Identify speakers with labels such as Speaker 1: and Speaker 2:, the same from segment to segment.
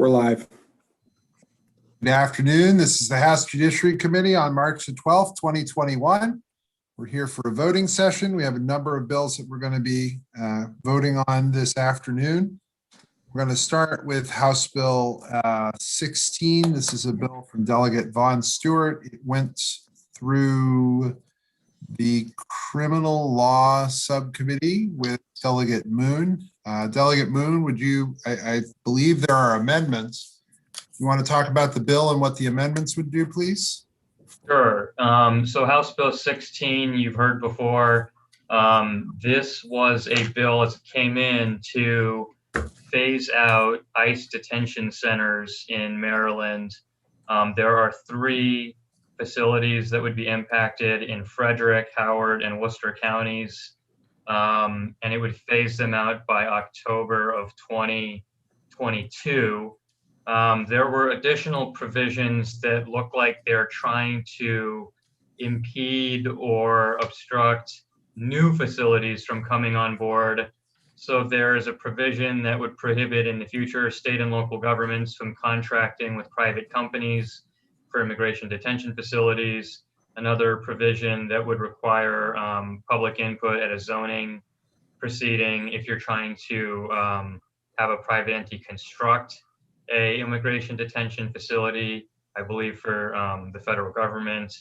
Speaker 1: We're live.
Speaker 2: Good afternoon. This is the House Judiciary Committee on March the 12th, 2021. We're here for a voting session. We have a number of bills that we're going to be voting on this afternoon. We're going to start with House Bill 16. This is a bill from Delegate Vaughn Stewart. It went through the Criminal Law Subcommittee with Delegate Moon. Delegate Moon, would you, I believe there are amendments. You want to talk about the bill and what the amendments would do, please?
Speaker 3: Sure. So House Bill 16, you've heard before. This was a bill as it came in to phase out ICE detention centers in Maryland. There are 3 facilities that would be impacted in Frederick, Howard, and Worcester counties. And it would phase them out by October of 2022. There were additional provisions that look like they're trying to impede or obstruct new facilities from coming on board. So there is a provision that would prohibit in the future state and local governments from contracting with private companies for immigration detention facilities. Another provision that would require public input at a zoning proceeding if you're trying to have a private entity construct a immigration detention facility, I believe for the federal government.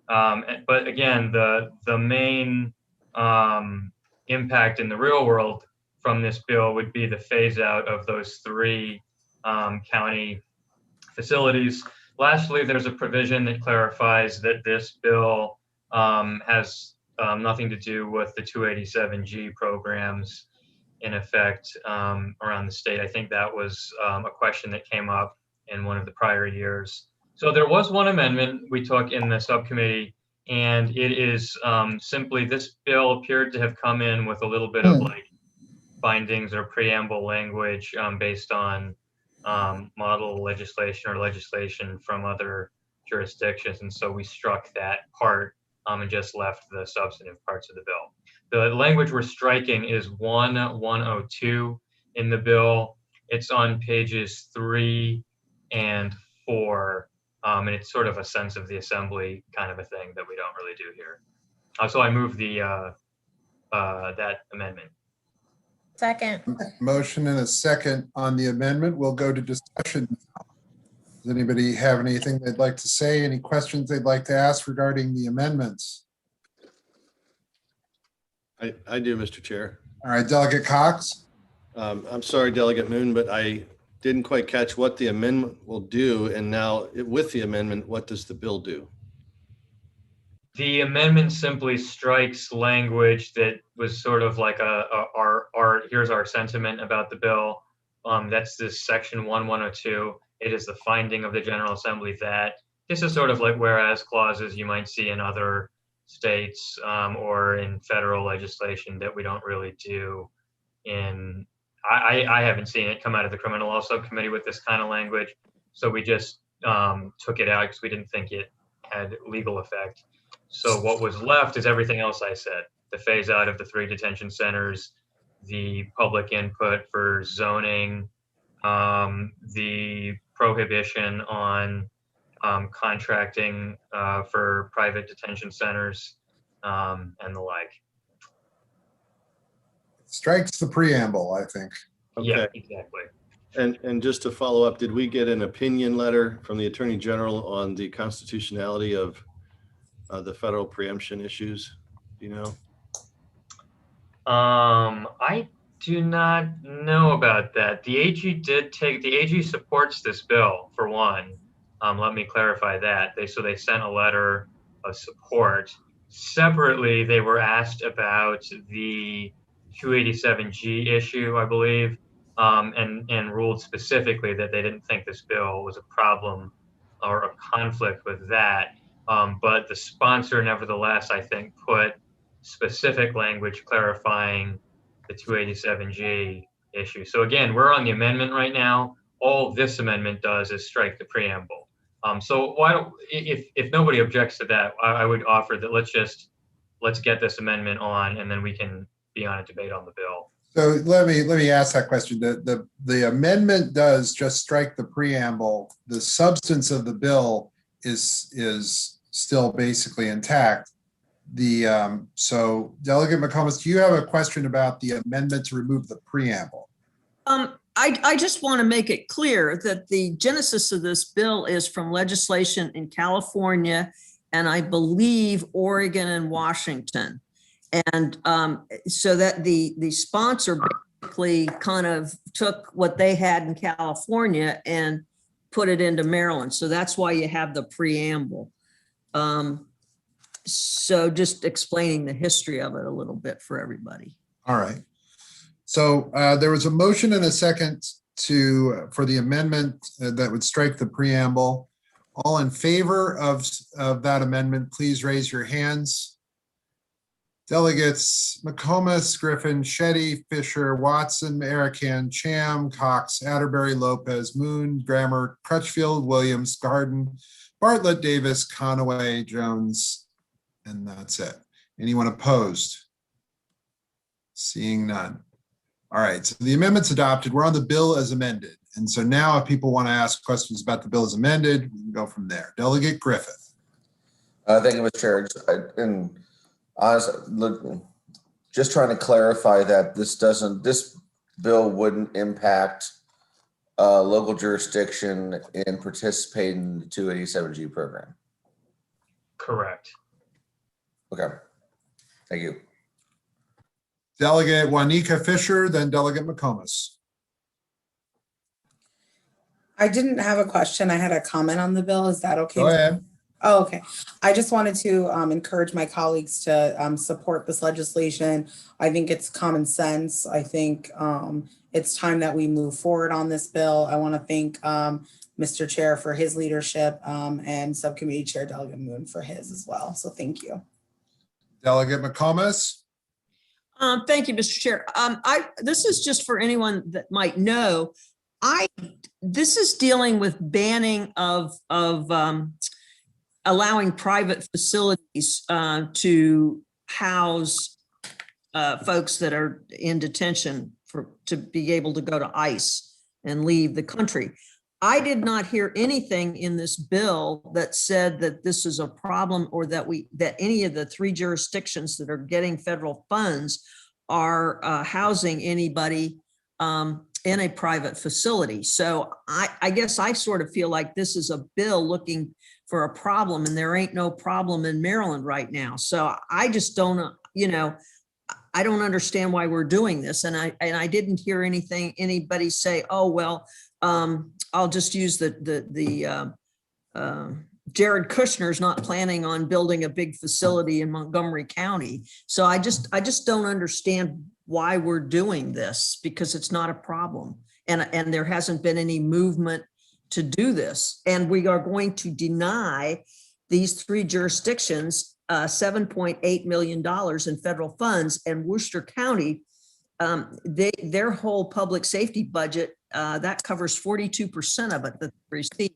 Speaker 3: But again, the main impact in the real world from this bill would be the phase out of those 3 county facilities. Lastly, there's a provision that clarifies that this bill has nothing to do with the 287G programs in effect around the state. I think that was a question that came up in one of the prior years. So there was one amendment we took in the subcommittee, and it is simply this bill appeared to have come in with a little bit of like findings or preamble language based on model legislation or legislation from other jurisdictions. And so we struck that part and just left the substantive parts of the bill. The language we're striking is 102 in the bill. It's on pages 3 and 4. And it's sort of a sense of the assembly kind of a thing that we don't really do here. So I move the that amendment.
Speaker 4: Second.
Speaker 2: Motion and a second on the amendment. We'll go to discussion. Does anybody have anything they'd like to say? Any questions they'd like to ask regarding the amendments?
Speaker 5: I do, Mr. Chair.
Speaker 2: All right, Delegate Cox.
Speaker 5: I'm sorry, Delegate Moon, but I didn't quite catch what the amendment will do. And now with the amendment, what does the bill do?
Speaker 3: The amendment simply strikes language that was sort of like here's our sentiment about the bill. That's this section 1102. It is the finding of the General Assembly that this is sort of like whereas clauses you might see in other states or in federal legislation that we don't really do in, I haven't seen it come out of the Criminal Law Subcommittee with this kind of language. So we just took it out because we didn't think it had legal effect. So what was left is everything else I said, the phase out of the 3 detention centers, the public input for zoning, the prohibition on contracting for private detention centers and the like.
Speaker 2: Strikes the preamble, I think.
Speaker 5: Okay.
Speaker 3: Yeah, exactly.
Speaker 5: And just to follow up, did we get an opinion letter from the Attorney General on the constitutionality of the federal preemption issues? Do you know?
Speaker 3: I do not know about that. The AG supports this bill for one. Let me clarify that. They sent a letter of support. Separately, they were asked about the 287G issue, I believe, and ruled specifically that they didn't think this bill was a problem or a conflict with that. But the sponsor, nevertheless, I think, put specific language clarifying the 287G issue. So again, we're on the amendment right now. All this amendment does is strike the preamble. So why don't, if nobody objects to that, I would offer that let's get this amendment on, and then we can be on a debate on the bill.
Speaker 2: So let me ask that question. The amendment does just strike the preamble. The substance of the bill is still basically intact. So Delegate McComas, do you have a question about the amendment to remove the preamble?
Speaker 1: I just want to make it clear that the genesis of this bill is from legislation in California and I believe Oregon and Washington. And so that the sponsor basically kind of took what they had in California and put it into Maryland. So that's why you have the preamble. So just explaining the history of it a little bit for everybody.
Speaker 2: All right. So there was a motion and a second for the amendment that would strike the preamble. All in favor of that amendment, please raise your hands. Delegates McComas, Griffin, Shetty, Fisher, Watson, Marican, Cham, Cox, Atterbury, Lopez, Moon, Grammer, Crutchfield, Williams, Garden, Bartlett, Davis, Conaway, Jones, and that's it. Anyone opposed? Seeing none. All right, so the amendment's adopted. We're on the bill as amended. And so now if people want to ask questions about the bill as amended, we can go from there. Delegate Griffith.
Speaker 6: Thank you, Mr. Chair. And honestly, look, just trying to clarify that this bill wouldn't impact local jurisdiction in participating in the 287G program.
Speaker 3: Correct.
Speaker 6: Okay, thank you.
Speaker 2: Delegate Juanica Fisher, then Delegate McComas.
Speaker 7: I didn't have a question. I had a comment on the bill. Is that okay?
Speaker 2: Go ahead.
Speaker 7: Oh, okay. I just wanted to encourage my colleagues to support this legislation. I think it's common sense. I think it's time that we move forward on this bill. I want to thank Mr. Chair for his leadership and Subcommittee Chair Delegate Moon for his as well. So thank you.
Speaker 2: Delegate McComas.
Speaker 1: Thank you, Mr. Chair. This is just for anyone that might know. This is dealing with banning of allowing private facilities to house folks that are in detention to be able to go to ICE and leave the country. I did not hear anything in this bill that said that this is a problem or that any of the 3 jurisdictions that are getting federal funds are housing anybody in a private facility. So I guess I sort of feel like this is a bill looking for a problem, and there ain't no problem in Maryland right now. So I just don't, I don't understand why we're doing this. And I didn't hear anybody say, oh, well, I'll just use the Jared Kushner's not planning on building a big facility in Montgomery County. So I just don't understand why we're doing this, because it's not a problem. And there hasn't been any movement to do this. And we are going to deny these 3 jurisdictions $7.8 million in federal funds, and Worcester County, their whole public safety budget, that covers 42% of it that they receive.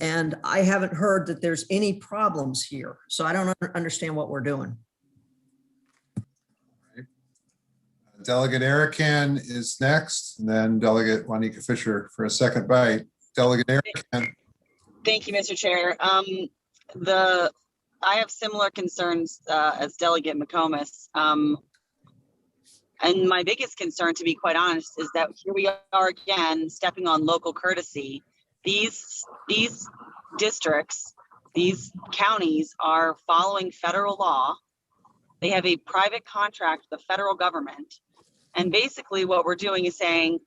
Speaker 1: And I haven't heard that there's any problems here. So I don't understand what we're doing.
Speaker 2: Delegate Erican is next, and then Delegate Juanica Fisher for a second bite. Delegate Erican.
Speaker 8: Thank you, Mr. Chair. I have similar concerns as Delegate McComas. And my biggest concern, to be quite honest, is that here we are again, stepping on local courtesy. These districts, these counties are following federal law. They have a private contract with the federal government. And basically what we're doing is saying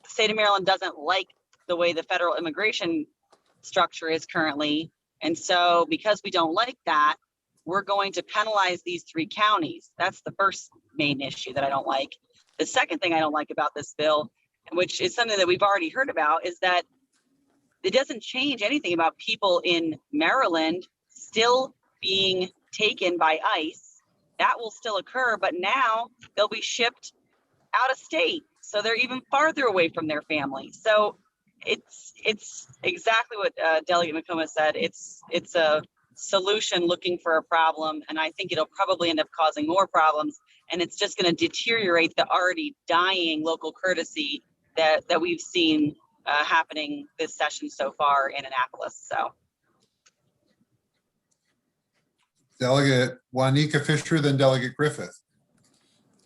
Speaker 8: the state of Maryland doesn't like the way the federal immigration structure is currently. And so because we don't like that, we're going to penalize these 3 counties. That's the first main issue that I don't like. The second thing I don't like about this bill, which is something that we've already heard about, is that it doesn't change anything about people in Maryland still being taken by ICE. That will still occur, but now they'll be shipped out of state. So they're even farther away from their family. So it's exactly what Delegate McComas said. It's a solution looking for a problem. And I think it'll probably end up causing more problems. And it's just going to deteriorate the already dying local courtesy that we've seen happening this session so far in Annapolis. So.
Speaker 2: Delegate Juanica Fisher, then Delegate Griffith.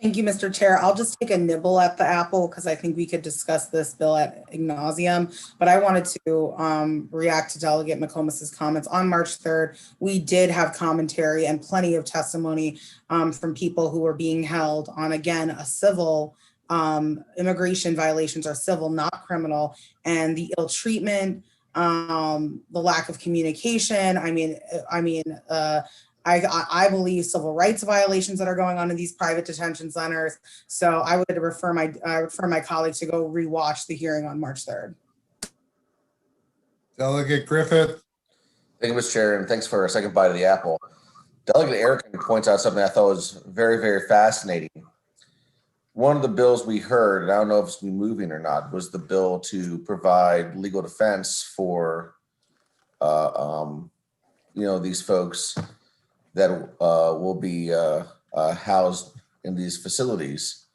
Speaker 7: Thank you, Mr. Chair. I'll just take a nibble at the apple because I think we could discuss this bill ad nauseum, but I wanted to react to Delegate McComas's comments. On March 3rd, we did have commentary and plenty of testimony from people who were being held on, again, a civil immigration violations are civil, not criminal, and the ill treatment, the lack of communication. I believe civil rights violations that are going on in these private detention centers. So I would refer my colleagues to go rewatch the hearing on March 3rd.
Speaker 2: Delegate Griffith.
Speaker 6: Thank you, Mr. Chair, and thanks for a second bite of the apple. Delegate Erickson points out something I thought was very, very fascinating. One of the bills we heard, and I don't know if it's been moving or not, was the bill to provide legal defense for, these folks that will be housed in these facilities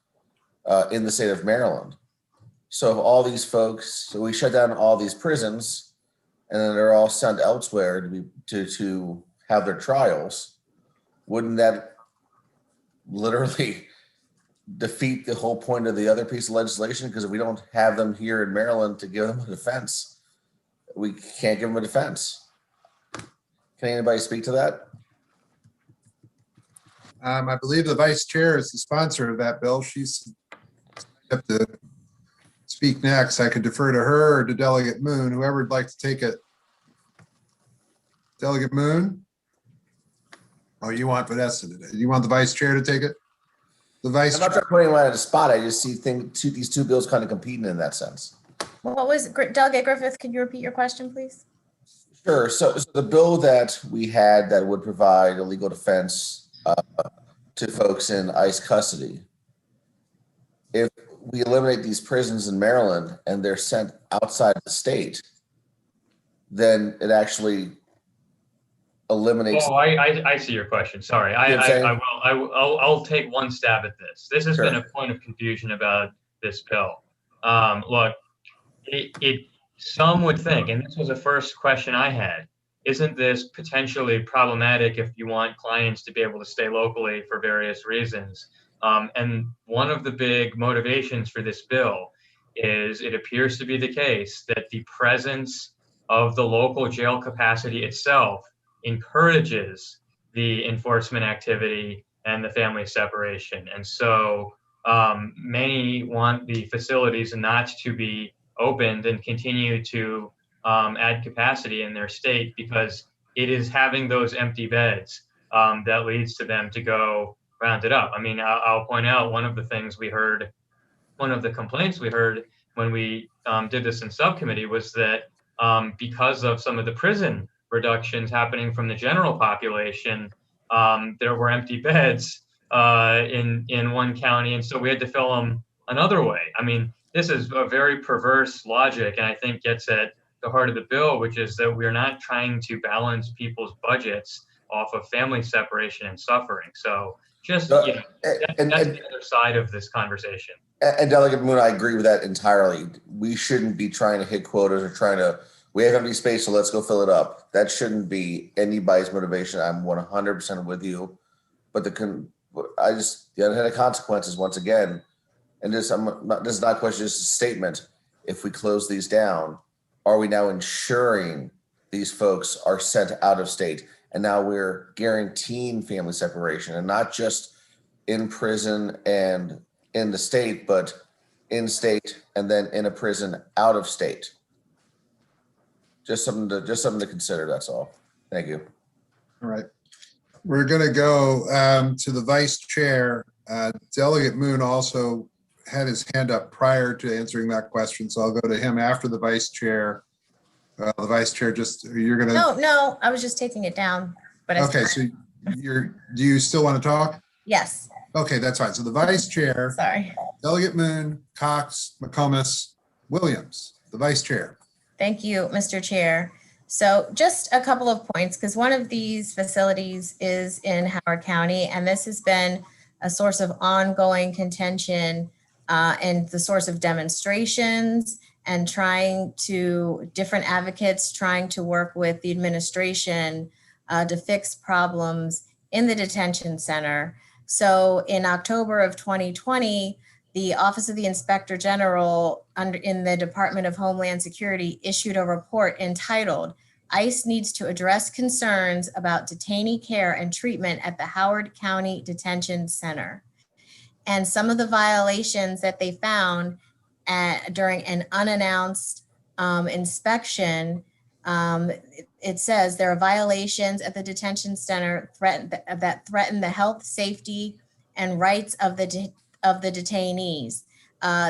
Speaker 6: in the state of Maryland. So if all these folks, so we shut down all these prisons, and then they're all sent elsewhere to have their trials, wouldn't that literally defeat the whole point of the other piece of legislation? Because if we don't have them here in Maryland to give them a defense, we can't give them a defense. Can anybody speak to that?
Speaker 2: I believe the vice chair is the sponsor of that bill. She's up to speak next. I could defer to her or to Delegate Moon, whoever would like to take it. Delegate Moon? Oh, you want Vanessa today? You want the vice chair to take it? The vice
Speaker 6: I'm not trying to put anyone on the spot. I just see these two bills kind of competing in that sense.
Speaker 4: What was, Delegate Griffith, could you repeat your question, please?
Speaker 6: Sure. So the bill that we had that would provide a legal defense to folks in ICE custody, if we eliminate these prisons in Maryland and they're sent outside the state, then it actually eliminates.
Speaker 3: Oh, I see your question. Sorry, I'll take one stab at this. This has been a point of confusion about this bill. Look, some would think, and this was the first question I had, isn't this potentially problematic if you want clients to be able to stay locally for various reasons? And one of the big motivations for this bill is it appears to be the case that the presence of the local jail capacity itself encourages the enforcement activity and the family separation. And so many want the facilities not to be opened and continue to add capacity in their state, because it is having those empty beds that leads to them to go round it up. I mean, I'll point out one of the things we heard, one of the complaints we heard when we did this in subcommittee was that because of some of the prison reductions happening from the general population, there were empty beds in one county, and so we had to fill them another way. I mean, this is a very perverse logic, and I think gets at the heart of the bill, which is that we're not trying to balance people's budgets off of family separation and suffering. So just, that's the other side of this conversation.
Speaker 6: And Delegate Moon, I agree with that entirely. We shouldn't be trying to hit quotas or we have empty space, so let's go fill it up. That shouldn't be anybody's motivation. I'm 100% with you. But the unintended consequences, once again, and this is not a question, just a statement. If we close these down, are we now ensuring these folks are sent out of state? And now we're guaranteeing family separation, and not just in prison and in the state, but in state and then in a prison out of state. Just something to consider. That's all. Thank you.
Speaker 2: All right. We're going to go to the vice chair. Delegate Moon also had his hand up prior to answering that question, so I'll go to him after the vice chair. The vice chair, you're going to.
Speaker 4: No, I was just taking it down. But
Speaker 2: okay, so do you still want to talk?
Speaker 4: Yes.
Speaker 2: Okay, that's fine. So the vice chair.
Speaker 4: Sorry.
Speaker 2: Delegate Moon, Cox, McComas, Williams, the vice chair.
Speaker 4: Thank you, Mr. Chair. So just a couple of points, because one of these facilities is in Howard County, and this has been a source of ongoing contention and the source of demonstrations and different advocates trying to work with the administration to fix problems in the detention center. So in October of 2020, the Office of the Inspector General in the Department of Homeland Security issued a report entitled ICE Needs to Address Concerns About Detainee Care and Treatment at the Howard County Detention Center. And some of the violations that they found during an unannounced inspection, it says there are violations at the detention center that threaten the health, safety, and rights of the detainees.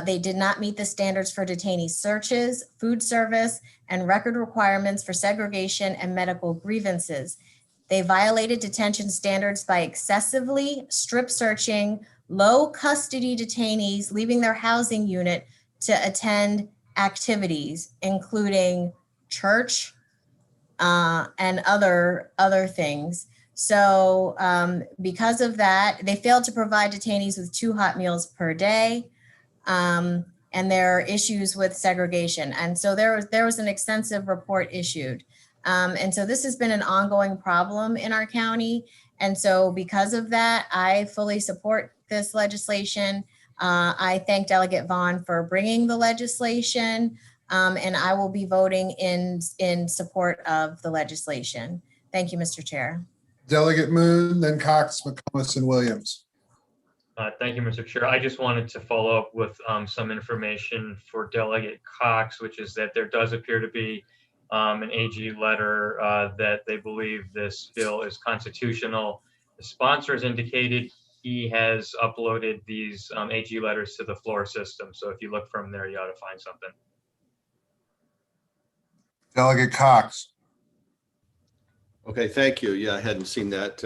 Speaker 4: They did not meet the standards for detainee searches, food service, and record requirements for segregation and medical grievances. They violated detention standards by excessively strip searching low custody detainees, leaving their housing unit to attend activities, including church and other things. So because of that, they failed to provide detainees with 2 hot meals per day. And there are issues with segregation. And so there was an extensive report issued. And so this has been an ongoing problem in our county. And so because of that, I fully support this legislation. I thank Delegate Vaughn for bringing the legislation, and I will be voting in support of the legislation. Thank you, Mr. Chair.
Speaker 2: Delegate Moon, then Cox, McComas, and Williams.
Speaker 3: Thank you, Mr. Chair. I just wanted to follow up with some information for Delegate Cox, which is that there does appear to be an AG letter that they believe this bill is constitutional. The sponsor has indicated he has uploaded these AG letters to the floor system. So if you look from there, you ought to find something.
Speaker 2: Delegate Cox.
Speaker 5: Okay, thank you. Yeah, I hadn't seen that.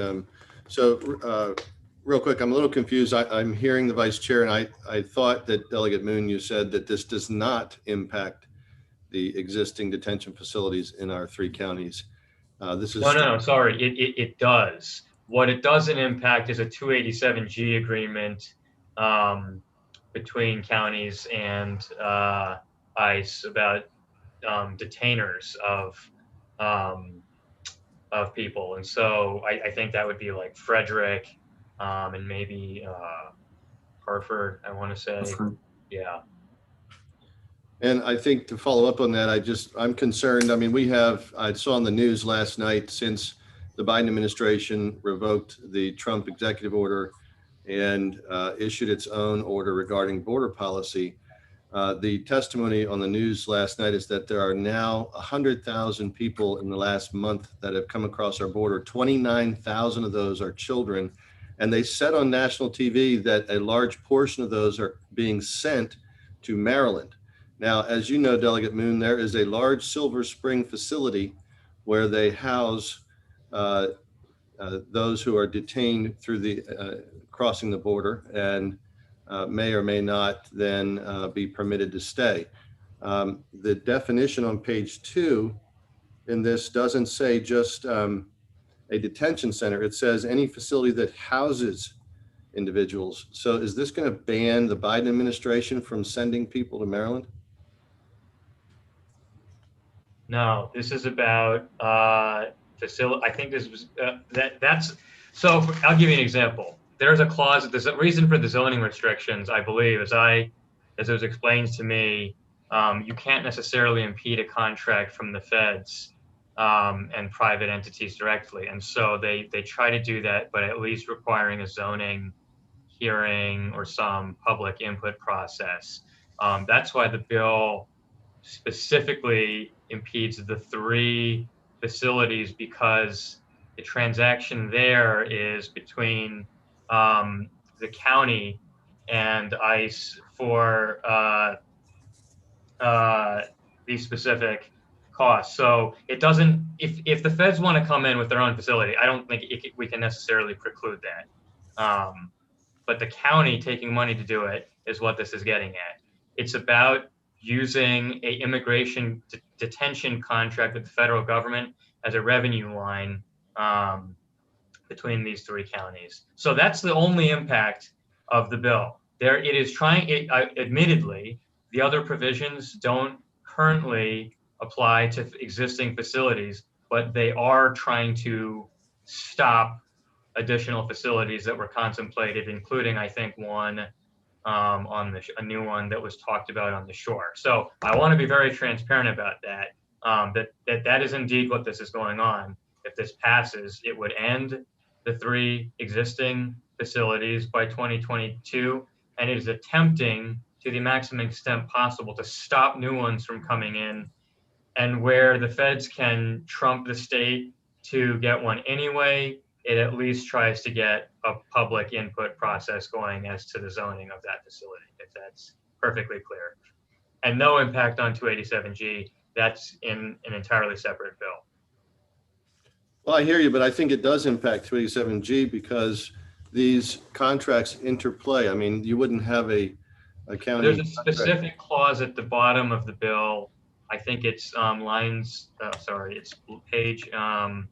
Speaker 5: Real quick, I'm a little confused. I'm hearing the vice chair, and I thought that Delegate Moon, you said that this does not impact the existing detention facilities in our 3 counties. This is
Speaker 3: No, sorry, it does. What it doesn't impact is a 287G agreement between counties and ICE about detainers of people. And so I think that would be like Frederick and maybe Hartford, I want to say. Yeah.
Speaker 5: And I think to follow up on that, I'm concerned. I mean, I saw on the news last night, since the Biden administration revoked the Trump executive order and issued its own order regarding border policy. The testimony on the news last night is that there are now 100,000 people in the last month that have come across our border. 29,000 of those are children. And they said on national TV that a large portion of those are being sent to Maryland. Now, as you know, Delegate Moon, there is a large Silver Spring facility where they house those who are detained through the crossing the border and may or may not then be permitted to stay. The definition on page 2 in this doesn't say just a detention center. It says any facility that houses individuals. So is this going to ban the Biden administration from sending people to Maryland?
Speaker 3: No, this is about facility. I think this was that's so. I'll give you an example. There's a clause. There's a reason for the zoning restrictions, I believe, as it was explained to me. You can't necessarily impede a contract from the feds and private entities directly, and so they try to do that, but at least requiring a zoning hearing or some public input process. That's why the bill specifically impedes the 3 facilities, because the transaction there is between the county and ICE for these specific costs. So it doesn't, if the feds want to come in with their own facility, I don't think we can necessarily preclude that. But the county taking money to do it is what this is getting at. It's about using a immigration detention contract with the federal government as a revenue line between these three counties. So that's the only impact of the bill. It is trying, admittedly, the other provisions don't currently apply to existing facilities, but they are trying to stop additional facilities that were contemplated, including, I think, one a new one that was talked about on the shore. So I want to be very transparent about that. That is indeed what this is going on. If this passes, it would end the three existing facilities by 2022, and it is attempting to the maximum extent possible to stop new ones from coming in. And where the feds can trump the state to get one anyway, it at least tries to get a public input process going as to the zoning of that facility, if that's perfectly clear. And no impact on 287G. That's in an entirely separate bill.
Speaker 5: Well, I hear you, but I think it does impact 287G because these contracts interplay. I mean, you wouldn't have a county.
Speaker 3: There's a specific clause at the bottom of the bill. I think it's it's page 5,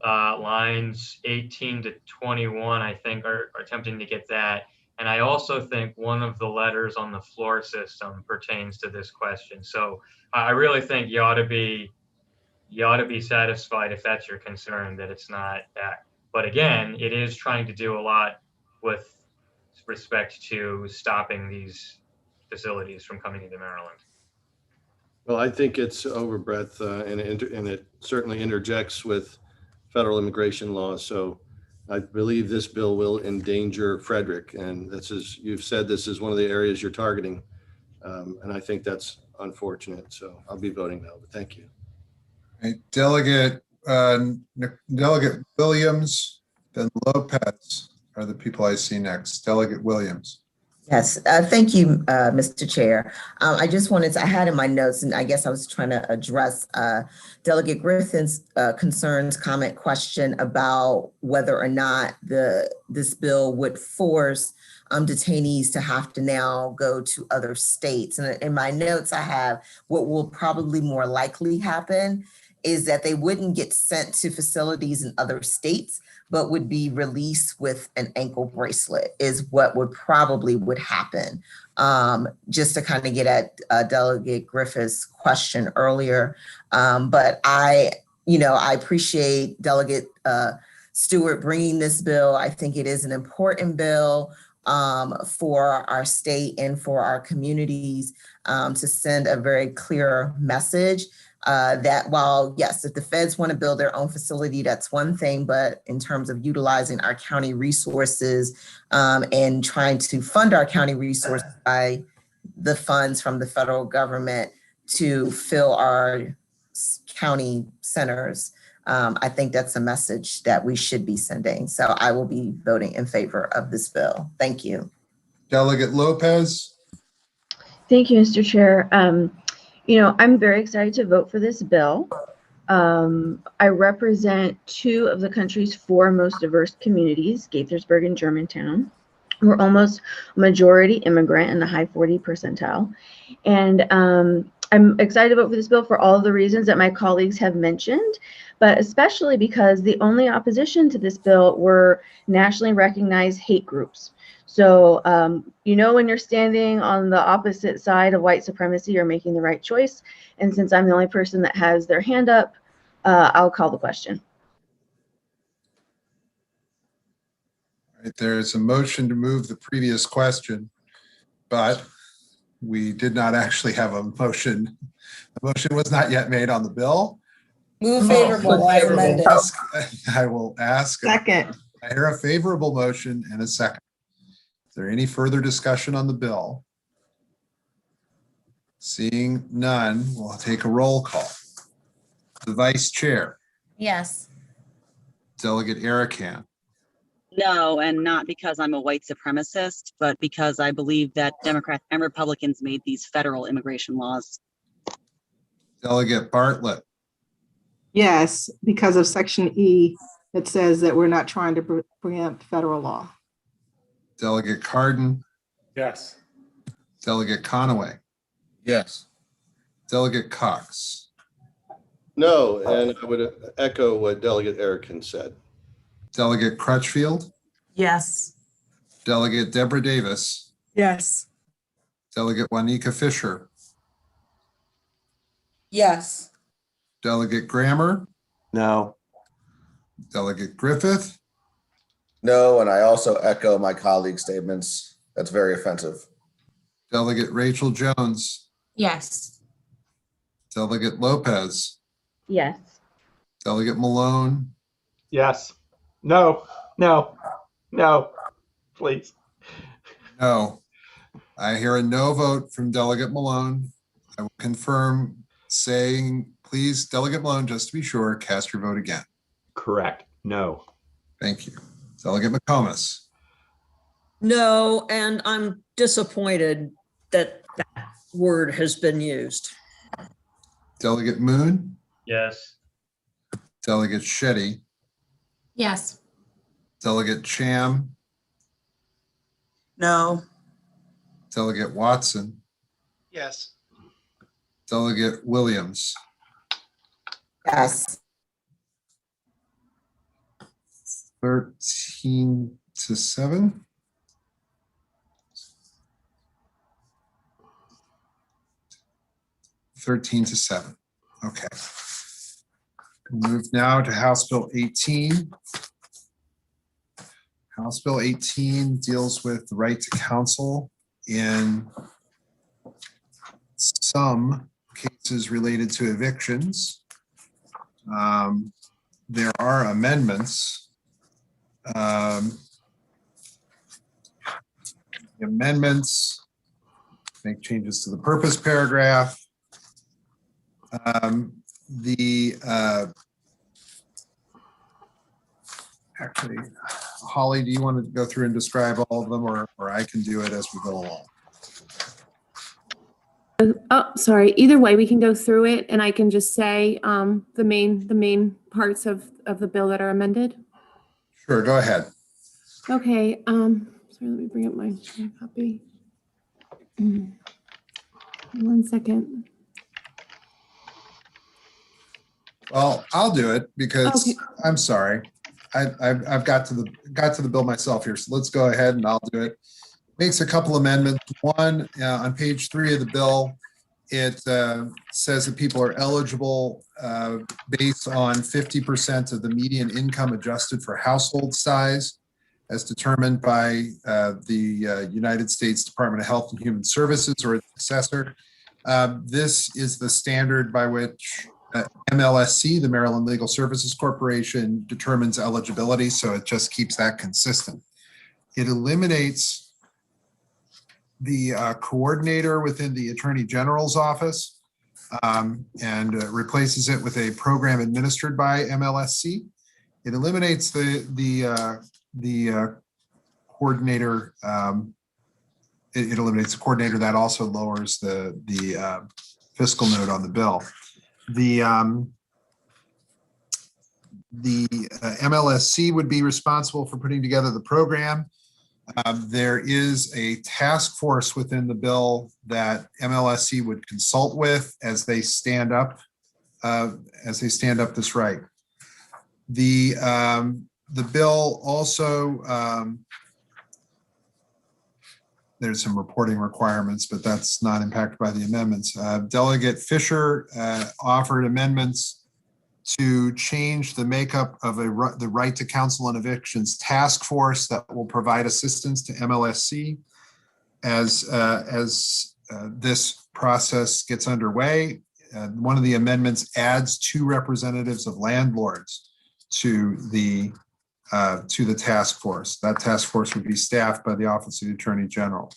Speaker 3: lines 18 to 21, I think, are attempting to get that. And I also think one of the letters on the floor system pertains to this question. So I really think you ought to be satisfied, if that's your concern, that it's not that. But again, it is trying to do a lot with respect to stopping these facilities from coming into Maryland.
Speaker 5: Well, I think it's overbreadth and it certainly interjects with federal immigration laws. So I believe this bill will endanger Frederick. And you've said this is one of the areas you're targeting. And I think that's unfortunate. So I'll be voting no, but thank you.
Speaker 2: Right, Delegate Williams, then Lopez are the people I see next. Delegate Williams.
Speaker 9: Yes, thank you, Mr. Chair. I just wanted to, I had in my notes, and I guess I was trying to address Delegate Griffin's concerns, comment, question about whether or not this bill would force detainees to have to now go to other states. And in my notes, I have what will probably more likely happen is that they wouldn't get sent to facilities in other states, but would be released with an ankle bracelet is what would happen. Just to kind of get at Delegate Griffith's question earlier. But I appreciate Delegate Stewart bringing this bill. I think it is an important bill for our state and for our communities to send a very clear message. That while, yes, if the feds want to build their own facility, that's one thing, but in terms of utilizing our county resources and trying to fund our county resources by the funds from the federal government to fill our county centers, I think that's a message that we should be sending. So I will be voting in favor of this bill. Thank you.
Speaker 2: Delegate Lopez.
Speaker 10: Thank you, Mr. Chair. I'm very excited to vote for this bill. I represent two of the country's 4 most diverse communities, Gaithersburg and Germantown. We're almost majority immigrant in the high 40 percentile. And I'm excited to vote for this bill for all of the reasons that my colleagues have mentioned, but especially because the only opposition to this bill were nationally recognized hate groups. So, when you're standing on the opposite side of white supremacy, you're making the right choice. And since I'm the only person that has their hand up, I'll call the question.
Speaker 2: All right, there's a motion to move the previous question, but we did not actually have a motion. The motion was not yet made on the bill.
Speaker 7: Move favorable, I amend it.
Speaker 2: I will ask.
Speaker 1: Second.
Speaker 2: I hear a favorable motion and a second. Is there any further discussion on the bill? Seeing none, we'll take a roll call. The Vice Chair,
Speaker 4: Yes.
Speaker 2: Delegate Arakan.
Speaker 8: No, and not because I'm a white supremacist, but because I believe that Democrats and Republicans made these federal immigration laws.
Speaker 2: Delegate Bartlett.
Speaker 11: Yes, because of Section E, it says that we're not trying to preempt federal law.
Speaker 2: Delegate Cardin.
Speaker 12: Yes.
Speaker 2: Delegate Conaway,
Speaker 6: Yes.
Speaker 2: Delegate Cox,
Speaker 5: No, and I would echo what Delegate Erickson said.
Speaker 2: Delegate Crutchfield,
Speaker 1: Yes.
Speaker 2: Delegate Deborah Davis,
Speaker 7: Yes.
Speaker 2: Delegate Juanica Fisher,
Speaker 7: Yes.
Speaker 2: Delegate Grammer,
Speaker 12: No.
Speaker 2: Delegate Griffith,
Speaker 6: No, and I also echo my colleague's statements. That's very offensive.
Speaker 2: Delegate Rachel Jones,
Speaker 4: Yes.
Speaker 2: Delegate Lopez,
Speaker 10: Yes.
Speaker 2: Delegate Malone,
Speaker 12: Yes. No. No. No. Please.
Speaker 2: no. I hear a no vote from Delegate Malone. I will confirm saying, please, Delegate Malone, just to be sure, cast your vote again.
Speaker 12: Correct. No.
Speaker 2: Thank you. Delegate McComas,
Speaker 1: No, and I'm disappointed that that word has been used.
Speaker 2: Delegate Moon,
Speaker 3: Yes.
Speaker 2: Delegate Shetty,
Speaker 4: Yes.
Speaker 2: Delegate Cham,
Speaker 7: No.
Speaker 2: Delegate Watson,
Speaker 12: Yes.
Speaker 2: Delegate Williams,
Speaker 9: Yes.
Speaker 2: 13-7. Okay. Move now to House Bill 18. House Bill 18 deals with the right to counsel in some cases related to evictions. There are amendments. The amendments make changes to the purpose paragraph. Actually, Holly, do you want to go through and describe all of them, or I can do it as we go along?
Speaker 13: Oh, sorry. Either way, we can go through it and I can just say the main parts of the bill that are amended.
Speaker 2: Sure, go ahead.
Speaker 13: Okay. Sorry, let me bring up my copy. 1 second.
Speaker 2: Well, I'll do it because
Speaker 13: Okay.
Speaker 2: I'm sorry. I've got to the bill myself here, so let's go ahead and I'll do it. Makes a couple amendments. One, on page 3 of the bill, it says that people are eligible based on 50% of the median income adjusted for household size as determined by the United States Department of Health and Human Services or its successor. This is the standard by which MLSC, the Maryland Legal Services Corporation, determines eligibility, so it just keeps that consistent. It eliminates the coordinator within the Attorney General's office and replaces it with a program administered by MLSC. It eliminates the coordinator. It eliminates the coordinator. That also lowers the fiscal note on the bill. The MLSC would be responsible for putting together the program. There is a task force within the bill that MLSC would consult with as they stand up this right. The bill also there's some reporting requirements, but that's not impacted by the amendments. Delegate Fisher offered amendments to change the makeup of the Right to Counsel on Evictions task force that will provide assistance to MLSC as this process gets underway. One of the amendments adds 2 representatives of landlords to the task force. That task force would be staffed by the Office of the Attorney General.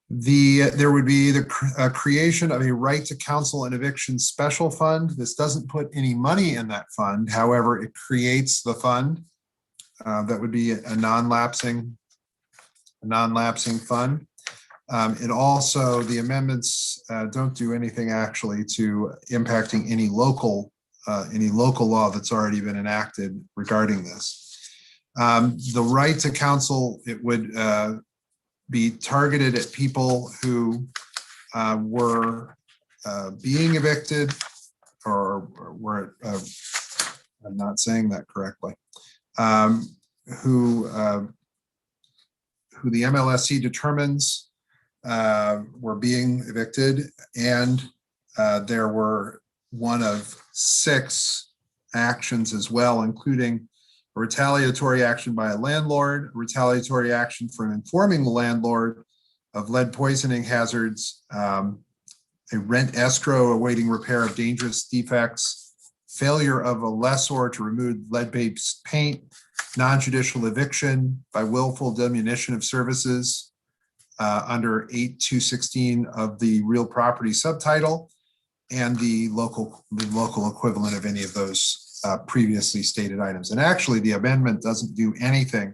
Speaker 2: There would be the creation of a right to counsel and eviction special fund. This doesn't put any money in that fund. However, it creates the fund. That would be a non-lapsing fund. It also, the amendments don't do anything actually to impacting any local law that's already been enacted regarding this. The right to counsel, it would be targeted at people who were being evicted or were, I'm not saying that correctly, who the MLSC determines were being evicted, and there were one of 6 actions as well, including a retaliatory action by a landlord, a retaliatory action for informing the landlord of lead poisoning hazards, a rent escrow awaiting repair of dangerous defects, failure of a lessor to remove lead-based paint, non-judicial eviction by willful diminution of services under 8216 of the real property subtitle, and the local equivalent of any of those previously stated items. And actually, the amendment doesn't do anything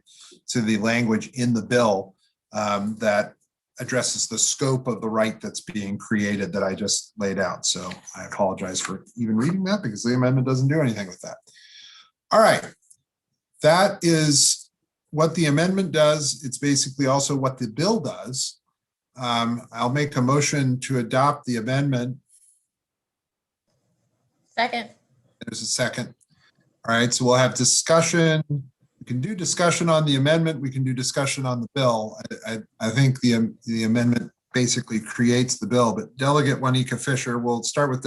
Speaker 2: to the language in the bill that addresses the scope of the right that's being created that I just laid out. So I apologize for even reading that, because the amendment doesn't do anything with that. All right. That is what the amendment does. It's basically also what the bill does. I'll make a motion to adopt the amendment.
Speaker 4: Second.
Speaker 2: There's a second. All right, so we'll have discussion. We can do discussion on the amendment. We can do discussion on the bill. I think the amendment basically creates the bill, but Delegate Juanita Fisher, we'll start with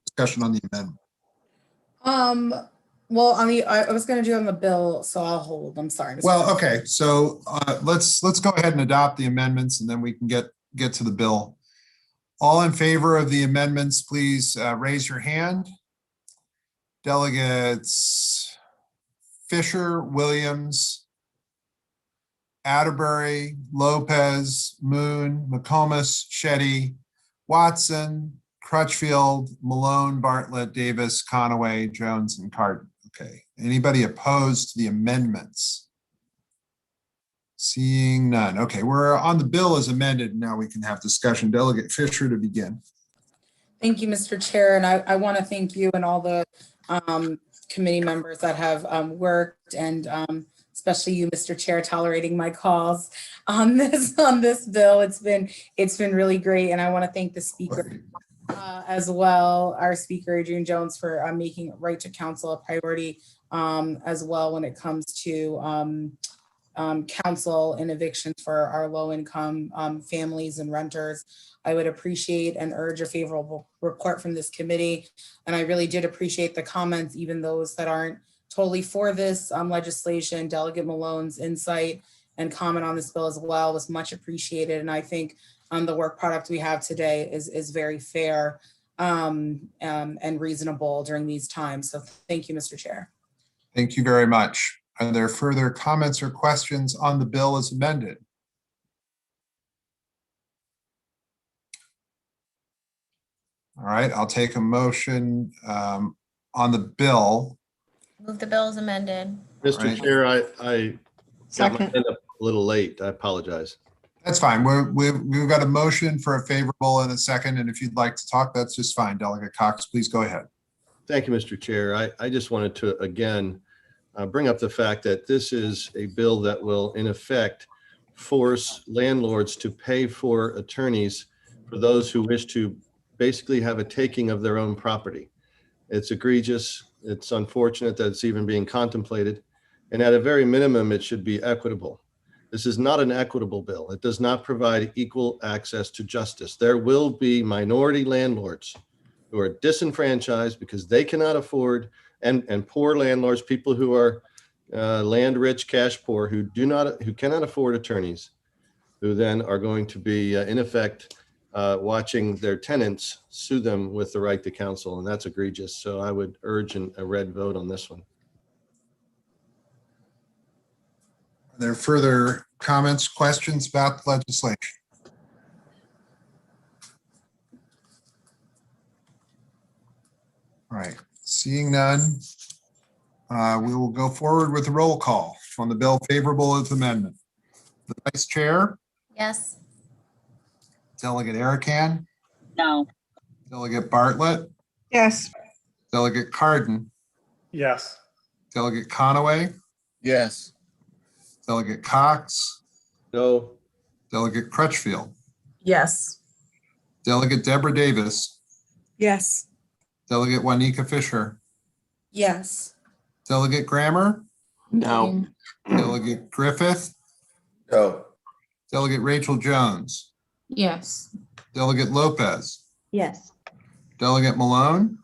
Speaker 2: discussion on the amendment.
Speaker 7: Well, I was going to do on the bill, so I'll hold. I'm sorry.
Speaker 2: Well, okay, so let's go ahead and adopt the amendments, and then we can get to the bill. All in favor of the amendments, please raise your hand. Delegates Fisher, Williams, Atterbury, Lopez, Moon, McComas, Shetty, Watson, Crutchfield, Malone, Bartlett, Davis, Conaway, Jones, and Cardin. Okay, anybody opposed to the amendments? Seeing none. Okay, we're on the bill as amended. Now we can have discussion. Delegate Fisher to begin.
Speaker 7: Thank you, Mr. Chair. And I want to thank you and all the committee members that have worked, and especially you, Mr. Chair, tolerating my calls on this bill. It's been really great. And I want to thank the speaker as well, our speaker, Adrian Jones, for making right to counsel a priority as well when it comes to counsel and evictions for our low-income families and renters. I would appreciate and urge a favorable report from this committee. And I really did appreciate the comments, even those that aren't totally for this legislation. Delegate Malone's insight and comment on this bill as well was much appreciated. And I think the work product we have today is very fair and reasonable during these times. So thank you, Mr. Chair.
Speaker 2: Thank you very much. Are there further comments or questions on the bill as amended? All right, I'll take a motion on the bill.
Speaker 4: Move the bill as amended.
Speaker 5: Mr.
Speaker 2: Right.
Speaker 5: Chair, I got my
Speaker 11: Second.
Speaker 5: hand up a little late. I apologize.
Speaker 2: That's fine. We've got a motion for a favorable and a second, and if you'd like to talk, that's just fine. Delegate Cox, please go ahead.
Speaker 5: Thank you, Mr. Chair. I just wanted to, again, bring up the fact that this is a bill that will, in effect, force landlords to pay for attorneys for those who wish to basically have a taking of their own property. It's egregious. It's unfortunate that it's even being contemplated. And at a very minimum, it should be equitable. This is not an equitable bill. It does not provide equal access to justice. There will be minority landlords who are disenfranchised because they cannot afford, and poor landlords, people who are land rich, cash poor, who cannot afford attorneys, who then are going to be in effect watching their tenants sue them with the right to counsel, and that's egregious. So I would urge a red vote on this one.
Speaker 2: Are there further comments, questions about the legislation? All right, seeing none, we will go forward with the roll call on the bill favorable as amendment. The Vice Chair,
Speaker 4: Yes.
Speaker 2: Delegate Arakan,
Speaker 8: No.
Speaker 2: Delegate Bartlett,
Speaker 11: Yes.
Speaker 2: Delegate Cardin,
Speaker 12: Yes.
Speaker 2: Delegate Conaway,
Speaker 6: Yes.
Speaker 2: Delegate Cox,
Speaker 5: No.
Speaker 2: Delegate Crutchfield,
Speaker 4: Yes.
Speaker 2: Delegate Deborah Davis,
Speaker 7: Yes.
Speaker 2: Delegate Juanica Fisher,
Speaker 7: Yes.
Speaker 2: Delegate Grammer,
Speaker 12: No.
Speaker 2: Delegate Griffith,
Speaker 6: No.
Speaker 2: Delegate Rachel Jones,
Speaker 13: Yes.
Speaker 2: Delegate Lopez,
Speaker 10: Yes.
Speaker 2: Delegate Malone,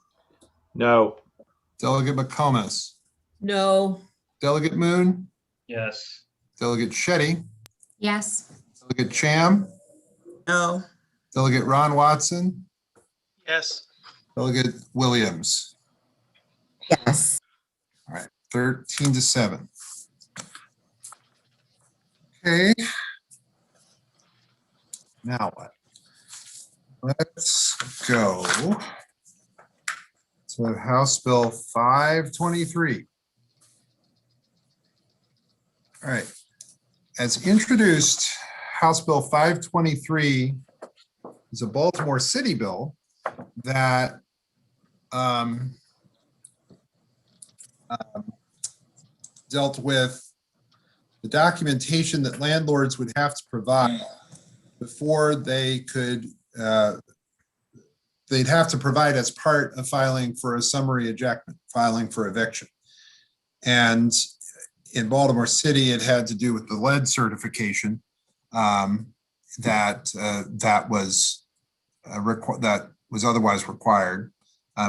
Speaker 12: No.
Speaker 2: Delegate McComas,
Speaker 1: No.
Speaker 2: Delegate Moon,
Speaker 3: Yes.
Speaker 2: Delegate Shetty,
Speaker 13: Yes.
Speaker 2: Delegate Cham,
Speaker 4: No.
Speaker 2: Delegate Ron Watson,
Speaker 12: Yes.
Speaker 2: Delegate Williams.
Speaker 9: Yes.
Speaker 2: All right, 13-7. Okay. Now what? Let's go to House Bill 523. All right. As introduced, House Bill 523 is a Baltimore City bill that dealt with the documentation that landlords would have to provide before they could, they'd have to provide as part of filing for a summary ejectment, filing for eviction. And in Baltimore City, it had to do with the lead certification that was otherwise required,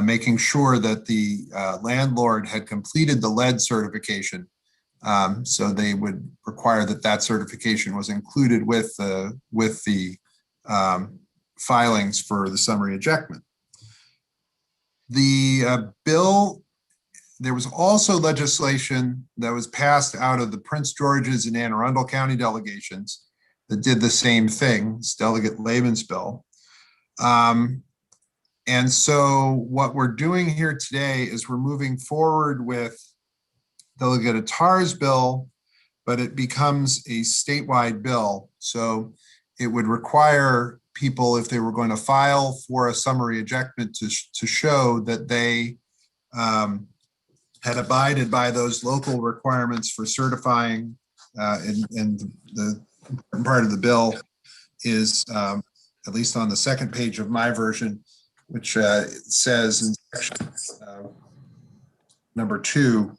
Speaker 2: making sure that the landlord had completed the lead certification. So they would require that certification was included with the filings for the summary ejectment. The bill, there was also legislation that was passed out of the Prince George's and Anne Arundel County delegations that did the same thing. It's Delegate Laban's bill. And so what we're doing here today is we're moving forward with Delegate Attar's bill, but it becomes a statewide bill. So it would require people, if they were going to file for a summary ejectment, to show that they had abided by those local requirements for certifying. And the important part of the bill is, at least on the second page of my version, which says in section number 2,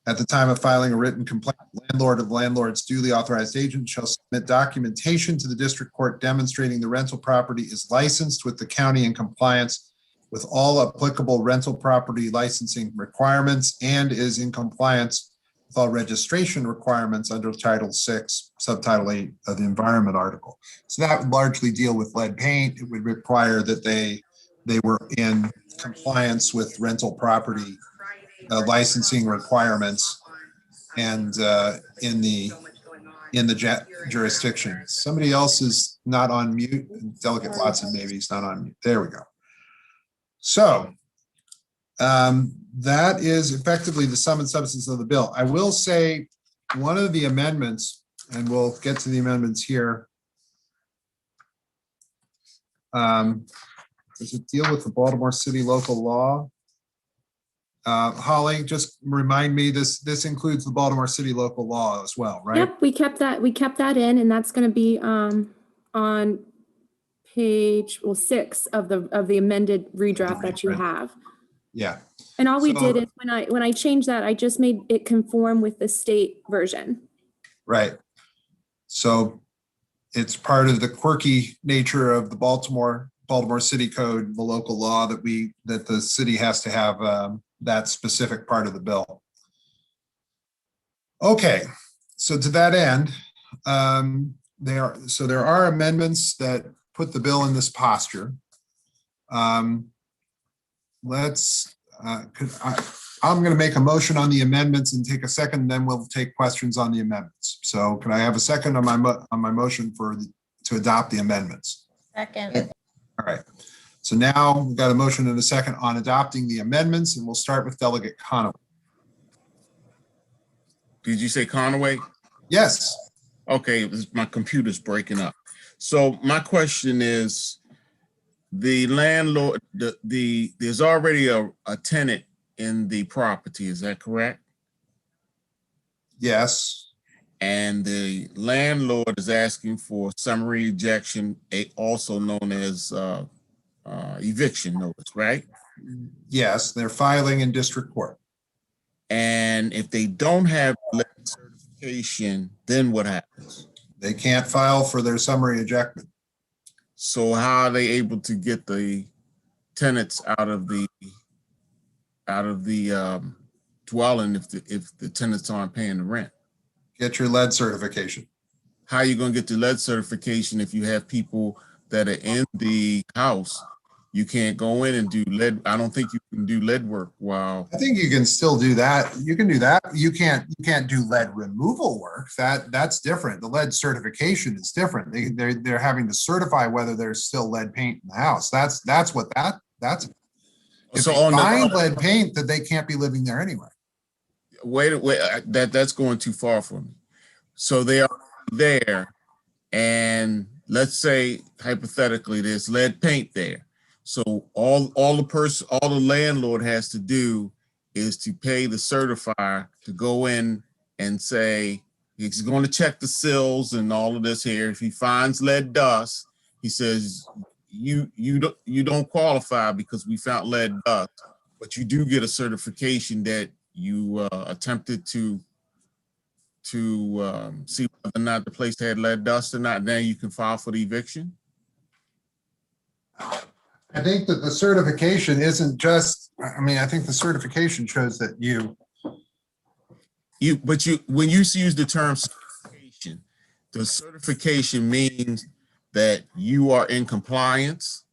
Speaker 2: at the time of filing a written complaint, the landlord of the landlord's duly authorized agent shall submit documentation to the district court demonstrating the rental property is licensed with the county in compliance with all applicable rental property licensing requirements and is in compliance with all registration requirements under Title 6, Subtitle 8 of the Environment article. So that would largely deal with lead paint. It would require that they were in compliance with rental property licensing requirements and in the jurisdiction. Somebody else is not on mute. Delegate Watson, maybe he's not on mute. There we go. So that is effectively the sum and substance of the bill. I will say one of the amendments, and we'll get to the amendments here. Does it deal with the Baltimore City local law? Holly, just remind me, this includes the Baltimore City local law as well, right?
Speaker 13: Yep, we kept that in, and that's going to be on page 6 of the amended redraft that you have.
Speaker 2: Yeah.
Speaker 13: And all we did is when I changed that, I just made it conform with the state version.
Speaker 2: Right. So it's part of the quirky nature of the Baltimore City Code, the local law that the city has to have that specific part of the bill. Okay, so to that end, there are amendments that put the bill in this posture. I'm going to make a motion on the amendments and take a second, then we'll take questions on the amendments. So can I have a second on my motion to adopt the amendments?
Speaker 4: Second.
Speaker 2: All right. So now we've got a motion and a second on adopting the amendments, and we'll start with Delegate Conaway.
Speaker 14: Did you say Conaway?
Speaker 2: Yes.
Speaker 14: Okay, my computer's breaking up. So my question is, the landlord, there's already a tenant in the property, is that correct?
Speaker 2: Yes.
Speaker 14: and the landlord is asking for summary ejection, also known as eviction notice, right?
Speaker 2: Yes, they're filing in district court.
Speaker 14: And if they don't have lead certification, then what happens?
Speaker 2: They can't file for their summary ejectment.
Speaker 14: So how are they able to get the tenants out of the dwelling if the tenants aren't paying the rent?
Speaker 2: Get your lead certification.
Speaker 14: How are you going to get the lead certification if you have people that are in the house? You can't go in and do lead. I don't think you can do lead work while.
Speaker 2: I think you can still do that. You can do that. You can't do lead removal work. That's different. The lead certification is different. They're having to certify whether there's still lead paint in the house. That's what that's. If
Speaker 14: So
Speaker 2: they
Speaker 14: on
Speaker 2: find lead paint, that they can't be living there anyway.
Speaker 14: Wait, that's going too far for me. So they are there, and let's say hypothetically there's lead paint there. So all the landlord has to do is to pay the certifier to go in and say he's going to check the sills and all of this here. If he finds lead dust, he says you don't qualify because we found lead dust, but you do get a certification that you attempted to see whether or not the place had lead dust or not. Then you can file for the eviction.
Speaker 2: I think that the certification isn't just, I think the certification shows that
Speaker 14: when you use the term certification, the certification means that you are in compliance.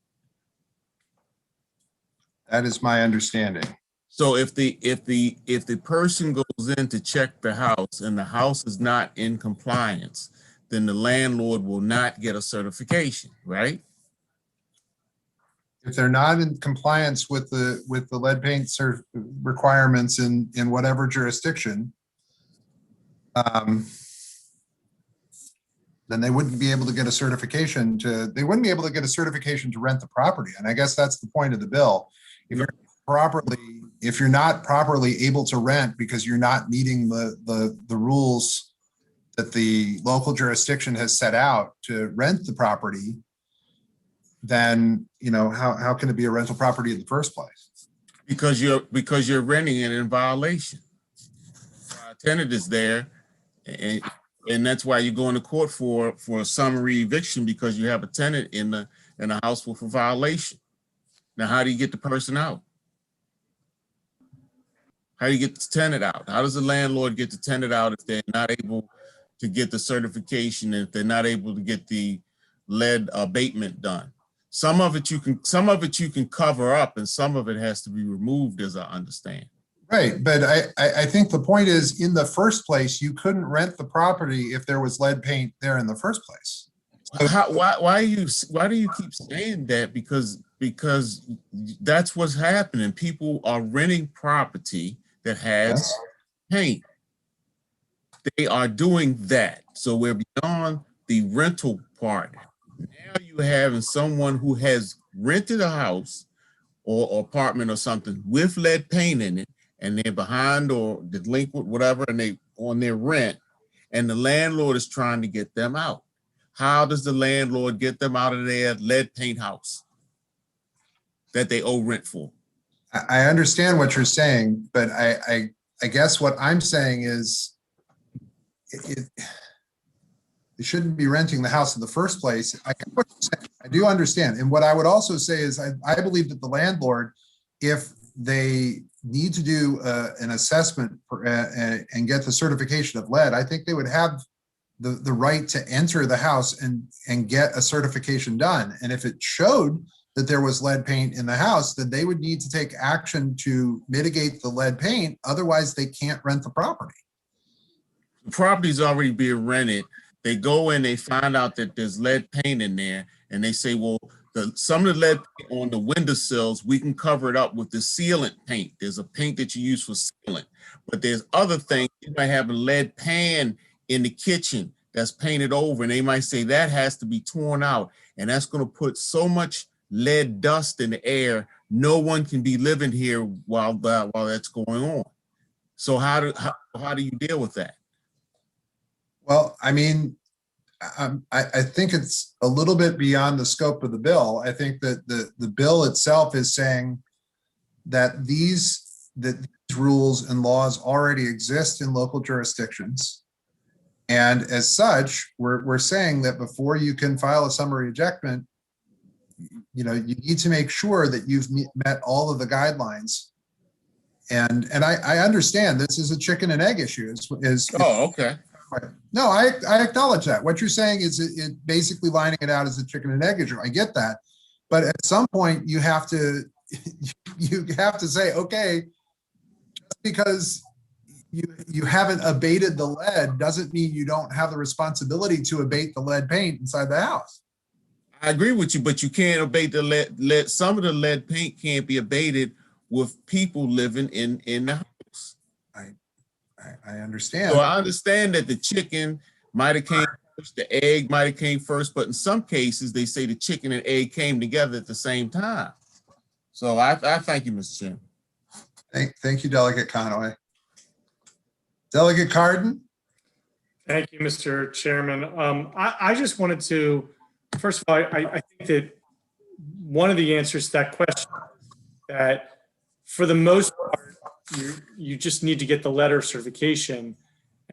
Speaker 2: That is my understanding.
Speaker 14: So if the person goes in to check the house and the house is not in compliance, then the landlord will not get a certification, right?
Speaker 2: If they're not in compliance with the lead paint requirements in whatever jurisdiction, then they wouldn't be able to get a certification to rent the property. And I guess that's the point of the bill. If you're not properly able to rent because you're not meeting the rules that the local jurisdiction has set out to rent the property, then how can it be a rental property in the first place?
Speaker 14: Because you're renting it in violation. A tenant is there, and that's why you're going to court for a summary eviction, because you have a tenant in the house with a violation. Now, how do you get the person out? How do you get the tenant out? How does the landlord get the tenant out if they're not able to get the certification, and if they're not able to get the lead abatement done? Some of it you can cover up, and some of it has to be removed, as I understand.
Speaker 2: Right, but I think the point is, in the first place, you couldn't rent the property if there was lead paint there in the first place.
Speaker 14: Why do you keep saying that? Because that's what's happening. People are renting property that has paint. They are doing that. So we're beyond the rental part. Now you're having someone who has rented a house or apartment or something with lead paint in it, and they're behind or delinquent, whatever, and they on their rent, and the landlord is trying to get them out. How does the landlord get them out of their lead paint house that they owe rent for?
Speaker 2: I understand what you're saying, but I guess what I'm saying is they shouldn't be renting the house in the first place. I do understand. And what I would also say is I believe that the landlord, if they need to do an assessment and get the certification of lead, I think they would have the right to enter the house and get a certification done. And if it showed that there was lead paint in the house, then they would need to take action to mitigate the lead paint. Otherwise, they can't rent the property.
Speaker 14: The property's already being rented. They go in, they find out that there's lead paint in there, and they say, well, some of the lead paint on the windowsills, we can cover it up with the sealant paint. There's a paint that you use for sealant, but there's other things. You might have a lead pan in the kitchen that's painted over, and they might say that has to be torn out, and that's going to put so much lead dust in the air, no one can be living here while that's going on. So how do you deal with that?
Speaker 2: Well, I mean, I think it's a little bit beyond the scope of the bill. I think that the bill itself is saying that these rules and laws already exist in local jurisdictions. And as such, we're saying that before you can file a summary ejectment, you need to make sure that you've met all of the guidelines. And I understand this is a chicken and egg issue.
Speaker 14: Oh, okay.
Speaker 2: No, I acknowledge that. What you're saying is it basically lining it out as a chicken and egg issue. I get that. But at some point you have to say, okay, just because you haven't abated the lead doesn't mean you don't have the responsibility to abate the lead paint inside the house.
Speaker 14: I agree with you, but you can't abate the lead. Some of the lead paint can't be abated with people living in the house.
Speaker 2: I understand.
Speaker 14: So I understand that the chicken might have came first, the egg might have came first, but in some cases they say the chicken and egg came together at the same time. So I thank you, Mr. Chairman.
Speaker 2: Thank you, Delegate Conaway. Delegate Cardin.
Speaker 15: Thank you, Mr. Chairman. I just wanted to, first of all, I think that one of the answers to that question, that for the most part, you just need to get the letter of certification,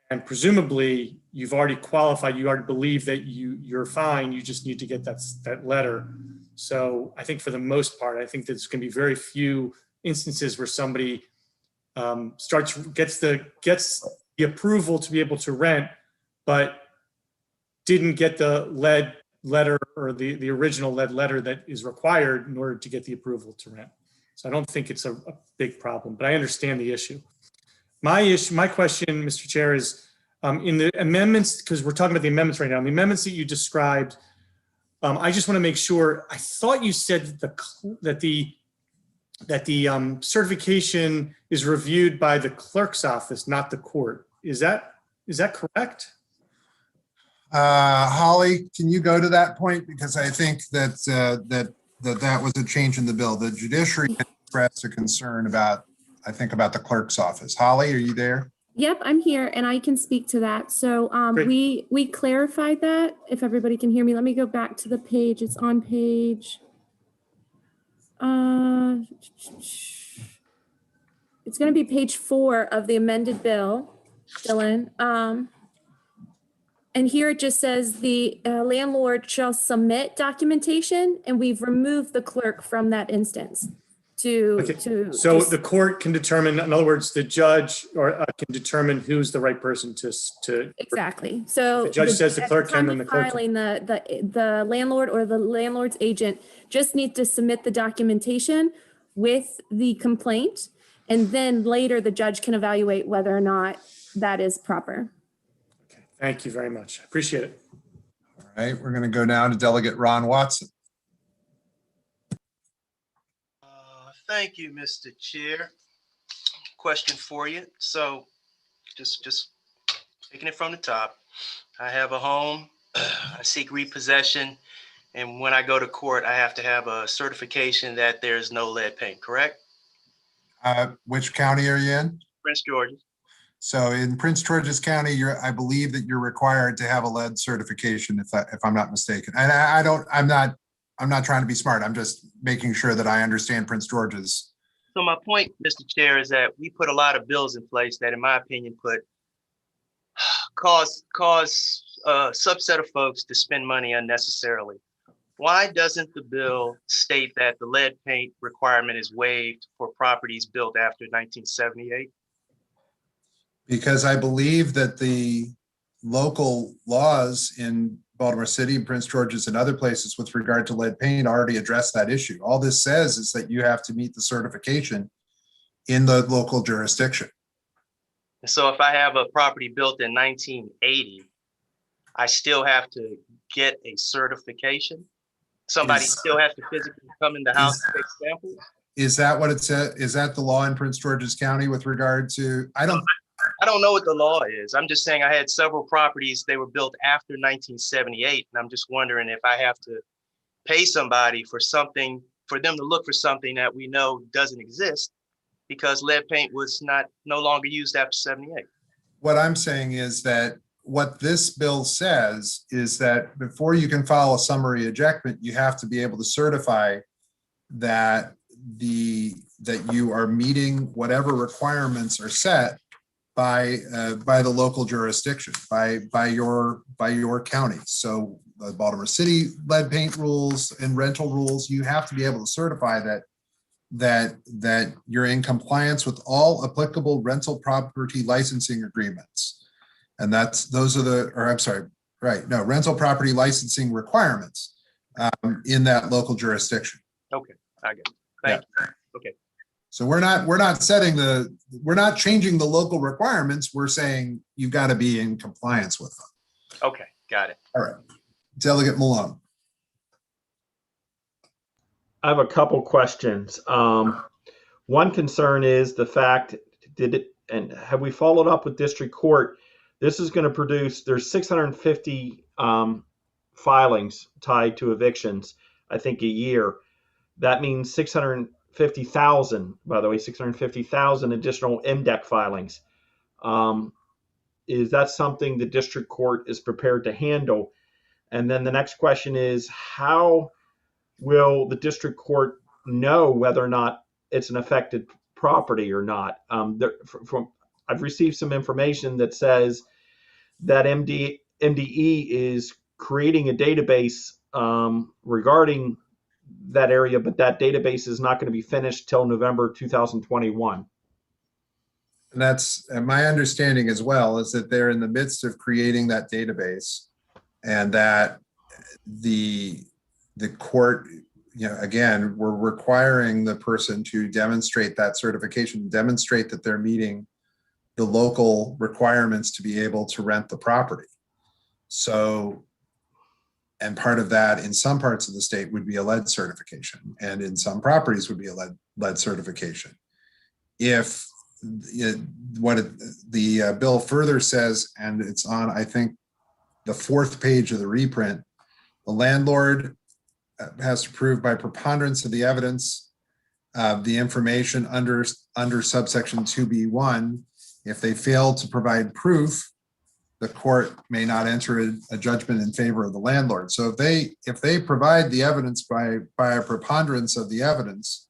Speaker 15: and presumably you've already qualified, you already believe that you're fine, you just need to get that letter. So I think for the most part, I think there's going to be very few instances where somebody gets the approval to be able to rent, but didn't get the lead letter or the original lead letter that is required in order to get the approval to rent. So I don't think it's a big problem, but I understand the issue. My question, Mr. Chair, is in the amendments, because we're talking about the amendments right now, the amendments that you described, I just want to make sure, I thought you said that the certification is reviewed by the clerk's office, not the court. Is that correct?
Speaker 2: Holly, can you go to that point? Because I think that was a change in the bill. The judiciary expressed a concern about the clerk's office. Holly, are you there?
Speaker 13: Yep, I'm here and I can speak to that. So we clarified that, if everybody can hear me. Let me go back to the page. It's on page. It's going to be page 4 of the amended bill, Dylan. And here it just says the landlord shall submit documentation, and we've removed the clerk from that instance. So
Speaker 15: the court can determine, in other words, the judge can determine who's the right person to.
Speaker 13: Exactly. So
Speaker 15: the judge says the clerk can, then the clerk.
Speaker 13: Filing the landlord or the landlord's agent just needs to submit the documentation with the complaint, and then later the judge can evaluate whether or not that is proper.
Speaker 15: Okay, thank you very much. I appreciate it.
Speaker 2: All right, we're going to go now to Delegate Ron Watson.
Speaker 12: Thank you, Mr. Chair. Question for you. So just taking it from the top, I have a home, I seek repossession, and when I go to court, I have to have a certification that there's no lead paint, correct?
Speaker 2: Which county are you in?
Speaker 12: Prince George's.
Speaker 2: So in Prince George's County, I believe that you're required to have a lead certification, if I'm not mistaken. And I'm not trying to be smart. I'm just making sure that I understand Prince George's.
Speaker 12: So my point, Mr. Chair, is that we put a lot of bills in place that, in my opinion, cause a subset of folks to spend money unnecessarily. Why doesn't the bill state that the lead paint requirement is waived for properties built after 1978?
Speaker 2: Because I believe that the local laws in Baltimore City and Prince George's and other places with regard to lead paint already address that issue. All this says is that you have to meet the certification in the local jurisdiction.
Speaker 12: So if I have a property built in 1980, I still have to get a certification? Somebody still has to physically come in the house to take samples?
Speaker 2: Is that what it said? Is that the law in Prince George's County with regard to, I don't
Speaker 12: know what the law is. I'm just saying I had several properties, they were built after 1978. And I'm just wondering if I have to pay somebody for something, for them to look for something that we know doesn't exist because lead paint was no longer used after 78.
Speaker 2: What I'm saying is that what this bill says is that before you can file a summary ejectment, you have to be able to certify that that you are meeting whatever requirements are set by the local jurisdiction, by your county. So the Baltimore City lead paint rules and rental rules, you have to be able to certify that you're in compliance with all applicable rental property licensing agreements. And rental property licensing requirements in that local jurisdiction.
Speaker 12: Okay, I get it. Thank you. Okay.
Speaker 2: So we're not changing the local requirements. We're saying you've got to be in compliance with them.
Speaker 12: Okay, got it.
Speaker 2: All right. Delegate Malone.
Speaker 16: I have a couple questions. One concern is the fact, have we followed up with district court? This is going to produce, there's 650 filings tied to evictions, I think, a year. That means 650,000, by the way, 650,000 additional MDEC filings. Is that something the district court is prepared to handle? And then the next question is, how will the district court know whether or not it's an affected property or not? I've received some information that says that MDE is creating a database regarding that area, but that database is not going to be finished till November 2021.
Speaker 2: And that's my understanding as well, is that they're in the midst of creating that database, and that the court, again, we're requiring the person to demonstrate that certification, demonstrate that they're meeting the local requirements to be able to rent the property. So, and part of that in some parts of the state would be a lead certification, and in some properties would be a lead certification. If the bill further says, and it's on, I think, the 4th page of the reprint, the landlord has to prove by preponderance of the evidence the information under subsection 2B1. If they fail to provide proof, the court may not enter a judgment in favor of the landlord. So if they provide the evidence by a preponderance of the evidence,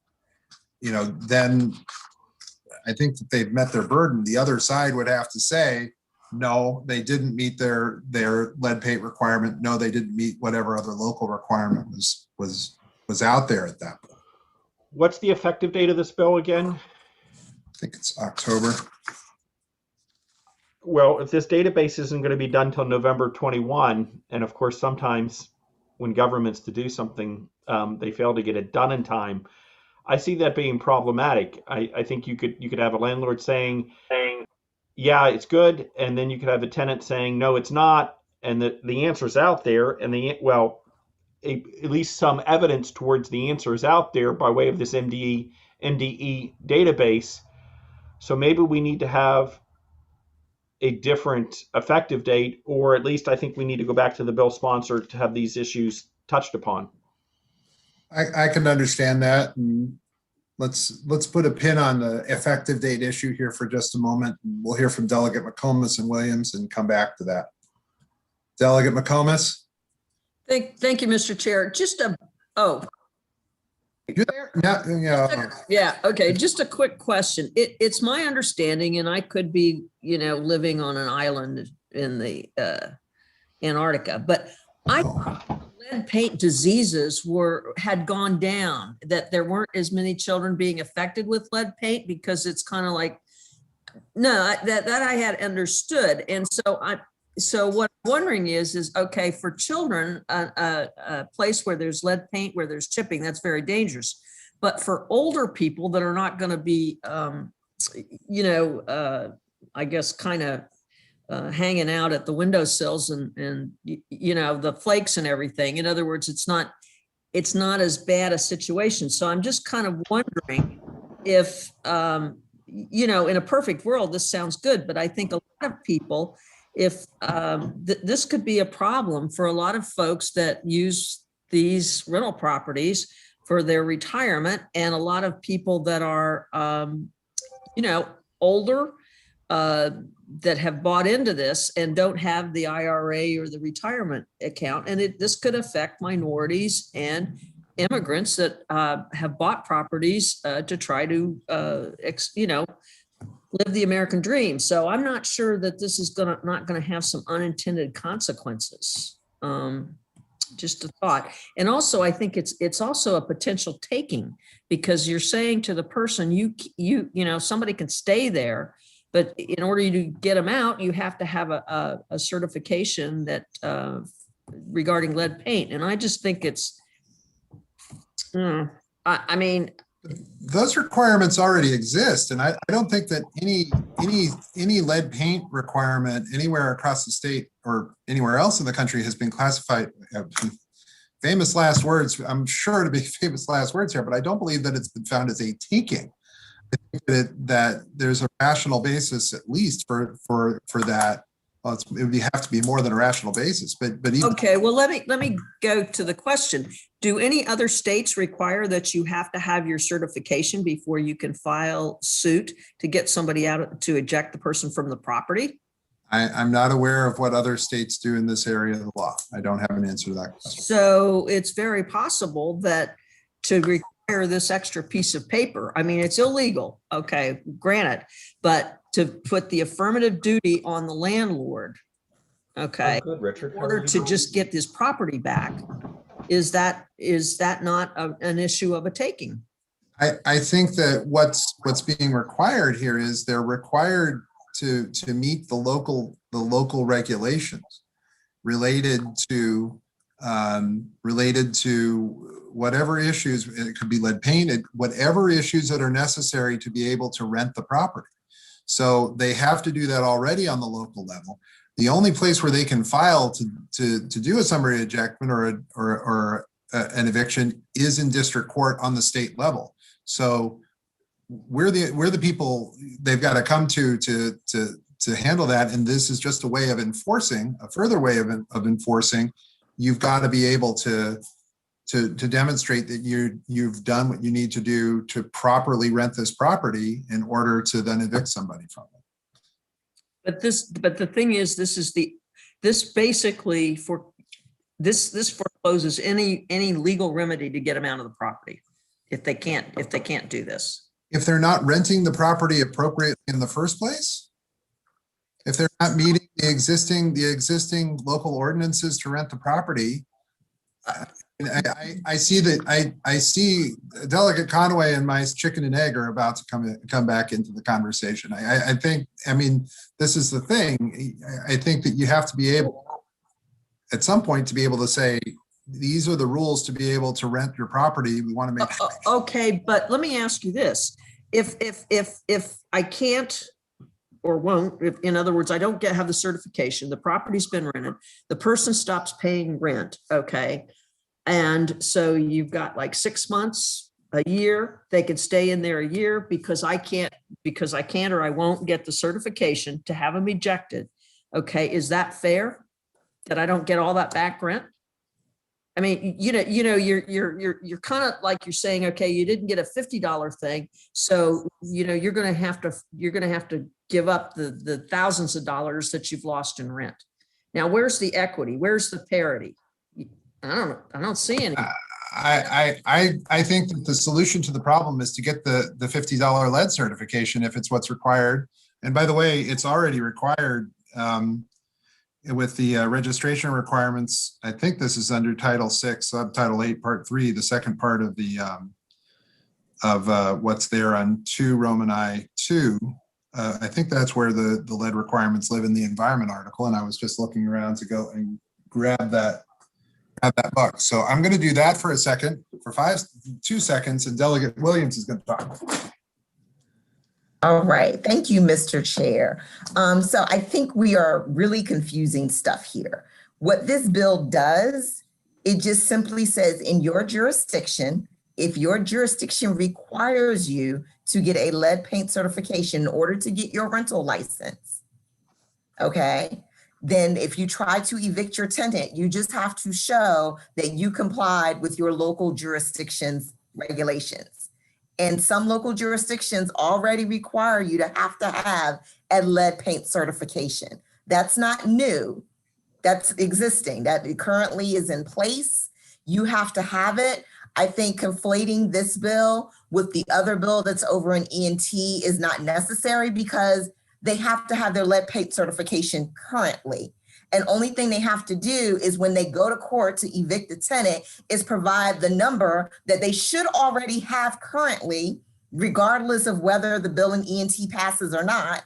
Speaker 2: then I think that they've met their burden. The other side would have to say, no, they didn't meet their lead paint requirement. No, they didn't meet whatever other local requirement was out there at that point.
Speaker 16: What's the effective date of this bill again?
Speaker 2: I think it's October.
Speaker 16: Well, if this database isn't going to be done till November 21, and of course, sometimes when governments to do something, they fail to get it done in time. I see that being problematic. I think you could have a landlord saying, yeah, it's good, and then you could have a tenant saying, no, it's not, and the answer's out there, and at least some evidence towards the answer is out there by way of this MDE database. So maybe we need to have a different effective date, or at least I think we need to go back to the bill sponsor to have these issues touched upon.
Speaker 2: I can understand that. And let's put a pin on the effective date issue here for just a moment. We'll hear from Delegate McComas and Williams and come back to that. Delegate McComas.
Speaker 1: Thank you, Mr. Chair. Okay. Just a quick question. It's my understanding, and I could be, living on an island in the Antarctica, but I thought lead paint diseases had gone down, that there weren't as many children being affected with lead paint, because it's kind of like, no, that I had understood. And so what I'm wondering is okay, for children, a place where there's lead paint, where there's chipping, that's very dangerous. But for older people that are not going to be, I guess, kind of hanging out at the windowsills and the flakes and everything. In other words, it's not as bad a situation. So I'm just kind of wondering if, in a perfect world, this sounds good, but I think a lot of people, if this could be a problem for a lot of folks that use these rental properties for their retirement, and a lot of people that are, older, that have bought into this and don't have the IRA or the retirement account. And this could affect minorities and immigrants that have bought properties to try to, live the American dream. So I'm not sure that this is not gonna have some unintended consequences. Just a thought. And also, I think it's also a potential taking, because you're saying to the person, somebody can stay there, but in order to get them out, you have to have a certification that regarding lead paint. And I just think it's, I mean,
Speaker 2: those requirements already exist, and I don't think that any lead paint requirement anywhere across the state or anywhere else in the country has been classified. Famous last words, I'm sure to be famous last words here, but I don't believe that it's been found as a taking. I think that there's a rational basis, at least for that. Well, it would have to be more than a rational basis, but even,
Speaker 1: okay. Well, let me go to the question. Do any other states require that you have to have your certification before you can file suit to get somebody out, to eject the person from the property?
Speaker 2: I'm not aware of what other states do in this area of the law. I don't have an answer to that question.
Speaker 1: So it's very possible that to require this extra piece of paper, I mean, it's illegal, okay, granted, but to put the affirmative duty on the landlord, okay,
Speaker 16: Good, Richard.
Speaker 1: in order to just get this property back, is that not an issue of a taking?
Speaker 2: I think that what's being required here is they're required to meet the local regulations related to whatever issues. It could be lead painted, whatever issues that are necessary to be able to rent the property. So they have to do that already on the local level. The only place where they can file to do a summary ejectment or an eviction is in district court on the state level. So we're the people they've got to come to handle that. And this is just a way of enforcing, a further way of enforcing. You've got to be able to demonstrate that you've done what you need to do to properly rent this property in order to then evict somebody from it.
Speaker 1: But the thing is, this basically forecloses any legal remedy to get them out of the property if they can't do this.
Speaker 2: If they're not renting the property appropriately in the first place, if they're not meeting the existing local ordinances to rent the property, I see Delegate Conway and my chicken and egg are about to come back into the conversation. I think, this is the thing. I think that you have to be able, at some point, to be able to say, these are the rules to be able to rent your property. We want to make sure.
Speaker 1: Okay, but let me ask you this. If I can't or won't, in other words, I don't have the certification, the property's been rented, the person stops paying rent, okay? And so you've got like 6 months, a year, they could stay in there a year because I can't or I won't get the certification to have them ejected. Okay, is that fair? That I don't get all that back rent? I mean, you're kind of like you're saying, okay, you didn't get a $50 thing. So, you're going to have to give up the thousands of dollars that you've lost in rent. Now, where's the equity? Where's the parity? I don't see any.
Speaker 2: I think that the solution to the problem is to get the $50 lead certification if it's what's required. And by the way, it's already required with the registration requirements. I think this is under Title 6, Subtitle 8, Part 3, the second part of the what's there on 2 Roman I 2. I think that's where the lead requirements live in the environment article. And I was just looking around to go and grab that book. So I'm going to do that for a second, for 2 seconds, and Delegate Williams is going to talk.
Speaker 9: All right. Thank you, Mr. Chair. So I think we are really confusing stuff here. What this bill does, it just simply says in your jurisdiction, if your jurisdiction requires you to get a lead paint certification in order to get your rental license, okay, then if you try to evict your tenant, you just have to show that you complied with your local jurisdiction's regulations. And some local jurisdictions already require you to have a lead paint certification. That's not new. That's existing. That currently is in place. You have to have it. I think conflating this bill with the other bill that's over in ENT is not necessary because they have to have their lead paint certification currently. And only thing they have to do is when they go to court to evict the tenant is provide the number that they should already have currently, regardless of whether the bill in ENT passes or not,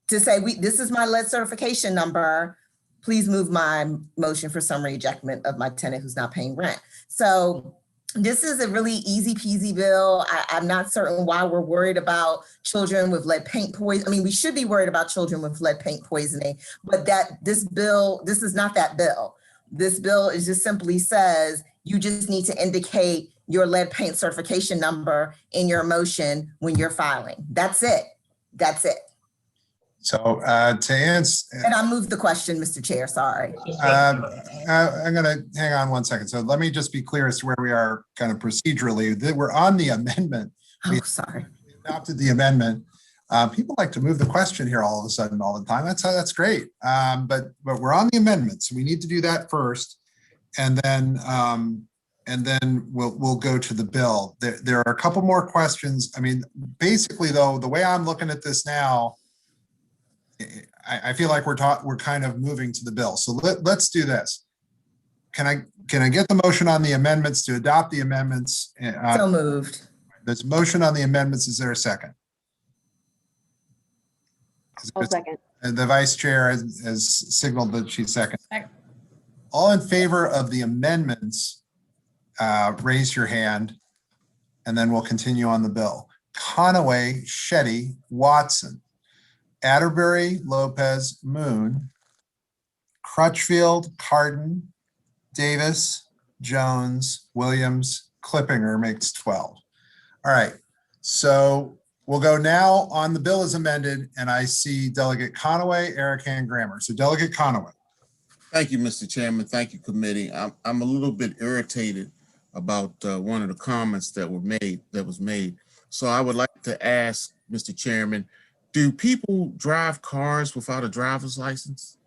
Speaker 9: to say, this is my lead certification number. Please move my motion for summary ejectment of my tenant who's not paying rent. So this is a really easy peasy bill. I'm not certain why we're worried about children with lead paint poisoning. I mean, we should be worried about children with lead paint poisoning, but this is not that bill. This bill is just simply says, you just need to indicate your lead paint certification number in your motion when you're filing. That's it. That's it.
Speaker 2: So to answer,
Speaker 9: and I moved the question, Mr. Chair, sorry.
Speaker 2: I'm going to hang on one second. So let me just be clear as to where we are kind of procedurally. We're on the amendment.
Speaker 9: Oh, sorry.
Speaker 2: We adopted the amendment. People like to move the question here all of a sudden all the time. That's great. But we're on the amendment, so we need to do that first, and then we'll go to the bill. There are a couple more questions. I mean, basically though, the way I'm looking at this now, I feel like we're kind of moving to the bill. So let's do this. Can I get the motion on the amendments to adopt the amendments?
Speaker 9: So moved.
Speaker 2: There's a motion on the amendments. Is there a second?
Speaker 13: I'll second.
Speaker 2: The vice chair has signaled that she's second. All in favor of the amendments, raise your hand, and then we'll continue on the bill. Conaway, Shetty, Watson, Atterbury, Lopez, Moon, Crutchfield, Cardin, Davis, Jones, Williams, Clippinger makes 12. All right, so we'll go now on the bill as amended, and I see Delegate Conaway, Arakan, Grammer. So Delegate Conaway.
Speaker 14: Thank you, Mr. Chairman. Thank you, committee. I'm a little bit irritated about one of the comments that was made. So I would like to ask, Mr. Chairman, do people drive cars without a driver's license?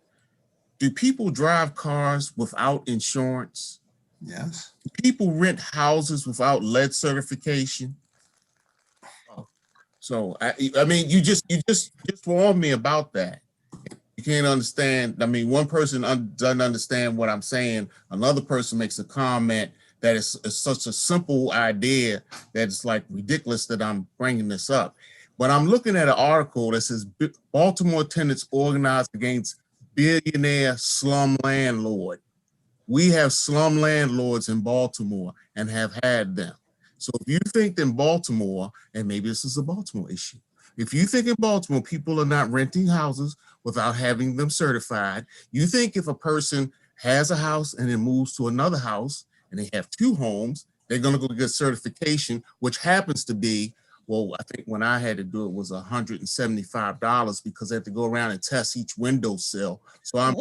Speaker 14: Do people drive cars without insurance?
Speaker 2: Yes.
Speaker 14: Do people rent houses without lead certification? So I mean, you just warned me about that. You can't understand. I mean, one person doesn't understand what I'm saying. Another person makes a comment that is such a simple idea that it's like ridiculous that I'm bringing this up. But I'm looking at an article that says Baltimore tenants organized against billionaire slum landlord. We have slum landlords in Baltimore and have had them. So if you think in Baltimore, and maybe this is a Baltimore issue, if you think in Baltimore people are not renting houses without having them certified, you think if a person has a house and then moves to another house and they have two homes, they're going to go get certification, which happens to be, well, I think when I had to do it was $175 because I had to go around and test each windowsill. So I'm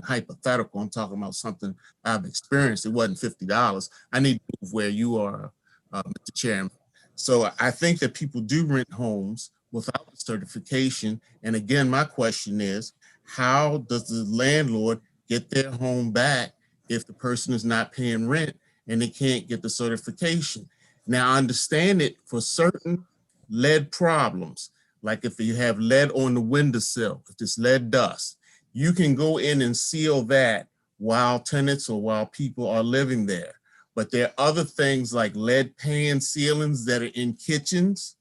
Speaker 14: hypothetical. I'm talking about something I've experienced. It wasn't $50. I need to move where you are, Mr. Chairman. So I think that people do rent homes without the certification. And again, my question is, how does the landlord get their home back if the person is not paying rent and they can't get the certification? Now, I understand it for certain lead problems, like if you have lead on the windowsill, if it's lead dust, you can go in and seal that while tenants or while people are living there. But there are other things like lead pan ceilings that are in kitchens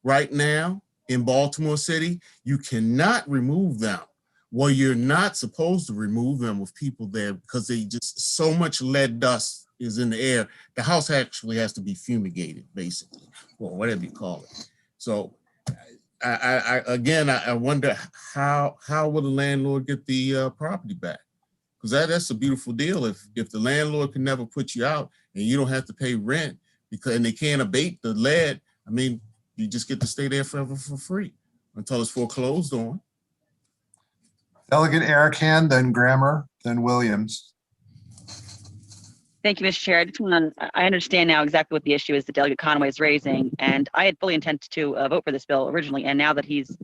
Speaker 14: right now in Baltimore City. You cannot remove them. Well, you're not supposed to remove them with people there because they just so much lead dust is in the air. The house actually has to be fumigated, basically, or whatever you call it. So I wonder how will the landlord get the property back? Because that's a beautiful deal. If the landlord can never put you out and you don't have to pay rent and they can't abate the lead, I mean, you just get to stay there forever for free until it's foreclosed on.
Speaker 2: Delegate Arakan, then Grammer, then Williams.
Speaker 8: Thank you, Mr. Chair. I understand now exactly what the issue is that Delegate Conway is raising, and I had fully intended to vote for this bill originally, and now that he's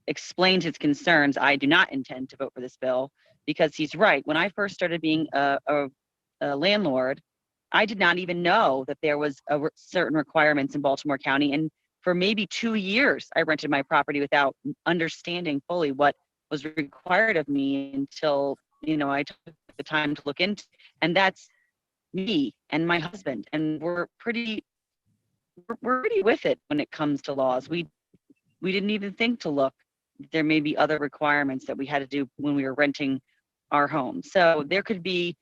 Speaker 8: explained his concerns, I do not intend to vote for this bill because he's right. When I first started being a landlord, I did not even know that there was certain requirements in Baltimore County, and for maybe 2 years, I rented my property without understanding fully what was required of me until, I took the time to look into, and that's me and my husband, and we're pretty with it when it comes to laws. We didn't even think to look. There may be other requirements that we had to do when we were renting our home. So there could be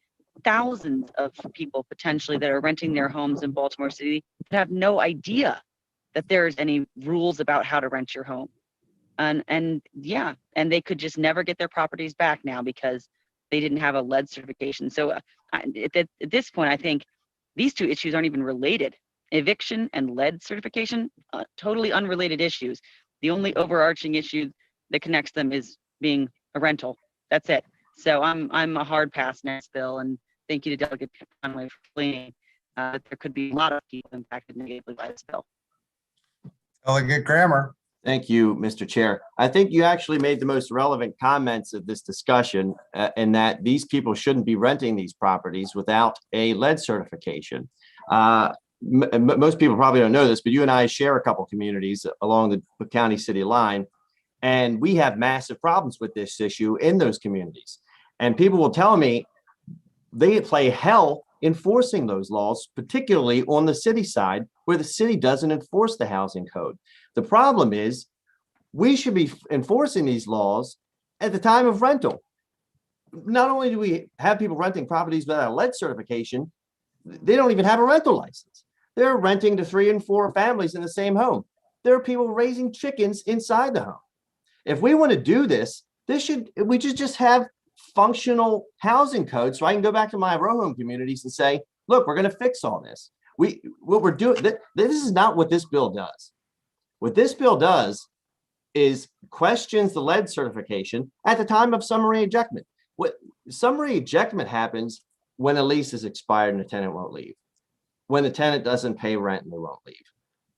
Speaker 8: thousands of people potentially that are renting their homes in Baltimore City that have no idea that there's any rules about how to rent your home. And they could just never get their properties back now because they didn't have a lead certification. So at this point, I think these two issues aren't even related. Eviction and lead certification, totally unrelated issues. The only overarching issue that connects them is being a rental. That's it. So I'm a hard pass next bill, and thank you to Delegate Conway for explaining that there could be a lot of people impacted negatively by this bill.
Speaker 2: Delegate Grammer.
Speaker 17: Thank you, Mr. Chair. I think you actually made the most relevant comments of this discussion in that these people shouldn't be renting these properties without a lead certification. Most people probably don't know this, but you and I share a couple communities along the county city line, and we have massive problems with this issue in those communities. And people will tell me they play hell enforcing those laws, particularly on the city side, where the city doesn't enforce the housing code. The problem is we should be enforcing these laws at the time of rental. Not only do we have people renting properties without a lead certification, they don't even have a rental license. They're renting to 3 and 4 families in the same home. There are people raising chickens inside the home. If we want to do this, we should just have functional housing codes, so I can go back to my row home communities and say, look, we're going to fix all this. What we're doing, this is not what this bill does. What this bill does is questions the lead certification at the time of summary ejectment. What summary ejectment happens when a lease is expired and the tenant won't leave, when the tenant doesn't pay rent and they won't leave,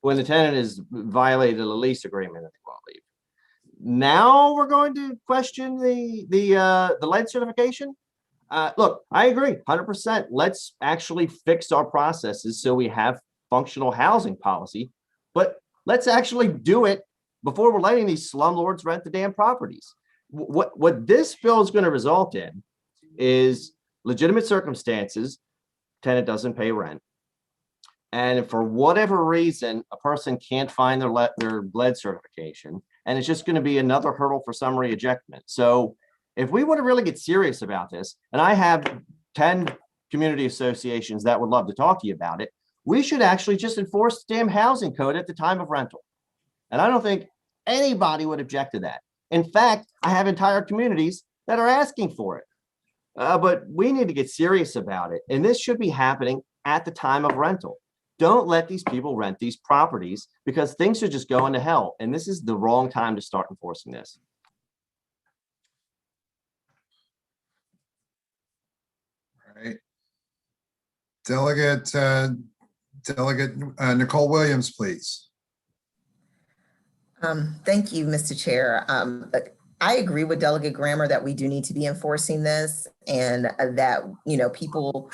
Speaker 17: when the tenant has violated a lease agreement and they won't leave. Now we're going to question the lead certification. Look, I agree 100%. Let's actually fix our processes so we have functional housing policy, but let's actually do it before we're letting these slumlords rent the damn properties. What this bill is going to result in is legitimate circumstances, tenant doesn't pay rent. And for whatever reason, a person can't find their lead certification, and it's just going to be another hurdle for summary ejectment. So if we want to really get serious about this, and I have 10 community associations that would love to talk to you about it, we should actually just enforce the damn housing code at the time of rental. And I don't think anybody would object to that. In fact, I have entire communities that are asking for it. But we need to get serious about it. And this should be happening at the time of rental. Don't let these people rent these properties because things are just going to hell. And this is the wrong time to start enforcing this.
Speaker 2: All right. Delegate Nicole Williams, please.
Speaker 9: Thank you, Mr. Chair. I agree with Delegate Grammer that we do need to be enforcing this, and that, people,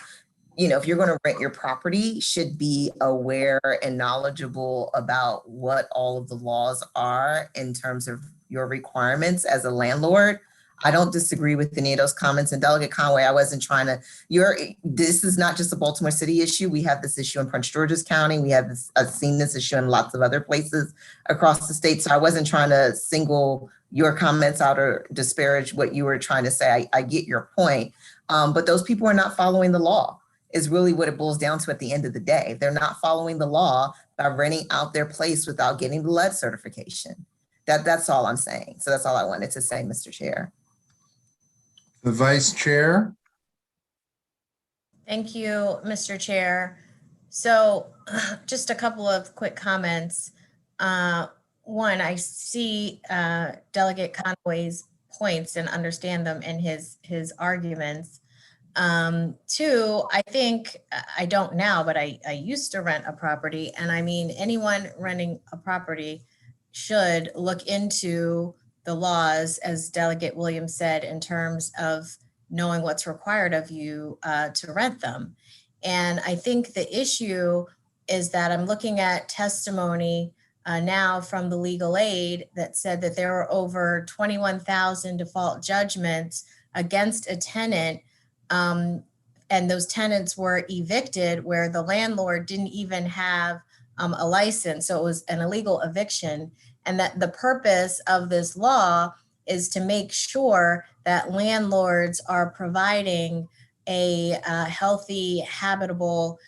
Speaker 9: if you're going to rent your property, should be aware and knowledgeable about what all of the laws are in terms of your requirements as a landlord. I don't disagree with any of those comments. And Delegate Conway, I wasn't trying to, this is not just a Baltimore City issue. We have this issue in Prince George's County. We have this, I've seen this issue in lots of other places across the state. So I wasn't trying to single your comments out or disparage what you were trying to say. I get your point. But those people are not following the law is really what it boils down to at the end of the day. They're not following the law by renting out their place without getting the lead certification. That's all I'm saying. So that's all I wanted to say, Mr. Chair.
Speaker 2: The Vice Chair.
Speaker 4: Thank you, Mr. Chair. So just a couple of quick comments. One, I see Delegate Conway's points and understand them in his arguments. Two, I think, I don't now, but I used to rent a property. And I mean, anyone renting a property should look into the laws, as Delegate Williams said, in terms of knowing what's required of you to rent them. And I think the issue is that I'm looking at testimony now from the legal aid that said that there were over 21,000 default judgments against a tenant, and those tenants were evicted where the landlord didn't even have a license. So it was an illegal eviction. And that the purpose of this law is to make sure that landlords are providing a healthy, habitable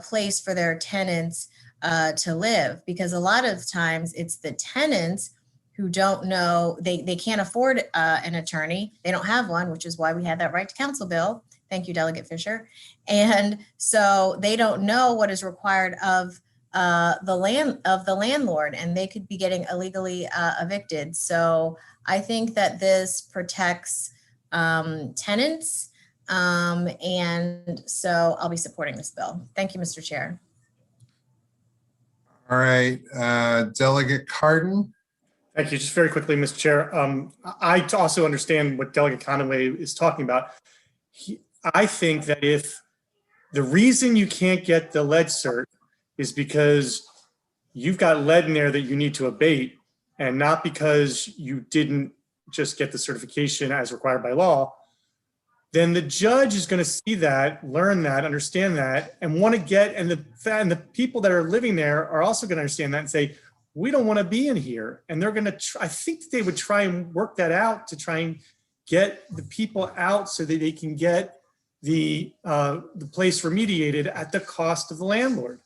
Speaker 4: place for their tenants to live. Because a lot of times it's the tenants who don't know, they can't afford an attorney. They don't have one, which is why we had that right to counsel bill. Thank you, Delegate Fisher. And so they don't know what is required of the landlord, and they could be getting illegally evicted. So I think that this protects tenants, and so I'll be supporting this bill. Thank you, Mr. Chair.
Speaker 2: All right, Delegate Cardin.
Speaker 15: Thank you. Just very quickly, Mr. Chair. I also understand what Delegate Conaway is talking about. I think that if the reason you can't get the lead cert is because you've got lead in there that you need to abate, and not because you didn't just get the certification as required by law, then the judge is going to see that, learn that, understand that, and want to get, and the people that are living there are also going to understand that and say, we don't want to be in here. And they're going to, I think that they would try and work that out to try and get the people out so that they can get the place remediated at the cost of the landlord.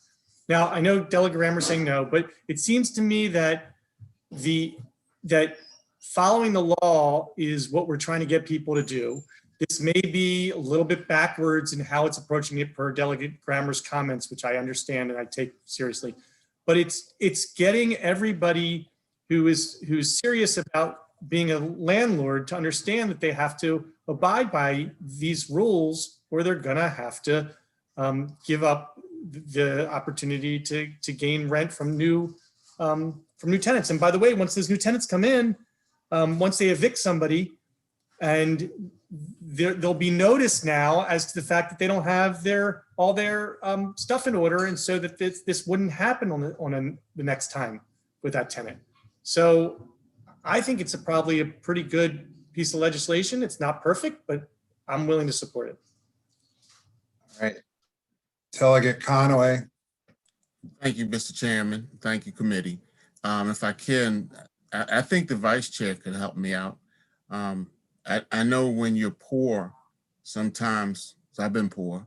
Speaker 15: Now, I know Delegate Rammer saying no, but it seems to me that that following the law is what we're trying to get people to do. This may be a little bit backwards in how it's approaching it per Delegate Rammer's comments, which I understand and I take seriously. But it's getting everybody who's serious about being a landlord to understand that they have to abide by these rules, or they're gonna have to give up the opportunity to gain rent from new tenants. And by the way, once those new tenants come in, once they evict somebody, and there'll be notice now as to the fact that they don't have all their stuff in order, and so that this wouldn't happen on the next time with that tenant. So I think it's probably a pretty good piece of legislation. It's not perfect, but I'm willing to support it.
Speaker 2: All right, Delegate Conaway.
Speaker 14: Thank you, Mr. Chairman. Thank you, committee. If I can, I think the vice chair could help me out. I know when you're poor, sometimes, so I've been poor,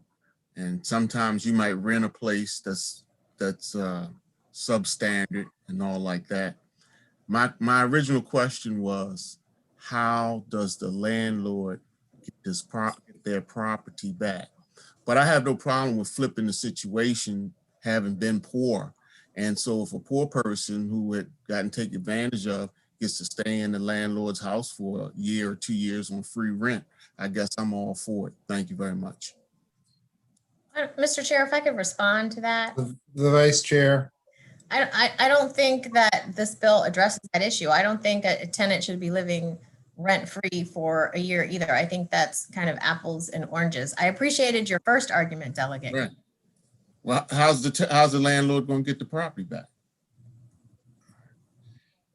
Speaker 14: and sometimes you might rent a place that's substandard and all like that. My original question was, how does the landlord get their property back? But I have no problem with flipping the situation, having been poor. And so if a poor person who had gotten taken advantage of gets to stay in the landlord's house for a year or 2 years on free rent, I guess I'm all for it. Thank you very much.
Speaker 4: Mr. Chair, if I could respond to that.
Speaker 2: The vice chair.
Speaker 4: I don't think that this bill addresses that issue. I don't think a tenant should be living rent-free for a year either. I think that's kind of apples and oranges. I appreciated your first argument, Delegate.
Speaker 14: Right. Well, how's the landlord going to get the property back?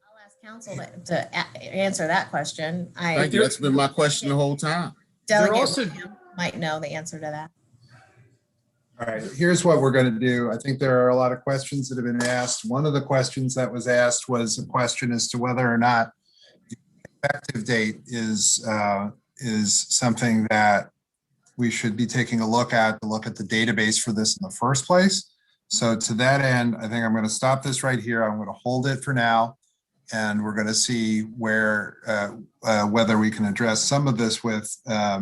Speaker 4: I'll ask counsel to answer that question.
Speaker 14: Thank you. That's been my question the whole time.
Speaker 4: Delegate might know the answer to that.
Speaker 2: All right, here's what we're going to do. I think there are a lot of questions that have been asked. One of the questions that was asked was a question as to whether or not the effective date is something that we should be taking a look at to look at the database for this in the first place. So to that end, I think I'm going to stop this right here. I'm going to hold it for now, and we're going to see where whether we can address some of this with a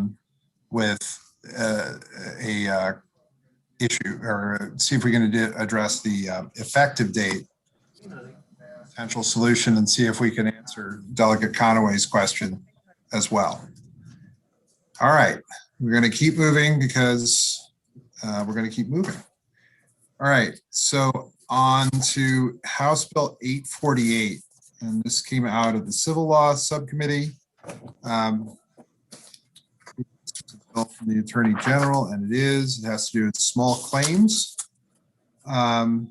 Speaker 2: issue, or see if we can address the effective date potential solution, and see if we can answer Delegate Conaway's question as well. All right, we're going to keep moving because we're going to keep moving. All right, so on to House Bill 848, and this came out of the Civil Law Subcommittee. From the Attorney General, and it has to do with small claims. And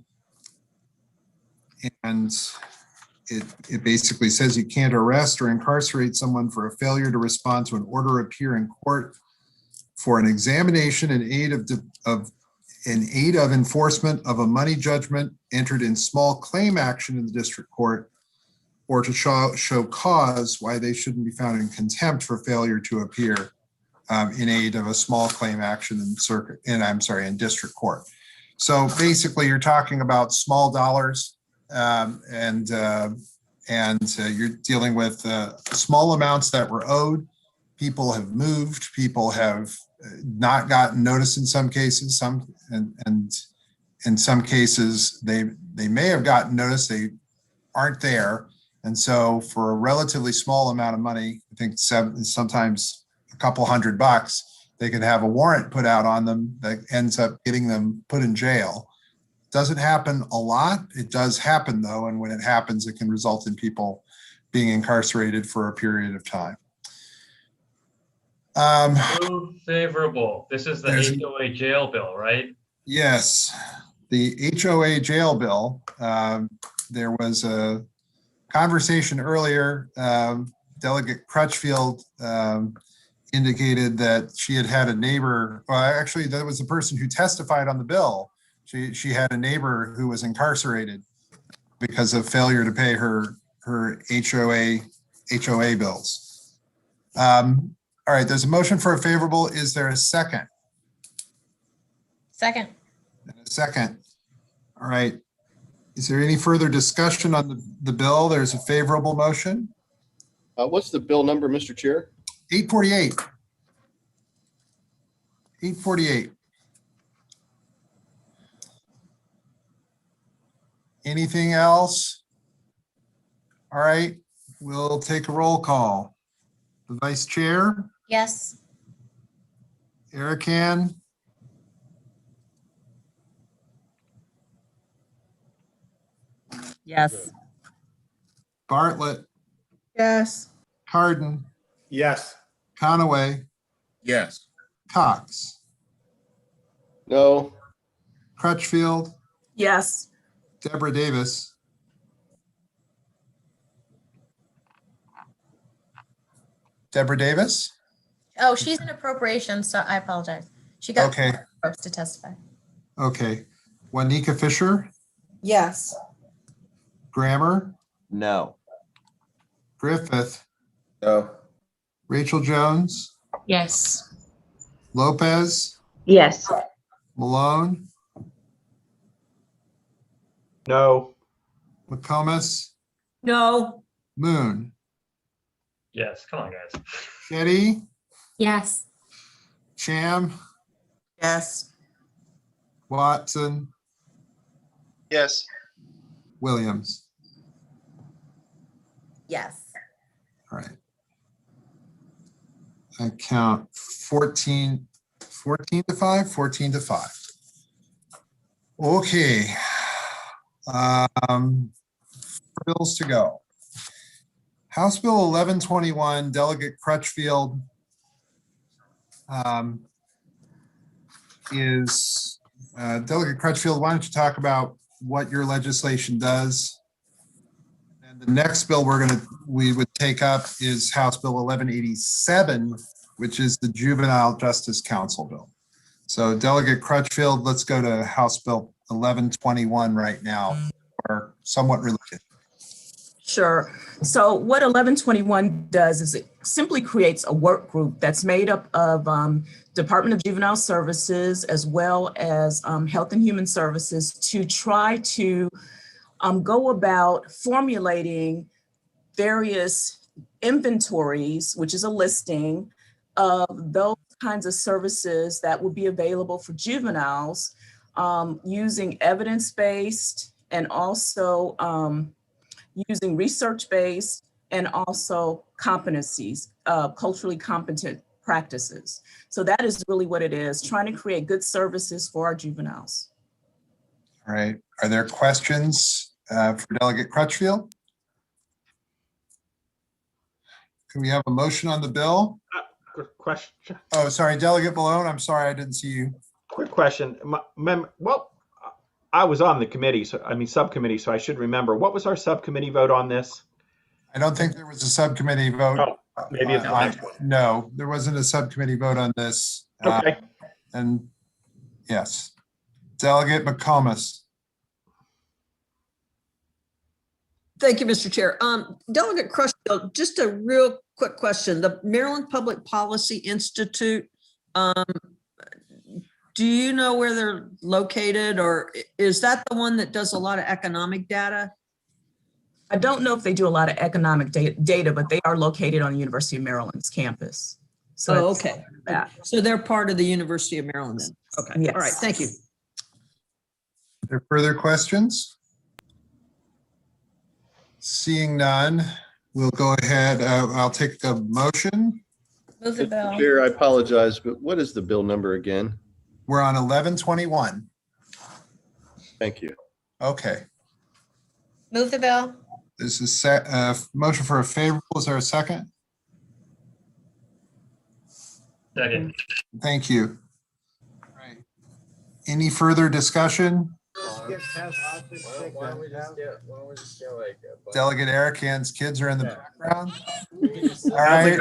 Speaker 2: it basically says you can't arrest or incarcerate someone for a failure to respond to an order to appear in court for an examination in aid of enforcement of a money judgment entered in small claim action in the district court, or to show cause why they shouldn't be found in contempt for failure to appear in aid of a small claim action in district court. So basically, you're talking about small dollars, and you're dealing with small amounts that were owed. People have moved. People have not gotten notice in some cases. And in some cases, they may have gotten notice. They aren't there. And so for a relatively small amount of money, I think sometimes a couple $100, they could have a warrant put out on them that ends up getting them put in jail. Doesn't happen a lot. It does happen though. And when it happens, it can result in people being incarcerated for a period of time.
Speaker 3: Move favorable. This is the HOA jail bill, right?
Speaker 2: Yes, the HOA jail bill. There was a conversation earlier. Delegate Crutchfield indicated that she had a neighbor. Well, actually, that was the person who testified on the bill. She had a neighbor who was incarcerated because of failure to pay her HOA bills. All right, there's a motion for a favorable. Is there a second?
Speaker 4: Second.
Speaker 2: And a second. All right. Is there any further discussion on the bill? There's a favorable motion.
Speaker 5: What's the bill number, Mr. Chair?
Speaker 2: 848. 848. Anything else? All right, we'll take a roll call. The Vice Chair,
Speaker 4: Yes.
Speaker 2: Erican,
Speaker 9: Yes.
Speaker 2: Bartlett,
Speaker 11: Yes.
Speaker 2: Carden,
Speaker 15: Yes.
Speaker 2: Conaway,
Speaker 14: Yes.
Speaker 2: Cox,
Speaker 5: No.
Speaker 2: Crutchfield,
Speaker 11: Yes.
Speaker 2: Deborah Davis, Deborah Davis?
Speaker 4: Oh, she's in appropriations, so I apologize. She got
Speaker 2: Okay,
Speaker 4: folks to testify.
Speaker 2: okay. Juanika Fisher,
Speaker 7: Yes.
Speaker 2: Grammer,
Speaker 17: No.
Speaker 2: Griffith,
Speaker 6: No.
Speaker 2: Rachel Jones,
Speaker 11: Yes.
Speaker 2: Lopez,
Speaker 10: Yes.
Speaker 2: Malone,
Speaker 16: No.
Speaker 2: McComas,
Speaker 1: No.
Speaker 2: Moon,
Speaker 3: Yes, come on, guys.
Speaker 2: Shetty,
Speaker 13: Yes.
Speaker 2: Cham,
Speaker 7: Yes.
Speaker 2: Watson,
Speaker 12: Yes.
Speaker 2: Williams.
Speaker 4: Yes.
Speaker 2: All right. I count 14 to 5, 14 to 5. Okay. Bills to go. House Bill 1121, Delegate Crutchfield Delegate Crutchfield, why don't you talk about what your legislation does? And the next bill we would take up is House Bill 1187, which is the Juvenile Justice Council bill. So Delegate Crutchfield, let's go to House Bill 1121 right now, or somewhat related.
Speaker 18: Sure. So what 1121 does is it simply creates a work group that's made up of Department of Juvenile Services as well as Health and Human Services to try to go about formulating various inventories, which is a listing of those kinds of services that would be available for juveniles using evidence-based and also using research-based and also competencies, culturally competent practices. So that is really what it is, trying to create good services for our juveniles.
Speaker 2: All right. Are there questions for Delegate Crutchfield? Can we have a motion on the bill?
Speaker 16: Quick question.
Speaker 2: Oh, sorry, Delegate Malone. I'm sorry, I didn't see you.
Speaker 16: Quick question. Well, I was on the committee, subcommittee, so I should remember. What was our subcommittee vote on this?
Speaker 2: I don't think there was a subcommittee vote.
Speaker 16: Oh, maybe it's the next one.
Speaker 2: No, there wasn't a subcommittee vote on this.
Speaker 16: Okay.
Speaker 2: And yes, Delegate McComas.
Speaker 1: Thank you, Mr. Chair. Delegate Crutchfield, just a real quick question. The Maryland Public Policy Institute, do you know where they're located, or is that the one that does a lot of economic data?
Speaker 18: I don't know if they do a lot of economic data, but they are located on the University of Maryland's campus. So
Speaker 1: okay. So they're part of the University of Maryland then? Okay,
Speaker 18: yes.
Speaker 1: All right, thank you.
Speaker 2: Are there further questions? Seeing none, we'll go ahead. I'll take the motion.
Speaker 4: Move the bill.
Speaker 5: Chair, I apologize, but what is the bill number again?
Speaker 2: We're on 1121.
Speaker 5: Thank you.
Speaker 2: Okay.
Speaker 4: Move the bill.
Speaker 2: This is motion for a favorable. Is there a second?
Speaker 3: Second.
Speaker 2: Thank you. All right. Any further discussion? Delegate Erican's kids are in the background. All right.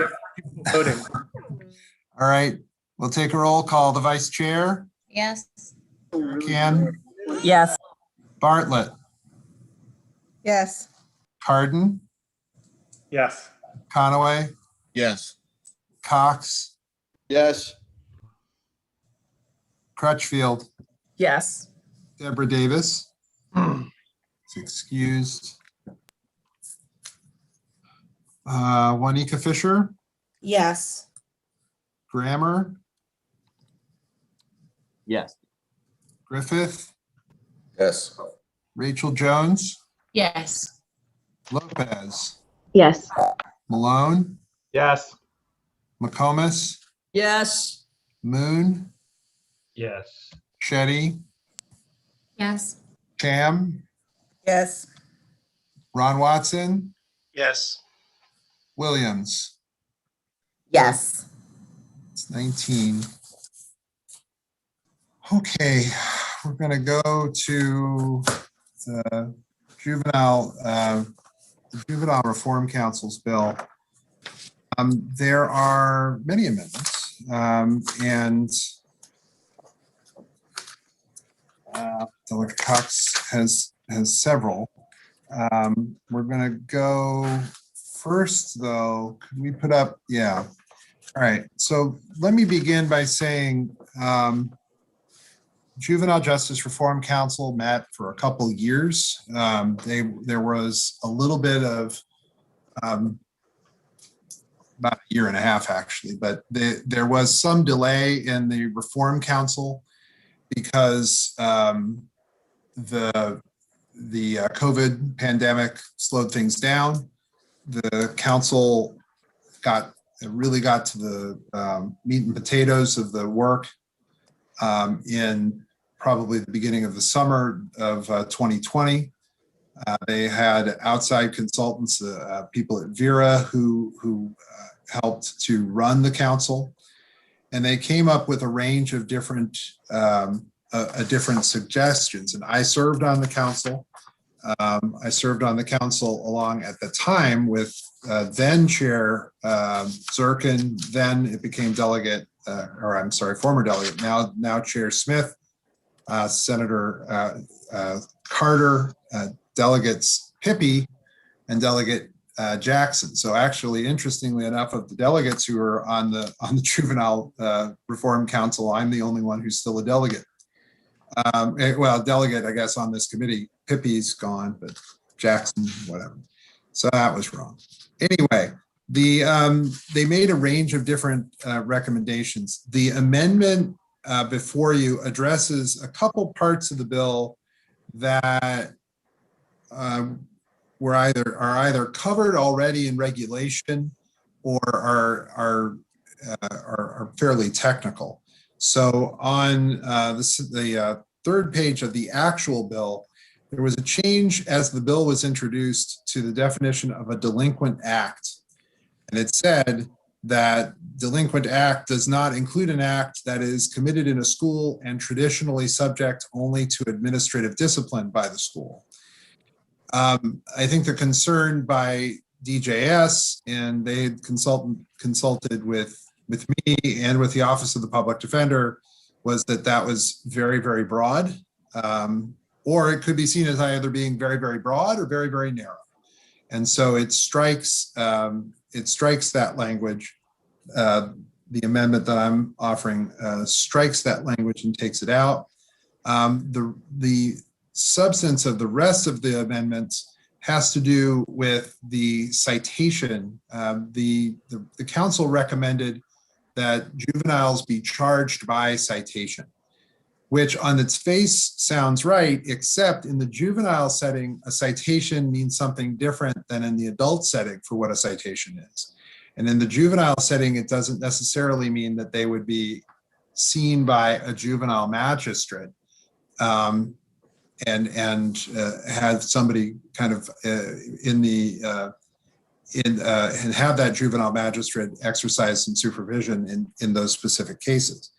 Speaker 2: All right. We'll take a roll call. The Vice Chair.
Speaker 4: Yes.
Speaker 2: Erican.
Speaker 18: Yes.
Speaker 2: Bartlett.
Speaker 11: Yes.
Speaker 2: Carden.
Speaker 15: Yes.
Speaker 2: Conaway.
Speaker 14: Yes.
Speaker 2: Cox.
Speaker 5: Yes.
Speaker 2: Crutchfield.
Speaker 18: Yes.
Speaker 2: Deborah Davis. Is excused. Juanita Fisher.
Speaker 7: Yes.
Speaker 2: Grammer.
Speaker 17: Yes.
Speaker 2: Griffith.
Speaker 6: Yes.
Speaker 2: Rachel Jones.
Speaker 4: Yes.
Speaker 2: Lopez.
Speaker 10: Yes.
Speaker 2: Malone.
Speaker 16: Yes.
Speaker 2: McComas.
Speaker 1: Yes.
Speaker 2: Moon.
Speaker 3: Yes.
Speaker 2: Shetty.
Speaker 4: Yes.
Speaker 2: Cham.
Speaker 7: Yes.
Speaker 2: Ron Watson.
Speaker 12: Yes.
Speaker 2: Williams.
Speaker 9: Yes.
Speaker 2: It's 19. Okay, we're going to go to the Juvenile Reform Council's bill. There are many amendments, and Delegate Cox has several. We're going to go first, though. Could we put up? Yeah. All right. So let me begin by saying Juvenile Justice Reform Council met for a couple of years. There was a little bit of about a year and a half, actually, but there was some delay in the Reform Council because the COVID pandemic slowed things down. The council really got to the meat and potatoes of the work in probably the beginning of the summer of 2020. They had outside consultants, people at Vera who helped to run the council, and they came up with a range of different suggestions. And I served on the council. I served on the council along at the time with then Chair Zirkin. Then it became former delegate, now Chair Smith, Senator Carter, Delegates Hippie, and Delegate Jackson. So actually, interestingly enough, of the delegates who are on the Juvenile Reform Council, I'm the only one who's still a delegate. Delegate, I guess, on this committee. Hippie's gone, but Jackson, whatever. So that was wrong. Anyway, they made a range of different recommendations. The amendment before you addresses a couple parts of the bill that are either covered already in regulation or are are fairly technical. So on the third page of the actual bill, there was a change as the bill was introduced to the definition of a delinquent act. And it said that delinquent act does not include an act that is committed in a school and traditionally subject only to administrative discipline by the school. I think the concern by DJS, and they had consulted with me and with the Office of the Public Defender, was that that was very, very broad, or it could be seen as either being very, very broad or very, very narrow. And so it strikes that language. The amendment that I'm offering strikes that language and takes it out. The substance of the rest of the amendments has to do with the citation. The council recommended that juveniles be charged by citation, which on its face sounds right, except in the juvenile setting, a citation means something different than in the adult setting for what a citation is. And in the juvenile setting, it doesn't necessarily mean that they would be seen by a juvenile magistrate and have somebody kind of and have that juvenile magistrate exercise some supervision in those specific cases.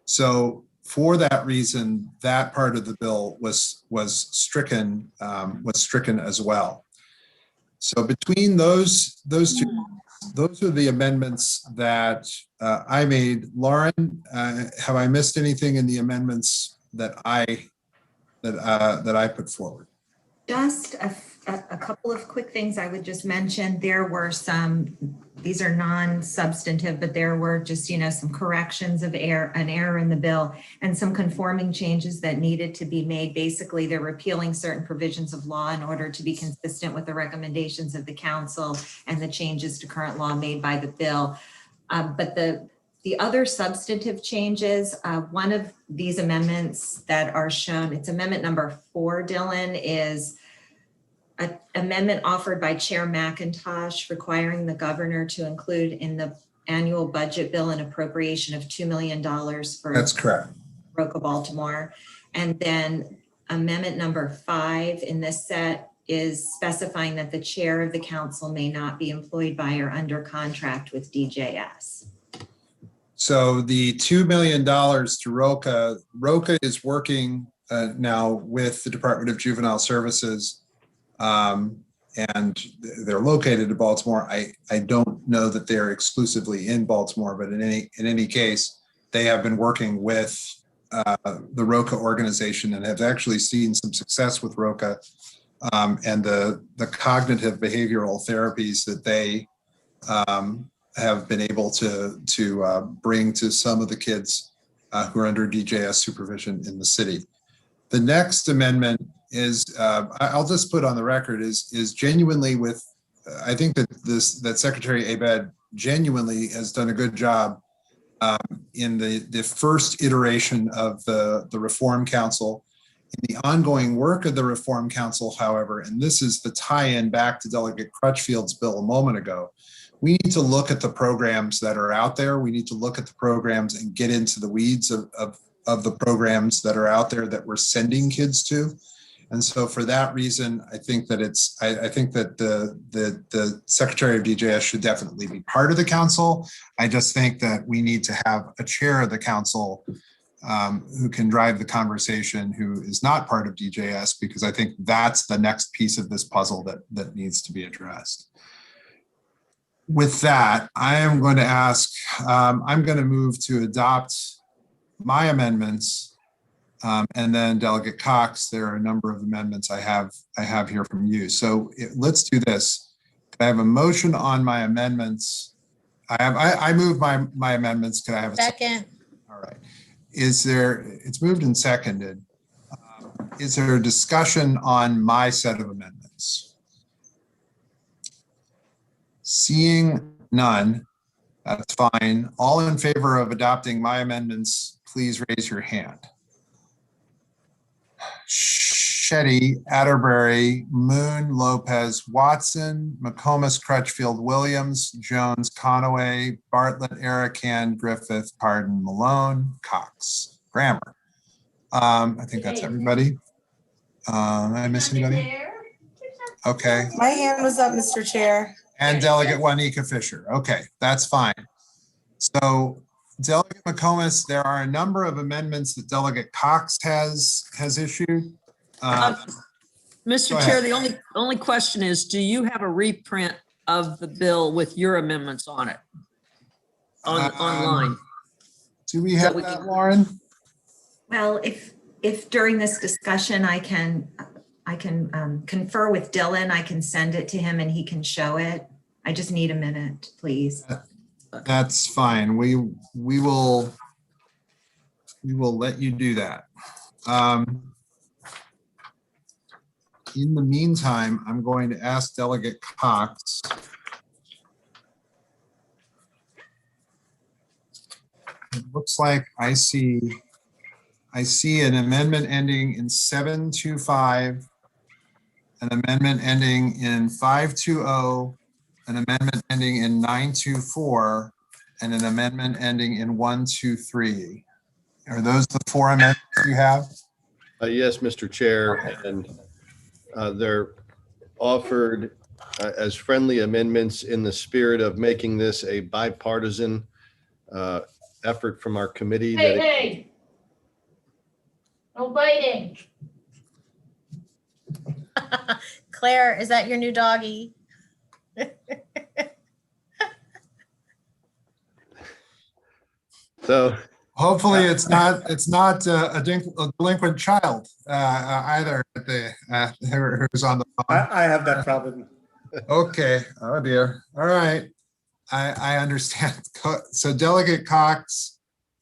Speaker 2: So for that reason, that part of the bill was stricken as well. So between those two, those are the amendments that I made. Lauren, have I missed anything in the amendments that I put forward?
Speaker 19: Just a couple of quick things I would just mention. There were some, these are non-substantive, but there were just, some corrections of an error in the bill and some conforming changes that needed to be made. Basically, they're repealing certain provisions of law in order to be consistent with the recommendations of the council and the changes to current law made by the bill. But the other substantive changes, one of these amendments that are shown, it's amendment number 4, Dylan, is an amendment offered by Chair McIntosh requiring the governor to include in the annual budget bill an appropriation of $2 million for
Speaker 2: That's correct.
Speaker 19: Roca, Baltimore. And then amendment number 5 in this set is specifying that the chair of the council may not be employed by or under contract with DJS.
Speaker 2: So the $2 million to Roca is working now with the Department of Juvenile Services, and they're located in Baltimore. I don't know that they're exclusively in Baltimore, but in any case, they have been working with the Roca organization and have actually seen some success with Roca and the cognitive behavioral therapies that they have been able to bring to some of the kids who are under DJS supervision in the city. The next amendment is, I'll just put on the record, is genuinely with, I think that Secretary Abed genuinely has done a good job in the first iteration of the Reform Council. In the ongoing work of the Reform Council, however, and this is the tie-in back to Delegate Crutchfield's bill a moment ago, we need to look at the programs that are out there. We need to look at the programs and get into the weeds of the programs that are out there that we're sending kids to. And so for that reason, I think that I think that the Secretary of DJS should definitely be part of the council. I just think that we need to have a chair of the council who can drive the conversation, who is not part of DJS, because I think that's the next piece of this puzzle that needs to be addressed. With that, I am going to ask, I'm going to move to adopt my amendments, and then Delegate Cox, there are a number of amendments I have here from you. So let's do this. I have a motion on my amendments. I move my amendments. Could I have a
Speaker 4: Second?
Speaker 2: All right. It's moved and seconded. Is there a discussion on my set of amendments? Seeing none, that's fine. All in favor of adopting my amendments, please raise your hand. Shetty, Atterbury, Moon, Lopez, Watson, McComas, Crutchfield, Williams, Jones, Conaway, Bartlett, Arakan, Griffith, Cardin, Malone, Cox, Grammer. I think that's everybody. Did I miss anybody? Okay.
Speaker 7: My hand was up, Mr. Chair.
Speaker 2: And Delegate Juanita Fisher. Okay, that's fine. So Delegate McComas, there are a number of amendments that Delegate Cox has issued.
Speaker 1: Mr. Chair, the only question is, do you have a reprint of the bill with your amendments on it? Online?
Speaker 2: Do we have that, Lauren?
Speaker 19: Well, if during this discussion, I can confer with Dylan, I can send it to him and he can show it. I just need a minute, please.
Speaker 2: That's fine. We will let you do that. In the meantime, I'm going to ask Delegate Cox. It looks like I see an amendment ending in 725, an amendment ending in 520, an amendment ending in 924, and an amendment ending in 123. Are those the four amendments you have?
Speaker 5: Yes, Mr. Chair, and they're offered as friendly amendments in the spirit of making this a bipartisan effort from our committee.
Speaker 20: Hey, no biting.
Speaker 4: Claire, is that your new doggy?
Speaker 5: So
Speaker 2: hopefully it's not a delinquent child either who's on the phone.
Speaker 15: I have that problem.
Speaker 2: Okay. Oh dear. All right. I understand. So Delegate Cox,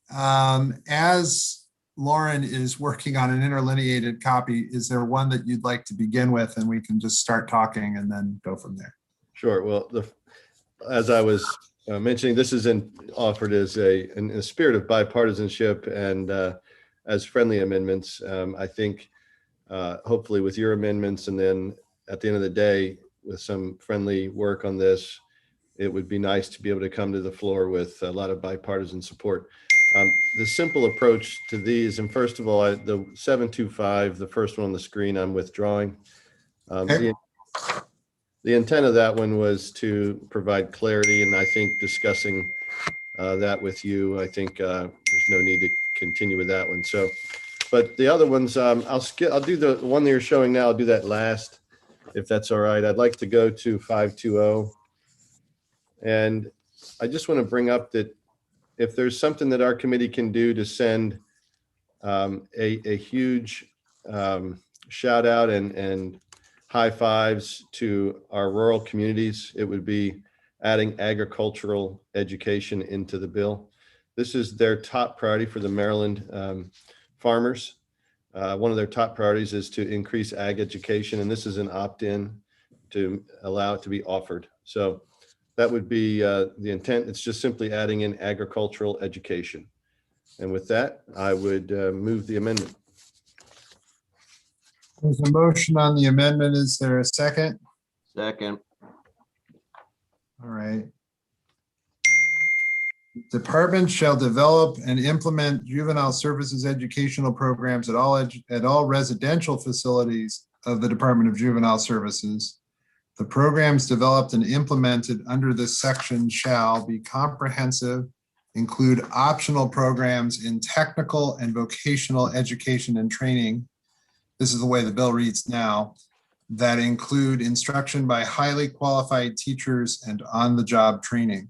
Speaker 2: as Lauren is working on an interlineated copy, is there one that you'd like to begin with, and we can just start talking and then go from there?
Speaker 5: Sure. Well, as I was mentioning, this is offered as in a spirit of bipartisanship and as friendly amendments. I think hopefully with your amendments, and then at the end of the day, with some friendly work on this, it would be nice to be able to come to the floor with a lot of bipartisan support. The simple approach to these, and first of all, the 725, the first one on the screen, I'm withdrawing.
Speaker 2: Okay.
Speaker 5: The intent of that one was to provide clarity, and I think discussing that with you, I think there's no need to continue with that one. So, but the other ones, I'll do the one that you're showing now. I'll do that last, if that's all right. I'd like to go to 520. And I just want to bring up that if there's something that our committee can do to send a huge shout out and high fives to our rural communities, it would be adding agricultural education into the bill. This is their top priority for the Maryland farmers. One of their top priorities is to increase ag education, and this is an opt-in to allow it to be offered. So that would be the intent. It's just simply adding in agricultural education. And with that, I would move the amendment.
Speaker 2: There's a motion on the amendment. Is there a second?
Speaker 17: Second.
Speaker 2: All right. Departments shall develop and implement juvenile services educational programs at all residential facilities of the Department of Juvenile Services. The programs developed and implemented under this section shall be comprehensive, include optional programs in technical and vocational education and training. This is the way the bill reads now, that include instruction by highly qualified teachers and on-the-job training.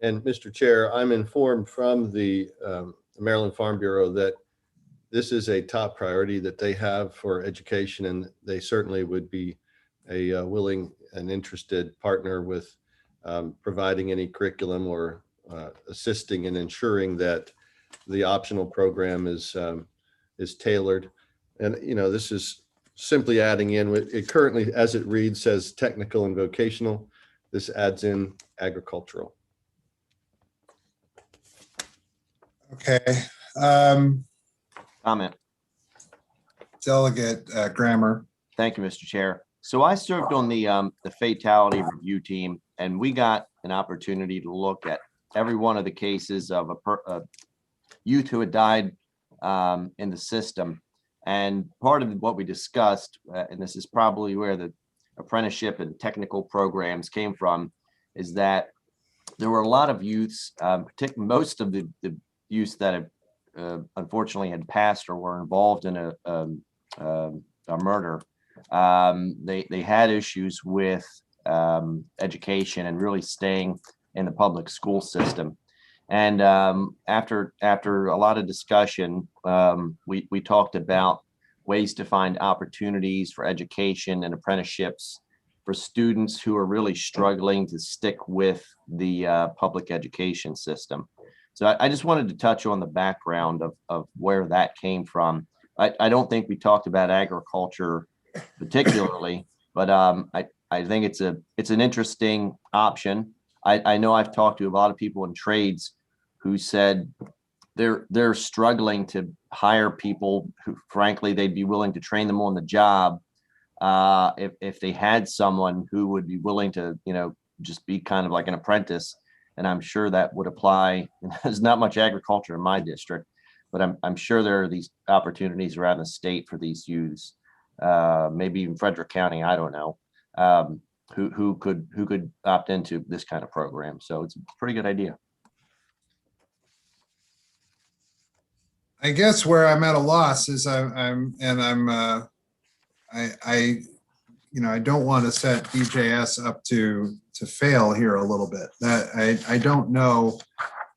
Speaker 5: And Mr. Chair, I'm informed from the Maryland Farm Bureau that this is a top priority that they have for education, and they certainly would be a willing and interested partner with providing any curriculum or assisting in ensuring that the optional program is tailored. And, you know, this is simply adding in, it currently, as it reads, says technical and vocational. This adds in agricultural.
Speaker 2: Okay.
Speaker 17: Comment.
Speaker 2: Delegate Grammer.
Speaker 17: Thank you, Mr. Chair. So I served on the fatality review team, and we got an opportunity to look at every one of the cases of a youth who had died in the system. And part of what we discussed, and this is probably where the apprenticeship and technical programs came from, is that there were a lot of youths, most of the youths that have unfortunately had passed or were involved in a murder. They had issues with education and really staying in the public school system. And after a lot of discussion, we talked about ways to find opportunities for education and apprenticeships for students who are really struggling to stick with the public education system. So I just wanted to touch on the background of where that came from. I don't think we talked about agriculture particularly, but I think it's an interesting option. I know I've talked to a lot of people in trades who said they're struggling to hire people who, frankly, they'd be willing to train them on the job if they had someone who would be willing to, just be kind of like an apprentice. And I'm sure that would apply. There's not much agriculture in my district, but I'm sure there are these opportunities around the state for these youths, maybe even Frederick County, I don't know, who could opt into this kind of program. So it's a pretty good idea.
Speaker 2: I guess where I'm at a loss is I don't want to set DJS up to fail here a little bit. That I don't know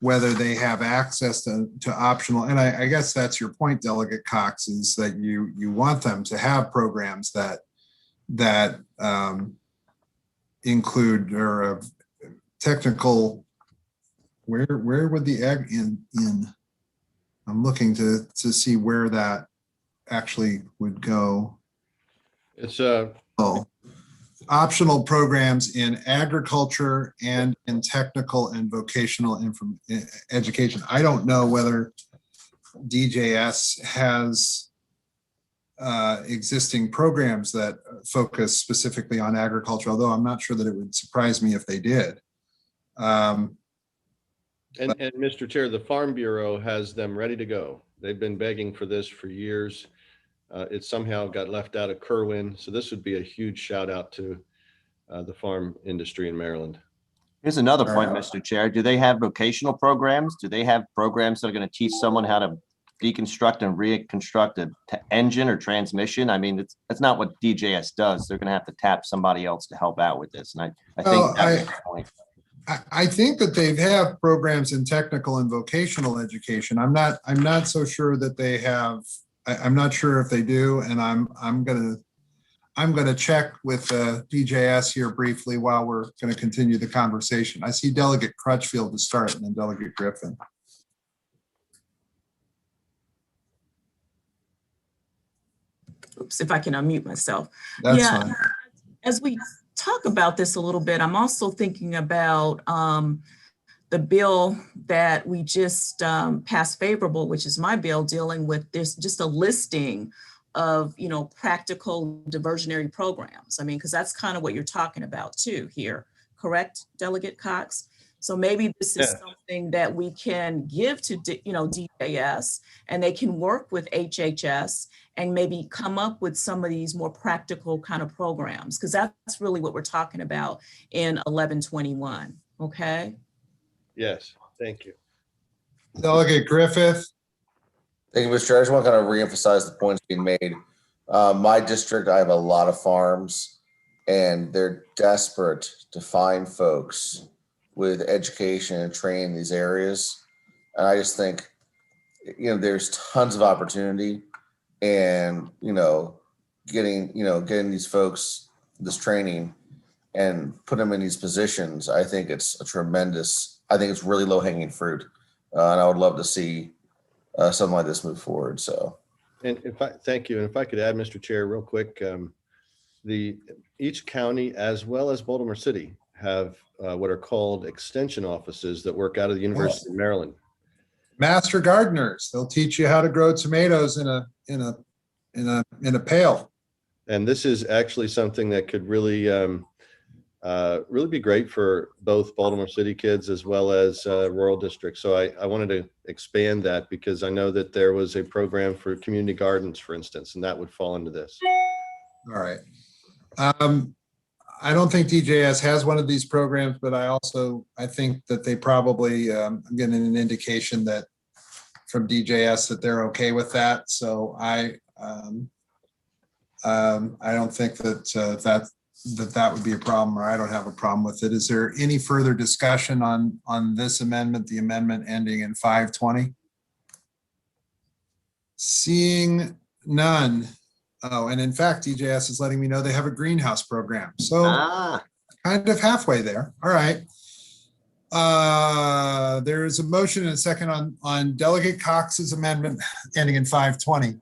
Speaker 2: whether they have access to optional, and I guess that's your point, Delegate Cox, is that you want them to have programs that include or technical. Where would the ag in? I'm looking to see where that actually would go.
Speaker 5: It's
Speaker 2: optional programs in agriculture and in technical and vocational education. I don't know whether DJS has existing programs that focus specifically on agriculture, although I'm not sure that it would surprise me if they did.
Speaker 5: And Mr. Chair, the Farm Bureau has them ready to go. They've been begging for this for years. It somehow got left out of Kerwin. So this would be a huge shout out to the farm industry in Maryland.
Speaker 17: Here's another point, Mr. Chair. Do they have vocational programs? Do they have programs that are going to teach someone how to deconstruct and reconstruct an engine or transmission? I mean, that's not what DJS does. They're going to have to tap somebody else to help out with this. And I think that's the point.
Speaker 2: I think that they have programs in technical and vocational education. I'm not so sure that they have. I'm not sure if they do, and I'm gonna check with DJS here briefly while we're going to continue the conversation. I see Delegate Crutchfield to start, and then Delegate Griffin.
Speaker 18: Oops, if I can unmute myself.
Speaker 2: That's fine.
Speaker 18: As we talk about this a little bit, I'm also thinking about the bill that we just passed favorable, which is my bill dealing with this, just a listing of, practical diversionary programs. I mean, because that's kind of what you're talking about too here, correct, Delegate Cox? So maybe this is something that we can give to, DJS, and they can work with HHS and maybe come up with some of these more practical kind of programs, because that's really what we're talking about in 1121. Okay.
Speaker 5: Yes, thank you.
Speaker 2: Delegate Griffith.
Speaker 6: Thank you, Mr. Chair. I just want to kind of reemphasize the points being made. My district, I have a lot of farms, and they're desperate to find folks with education and training in these areas. And I just think, there's tons of opportunity, and, getting these folks this training and put them in these positions. I think it's it's really low hanging fruit. And I would love to see something like this move forward. So.
Speaker 5: And thank you. And if I could add, Mr. Chair, real quick, each county as well as Baltimore City have what are called extension offices that work out of the University of Maryland.
Speaker 2: Master gardeners. They'll teach you how to grow tomatoes in a in a pail.
Speaker 5: And this is actually something that could really, really be great for both Baltimore City kids as well as rural districts. So I wanted to expand that because I know that there was a program for community gardens, for instance, and that would fall into this.
Speaker 2: All right. I don't think DJS has one of these programs, but I think that they probably, I'm getting an indication that from DJS that they're okay with that. So I don't think that that would be a problem, or I don't have a problem with it. Is there any further discussion on this amendment, the amendment ending in 520? Seeing none. Oh, and in fact, DJS is letting me know they have a greenhouse program. So kind of halfway there. All right. There's a motion and a second on Delegate Cox's amendment ending in 520.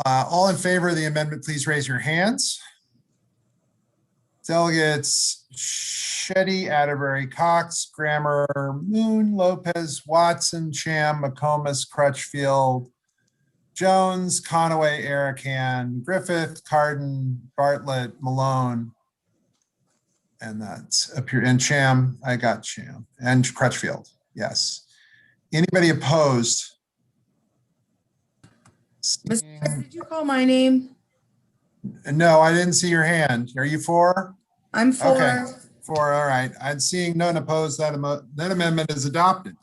Speaker 2: All in favor of the amendment, please raise your hands. Delegates Shetty, Atterbury, Cox, Grammer, Moon, Lopez, Watson, Cham, McComas, Crutchfield, Jones, Conaway, Arakan, Griffith, Carden, Bartlett, Malone, and that's up here. And Cham, I got Cham, and Crutchfield. Yes. Anybody opposed?
Speaker 7: Ms. Chris, did you call my name?
Speaker 2: No, I didn't see your hand. Are you for?
Speaker 7: I'm for.
Speaker 2: Okay, for. All right. I'm seeing none opposed. That amendment is adopted.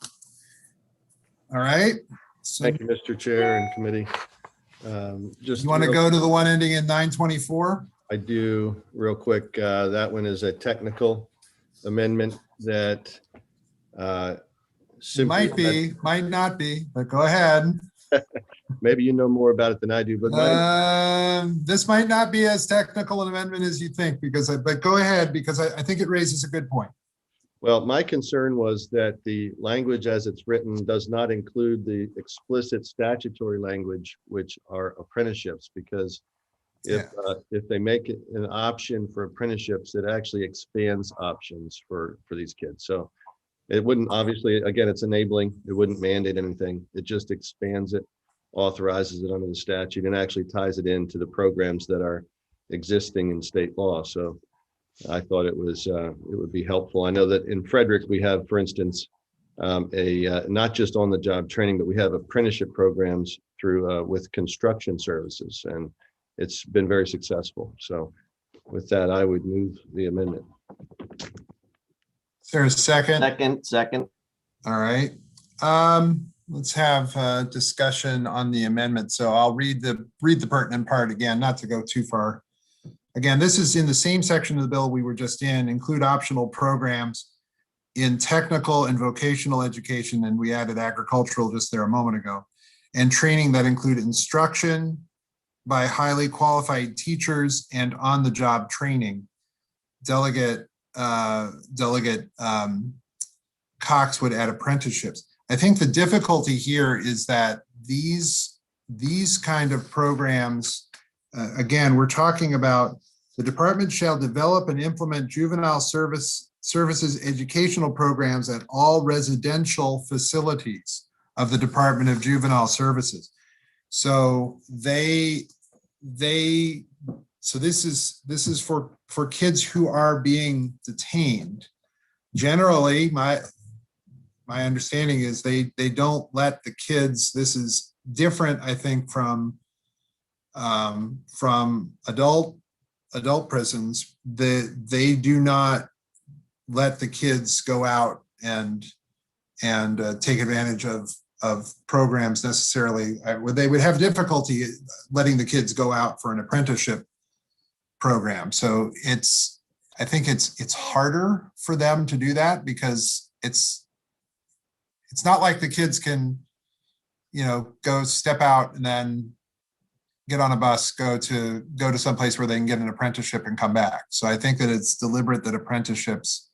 Speaker 2: All right. So
Speaker 5: Thank you, Mr. Chair and committee. Just
Speaker 2: you want to go to the one ending in 924?
Speaker 5: I do real quick. That one is a technical amendment that
Speaker 2: Might be, might not be, but go ahead.
Speaker 5: Maybe you know more about it than I do, but
Speaker 2: this might not be as technical an amendment as you think, but go ahead, because I think it raises a good point.
Speaker 5: well, my concern was that the language as it's written does not include the explicit statutory language, which are apprenticeships, because if they make it an option for apprenticeships, it actually expands options for these kids. So it wouldn't, obviously, again, it's enabling, it wouldn't mandate anything. It just expands it, authorizes it under the statute, and actually ties it into the programs that are existing in state law. So I thought it would be helpful. I know that in Frederick, we have, for instance, not just on the job training, but we have apprenticeship programs through with construction services, and it's been very successful. So with that, I would move the amendment.
Speaker 2: Is there a second?
Speaker 17: Second.
Speaker 2: All right. Let's have a discussion on the amendment. So I'll read the pertinent part again, not to go too far. Again, this is in the same section of the bill we were just in, include optional programs in technical and vocational education, and we added agricultural just there a moment ago, and training that include instruction by highly qualified teachers and on-the-job training. Delegate Cox would add apprenticeships. I think the difficulty here is that these kind of programs, again, we're talking about the department shall develop and implement juvenile services educational programs at all residential facilities of the Department of Juvenile Services. So this is for kids who are being detained. Generally, my understanding is they don't let the kids, this is different, I think, from adult prisons. They do not let the kids go out and take advantage of programs necessarily. They would have difficulty letting the kids go out for an apprenticeship program. So I think it's harder for them to do that, because it's not like the kids can, go step out and then get on a bus, go to someplace where they can get an apprenticeship and come back. So I think that it's deliberate that apprenticeships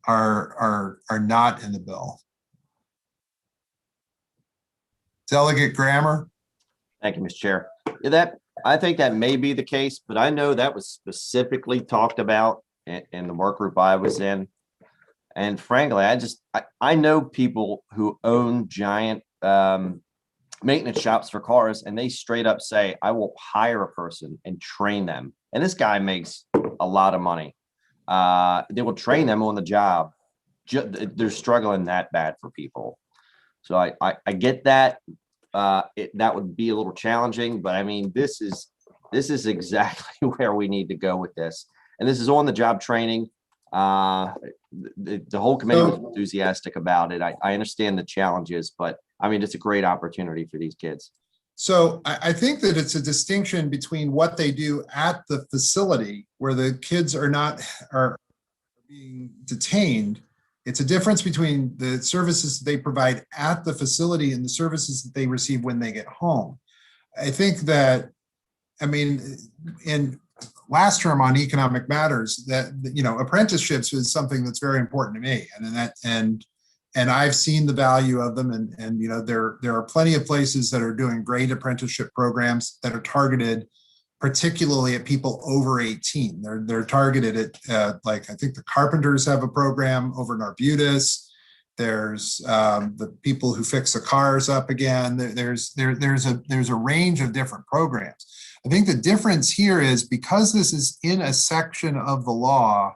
Speaker 2: are not in the bill. Delegate Grammer.
Speaker 17: Thank you, Mr. Chair. I think that may be the case, but I know that was specifically talked about in the work group I was in. And frankly, I know people who own giant maintenance shops for cars, and they straight up say, I will hire a person and train them. And this guy makes a lot of money. They will train them on the job. They're struggling that bad for people. So I get that. That would be a little challenging, but I mean, this is exactly where we need to go with this. And this is on the job training. The whole committee was enthusiastic about it. I understand the challenges, but I mean, it's a great opportunity for these kids.
Speaker 2: So I think that it's a distinction between what they do at the facility where the kids are being detained. It's a difference between the services they provide at the facility and the services that they receive when they get home. I think that, I mean, in last term on Economic Matters, that, you know, apprenticeships is something that's very important to me. And I've seen the value of them. And you know, there are plenty of places that are doing great apprenticeship programs that are targeted particularly at people over 18. They're targeted at like, I think the carpenters have a program over in Arbutus. There's the people who fix the cars up again. There's a range of different programs. I think the difference here is because this is in a section of the law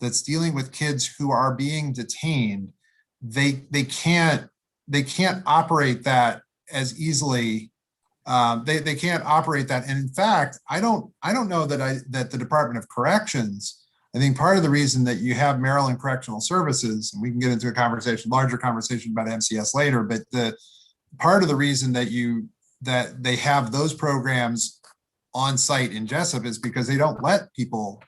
Speaker 2: that's dealing with kids who are being detained, they can't operate that as easily. They can't operate that. And in fact, I don't know that the Department of Corrections, I think part of the reason that you have Maryland Correctional Services, and we can get into a larger conversation about MCS later, but the part of the reason that they have those programs on site in Jessup is because they don't let people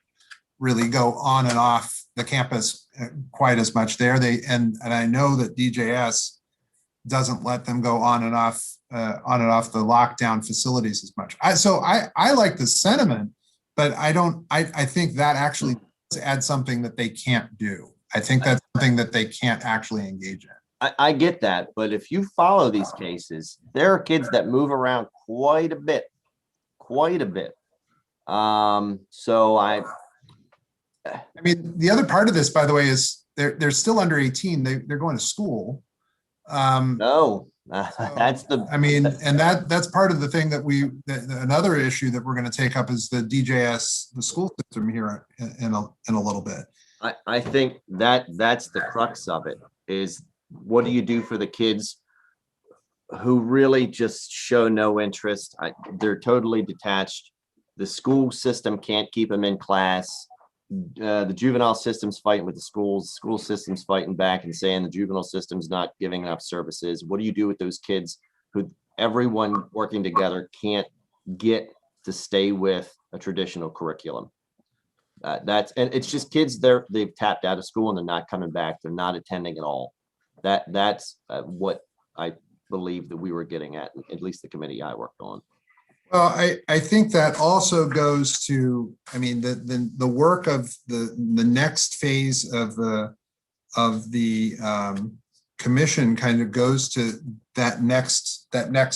Speaker 2: really go on and off the campus quite as much there. And I know that DJS doesn't let them go on and off the lockdown facilities as much. So I like the sentiment, but I think that actually adds something that they can't do. I think that's something that they can't actually engage in.
Speaker 17: I get that, but if you follow these cases, there are kids that move around quite a bit. So I
Speaker 2: mean, the other part of this, by the way, is they're still under 18. They're going to school.
Speaker 17: No, that's the.
Speaker 2: I mean, and that's part of the thing that another issue that we're going to take up is the DJS, the school system here in a little bit.
Speaker 17: I think that's the crux of it is what do you do for the kids who really just show no interest? They're totally detached. The school system can't keep them in class. The juvenile system's fighting with the school system's fighting back and saying the juvenile system's not giving enough services. What do you do with those kids who everyone working together can't get to stay with a traditional curriculum? And it's just kids they've tapped out of school and they're not coming back. They're not attending at all. That's what I believe that we were getting at least the committee I worked on.
Speaker 2: Well, I think that also goes to, I mean, the work of the next phase of the commission kind of goes to that next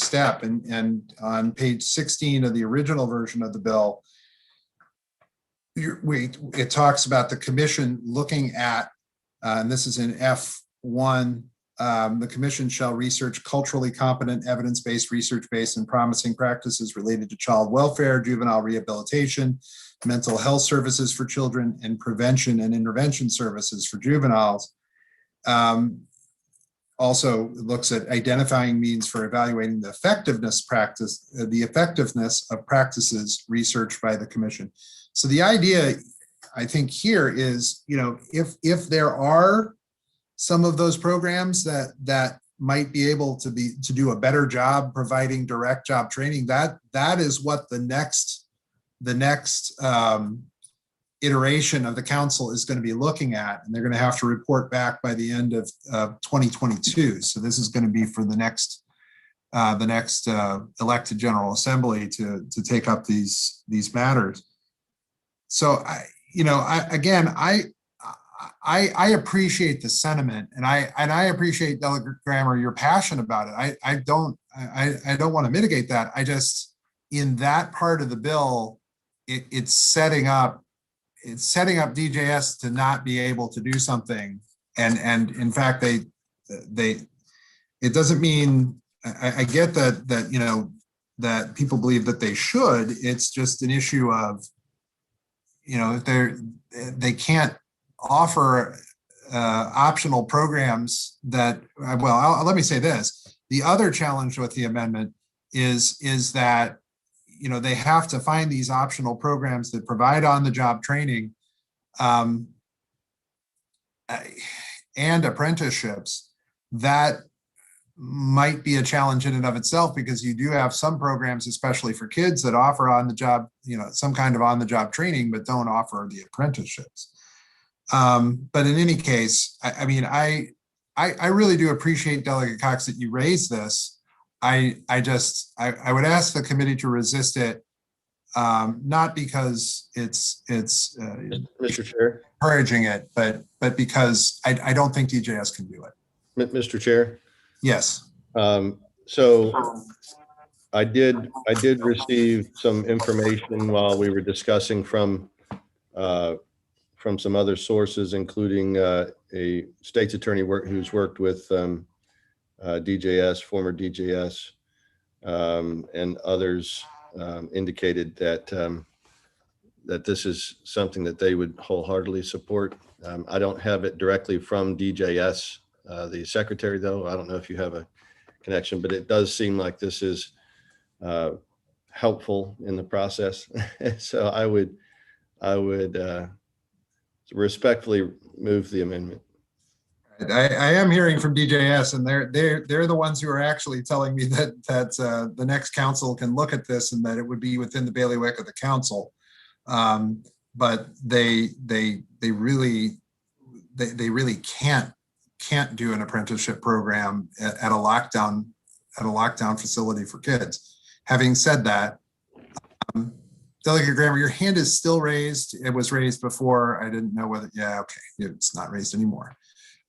Speaker 2: step. And on page 16 of the original version of the bill, it talks about the commission looking at, and this is in F1, the commission shall research culturally competent, evidence-based, research-based, and promising practices related to child welfare, juvenile rehabilitation, mental health services for children, and prevention and intervention services for juveniles. Also looks at identifying means for evaluating the effectiveness of practices researched by the commission. So the idea, I think, here is, you know, if there are some of those programs that might be able to do a better job providing direct job training, that is what the next iteration of the council is going to be looking at, and they're going to have to report back by the end of 2022. So this is going to be for the next elected General Assembly to take up these matters. So I appreciate the sentiment, and I appreciate, Delegate Grammer, your passion about it. I don't want to mitigate that. I just, in that part of the bill, it's setting up DJS to not be able to do something, and in fact it doesn't mean I get that, you know, that people believe that they should. It's just an issue of, you know, they can't offer optional programs that, well, let me say this. The other challenge with the amendment is that, you know, they have to find these optional programs that provide on-the-job training and apprenticeships. That might be a challenge in and of itself, because you do have some programs, especially for kids, that offer on-the-job, you know, some kind of on-the-job training, but don't offer the apprenticeships. But in any case, I mean, I really do appreciate, Delegate Cox, that you raised this. I would ask the committee to resist it, not because it's
Speaker 5: Mr. Chair,
Speaker 2: encouraging it, but because I don't think DJS can do it.
Speaker 5: Mr. Chair.
Speaker 2: Yes.
Speaker 5: So I did receive some information while we were discussing from some other sources, including a state's attorney who's worked with DJS, former DJS, and others indicated that that this is something that they would wholeheartedly support. I don't have it directly from DJS, the secretary, though. I don't know if you have a connection, but it does seem like this is helpful in the process. So I would respectfully move the amendment.
Speaker 2: I am hearing from DJS, and they're the ones who are actually telling me that the next council can look at this and that it would be within the bailiwick of the council. But they really can't do an apprenticeship program at a lockdown facility for kids. Having said that, Delegate Grammer, your hand is still raised. It was raised before. I didn't know whether, yeah, okay, it's not raised anymore.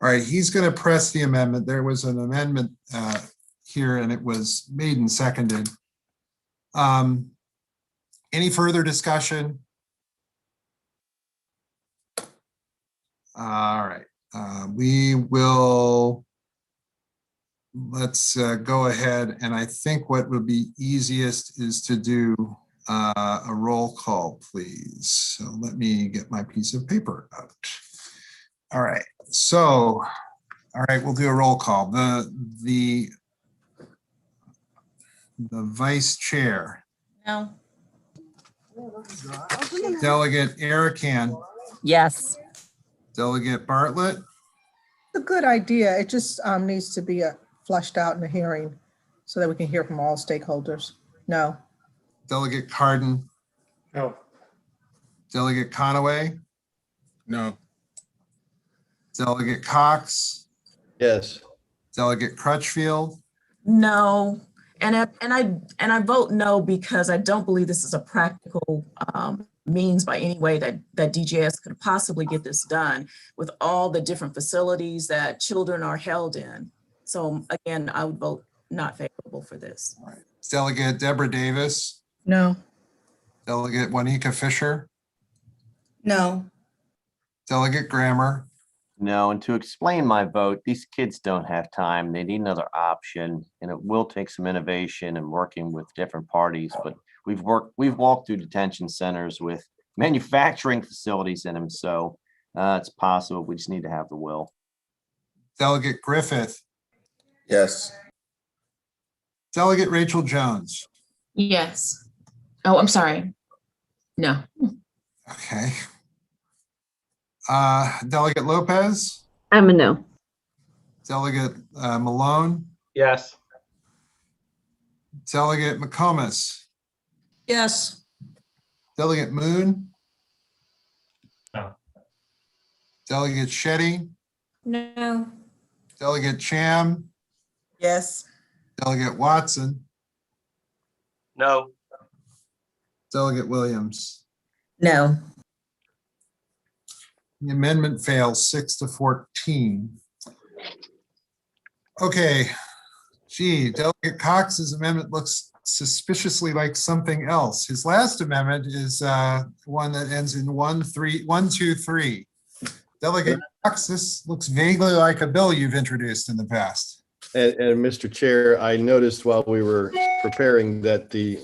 Speaker 2: All right, he's going to press the amendment. There was an amendment here, and it was made and seconded. Any further discussion? All right, we will, let's go ahead, and I think what would be easiest is to do a roll call, please. So let me get my piece of paper out. All right, so, all right, we'll do a roll call. The vice chair.
Speaker 4: No.
Speaker 2: Delegate Arakan.
Speaker 21: Yes.
Speaker 2: Delegate Bartlett.
Speaker 22: A good idea. It just needs to be flushed out in a hearing so that we can hear from all stakeholders. No.
Speaker 2: Delegate Cardin.
Speaker 15: No.
Speaker 2: Delegate Conaway.
Speaker 14: No.
Speaker 2: Delegate Cox.
Speaker 5: Yes.
Speaker 2: Delegate Crutchfield.
Speaker 18: No, and I vote no because I don't believe this is a practical means by any way that DJS could possibly get this done with all the different facilities that children are held in. So again, I would vote not favorable for this.
Speaker 2: All right. Delegate Deborah Davis.
Speaker 22: No.
Speaker 2: Delegate Juanica Fisher.
Speaker 7: No.
Speaker 2: Delegate Grammer.
Speaker 17: No, and to explain my vote, these kids don't have time. They need another option, and it will take some innovation and working with different parties. But we've walked through detention centers with manufacturing facilities in them, so it's possible. We just need to have the will.
Speaker 2: Delegate Griffith.
Speaker 6: Yes.
Speaker 2: Delegate Rachel Jones.
Speaker 21: Yes. Oh, I'm sorry. No.
Speaker 2: Okay. Delegate Lopez.
Speaker 10: I'm a no.
Speaker 2: Delegate Malone.
Speaker 16: Yes.
Speaker 2: Delegate McComas.
Speaker 1: Yes.
Speaker 2: Delegate Moon.
Speaker 3: No.
Speaker 2: Delegate Shetty.
Speaker 19: No.
Speaker 2: Delegate Cham.
Speaker 7: Yes.
Speaker 2: Delegate Watson.
Speaker 12: No.
Speaker 2: Delegate Williams.
Speaker 9: No.
Speaker 2: The amendment fails 6-14. Okay. Gee, Delegate Cox's amendment looks suspiciously like something else. His last amendment is one that ends in 123. Delegate Cox, this looks vaguely like a bill you've introduced in the past.
Speaker 5: And Mr. Chair, I noticed while we were preparing that the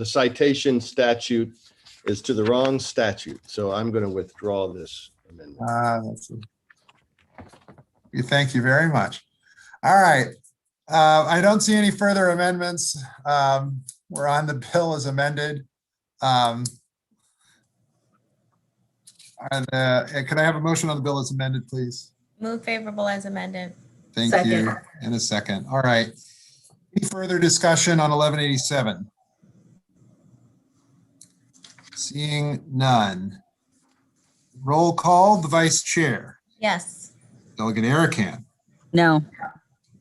Speaker 5: citation statute is to the wrong statute. So I'm going to withdraw this amendment.
Speaker 2: Thank you very much. All right. I don't see any further amendments. We're on the bill as amended. Can I have a motion on the bill as amended, please?
Speaker 4: Move favorable as amended.
Speaker 2: Thank
Speaker 4: Second.
Speaker 2: you. In a second. All right. Any further discussion on 1187? Seeing none. Roll call, the vice chair.
Speaker 4: Yes.
Speaker 2: Delegate Erican.
Speaker 8: No.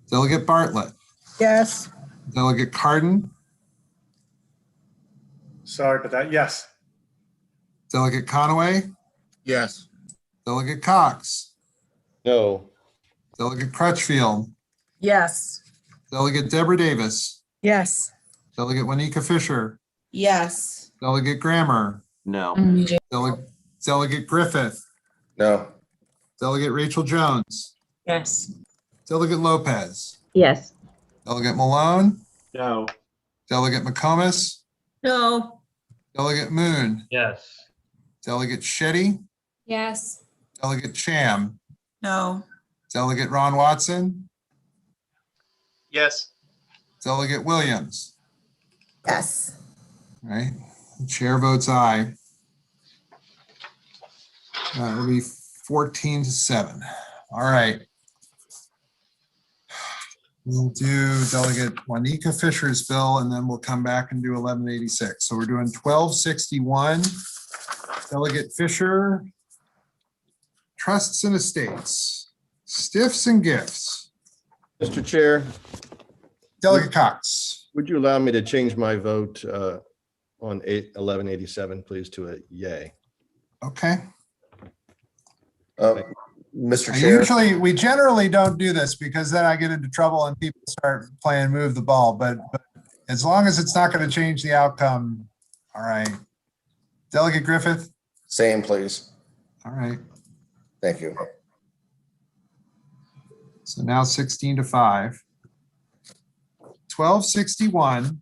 Speaker 2: Delegate Bartlett.
Speaker 22: Yes.
Speaker 2: Delegate Cardin.
Speaker 15: Sorry about that. Yes.
Speaker 2: Delegate Conaway.
Speaker 14: Yes.
Speaker 2: Delegate Cox.
Speaker 5: No.
Speaker 2: Delegate Crutchfield.
Speaker 18: Yes.
Speaker 2: Delegate Deborah Davis.
Speaker 8: Yes.
Speaker 2: Delegate Juanika Fisher.
Speaker 7: Yes.
Speaker 2: Delegate Grammer.
Speaker 17: No.
Speaker 2: Delegate Griffith.
Speaker 6: No.
Speaker 2: Delegate Rachel Jones.
Speaker 21: Yes.
Speaker 2: Delegate Lopez.
Speaker 10: Yes.
Speaker 2: Delegate Malone.
Speaker 16: No.
Speaker 2: Delegate McComas.
Speaker 1: No.
Speaker 2: Delegate Moon.
Speaker 3: Yes.
Speaker 2: Delegate Shetty.
Speaker 20: Yes.
Speaker 2: Delegate Cham.
Speaker 18: No.
Speaker 2: Delegate Ron Watson.
Speaker 12: Yes.
Speaker 2: Delegate Williams.
Speaker 9: Yes.
Speaker 2: All right. The chair votes aye. It'll be 14-7. All right. We'll do Delegate Juanika Fisher's bill, and then we'll come back and do 1186. So we're doing 1261. Delegate Fisher, trusts and estates, stiffs and gifts.
Speaker 5: Mr. Chair.
Speaker 2: Delegate Cox.
Speaker 5: Would you allow me to change my vote on 1187, please, to a yay?
Speaker 2: Okay.
Speaker 6: Mr. Chair.
Speaker 2: We generally don't do this because then I get into trouble and people start playing move the ball, but as long as it's not going to change the outcome, all right. Delegate Griffith.
Speaker 6: Same, please.
Speaker 2: All right.
Speaker 6: Thank you.
Speaker 2: So now 16-5. 1261.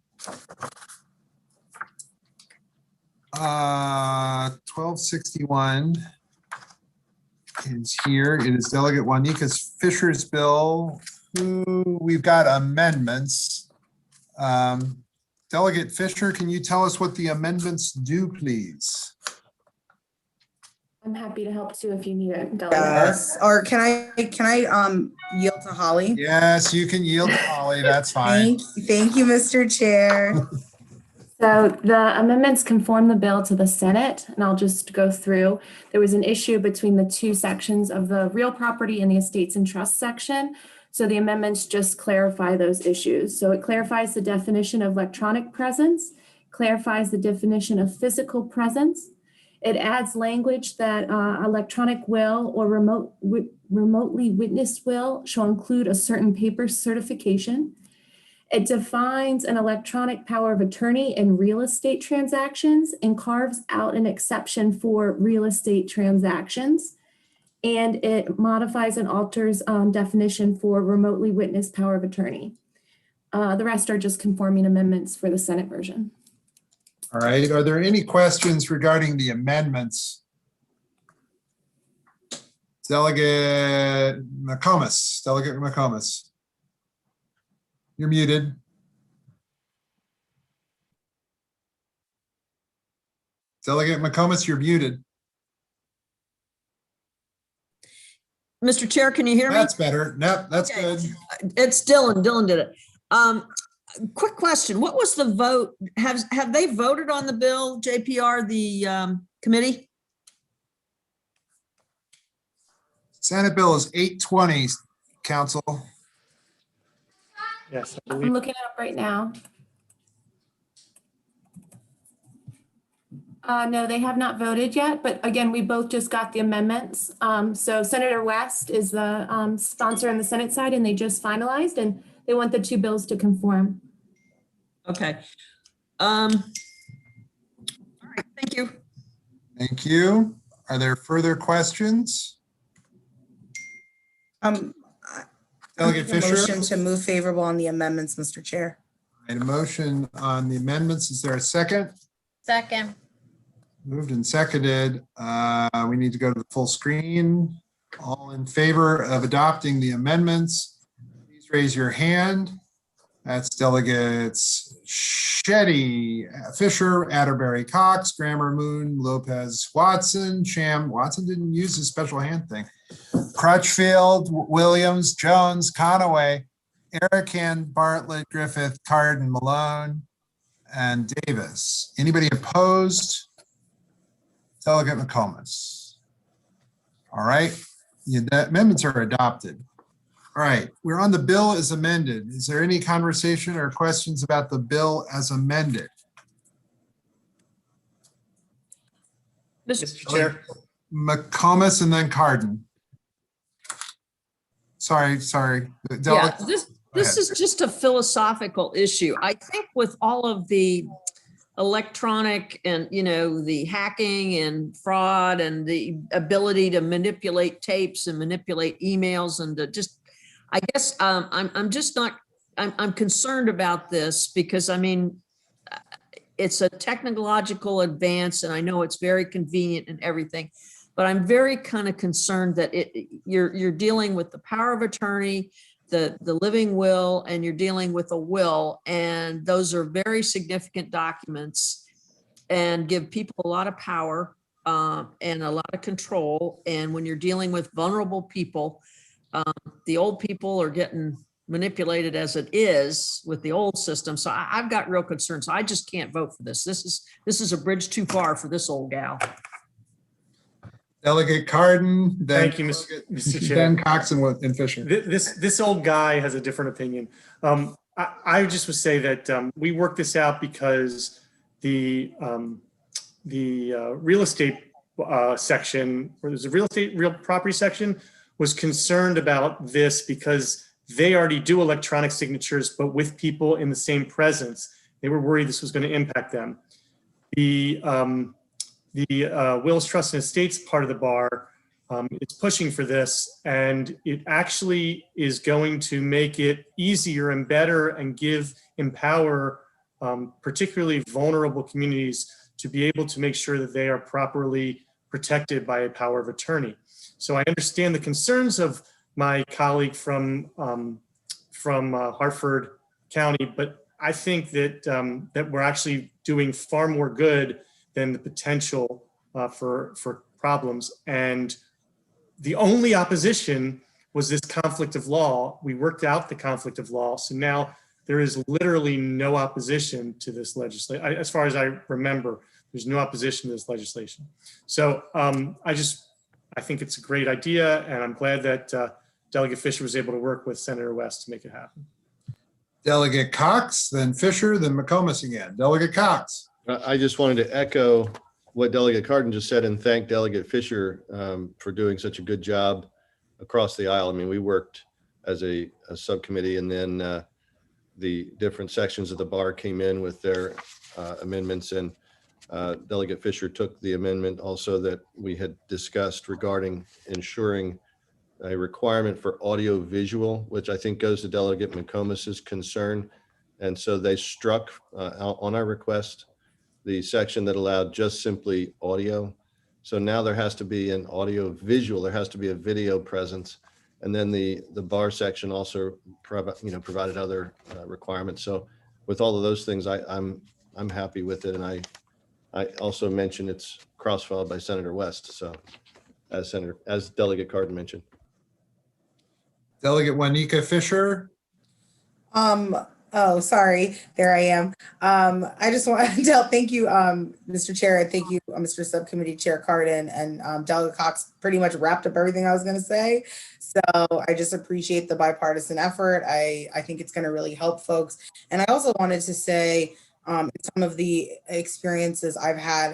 Speaker 2: 1261 is here. It is Delegate Juanika Fisher's bill. We've got amendments. Delegate Fisher, can you tell us what the amendments do, please?
Speaker 13: I'm happy to help too if you need it.
Speaker 7: Yes. Or can I yield to Holly?
Speaker 2: Yes, you can yield to Holly. That's fine.
Speaker 13: Thank you, Mr. Chair. So the amendments conform the bill to the Senate, and I'll just go through. There was an issue between the two sections of the real property and the estates and trust section. So the amendments just clarify those issues. So it clarifies the definition of electronic presence, clarifies the definition of physical presence. It adds language that electronic will or remotely witnessed will shall include a certain paper certification. It defines an electronic power of attorney in real estate transactions and carves out an exception for real estate transactions. And it modifies and alters definition for remotely witnessed power of attorney. The rest are just conforming amendments for the Senate version.
Speaker 2: All right. Are there any questions regarding the amendments? Delegate McComas. Delegate McComas. You're muted. Delegate McComas, you're muted.
Speaker 1: Mr. Chair, can you hear me?
Speaker 2: That's better. No, that's
Speaker 1: Okay.
Speaker 2: good.
Speaker 1: It's Dylan. Dylan did it. Quick question. What was the vote? Have they voted on the bill, JPR, the committee?
Speaker 2: Senate bill is 820, council.
Speaker 15: Yes.
Speaker 13: I'm looking it up right now. No, they have not voted yet, but again, we both just got the amendments. So Senator West is the sponsor on the Senate side, and they just finalized, and they want the two bills to conform.
Speaker 1: Okay. All right, thank you.
Speaker 2: Thank you. Are there further questions? Delegate
Speaker 7: Make a
Speaker 2: Fisher,
Speaker 7: motion to move favorable on the amendments, Mr. Chair.
Speaker 2: and a motion on the amendments. Is there a second?
Speaker 4: Second.
Speaker 2: Moved and seconded. We need to go to the full screen. All in favor of adopting the amendments, please raise your hand. That's delegates Shetty, Fisher, Atterbury, Cox, Grammer, Moon, Lopez, Watson, Sham. Watson didn't use the special hand thing. Crutchfield, Williams, Jones, Conaway, Erican, Bartlett, Griffith, Carden, Malone, and Davis. Anybody opposed? Delegate McComas. All right, the amendments are adopted. All right, we're on the bill as amended. Is there any conversation or questions about the bill as amended?
Speaker 15: Mr. Chair.
Speaker 2: McComas and then Carden. Sorry.
Speaker 1: Yeah,
Speaker 2: Delegate-
Speaker 1: this is just a philosophical issue. I think with all of the electronic and, the hacking and fraud and the ability to manipulate tapes and manipulate emails and to just, I guess I'm concerned about this because it's a technological advance and I know it's very convenient and everything, but I'm very kind of concerned that you're dealing with the power of attorney, the living will, and you're dealing with a will, and those are very significant documents and give people a lot of power and a lot of control. And when you're dealing with vulnerable people, the old people are getting manipulated as it is with the old system. So I've got real concerns. I just can't vote for this. This is a bridge too far for this old gal.
Speaker 2: Delegate Carden.
Speaker 15: Thank you, Mr. Chair.
Speaker 2: Then Cox and Fisher.
Speaker 15: This old guy has a different opinion. I just would say that we worked this out because the real estate section, or there's a real property section, was concerned about this because they already do electronic signatures, but with people in the same presence. They were worried this was going to impact them. The Wills, Trust, and Estates part of the bar is pushing for this, and it actually is going to make it easier and better and empower particularly vulnerable communities to be able to make sure that they are properly protected by a power of attorney. So I understand the concerns of my colleague from Hartford County, but I think that that we're actually doing far more good than the potential for problems. And the only opposition was this conflict of law. We worked out the conflict of law. So now there is literally no opposition to this legislation. As far as I remember, there's no opposition to this legislation. So I think it's a great idea, and I'm glad that Delegate Fisher was able to work with Senator West to make it happen.
Speaker 2: Delegate Cox, then Fisher, then McComas again. Delegate Cox.
Speaker 5: I just wanted to echo what Delegate Carden just said and thank Delegate Fisher for doing such a good job across the aisle. I mean, we worked as a subcommittee, and then the different sections of the bar came in with their amendments, and Delegate Fisher took the amendment also that we had discussed regarding ensuring a requirement for audio visual, which I think goes to Delegate McComas's concern. And so they struck on our request the section that allowed just simply audio. So now there has to be an audio visual, there has to be a video presence. And then the bar section also provided other requirements. So with all of those things, I'm happy with it. And I also mentioned it's cross-filed by Senator West. So as Delegate Carden mentioned.
Speaker 2: Delegate Juanita Fisher.
Speaker 7: Oh, sorry. There I am. I just want to thank you, Mr. Chair. Thank you, Mr. Subcommittee Chair Carden, and Delegate Cox pretty much wrapped up everything I was going to say. So I just appreciate the bipartisan effort. I think it's going to really help folks. And I also wanted to say some of the experiences I've had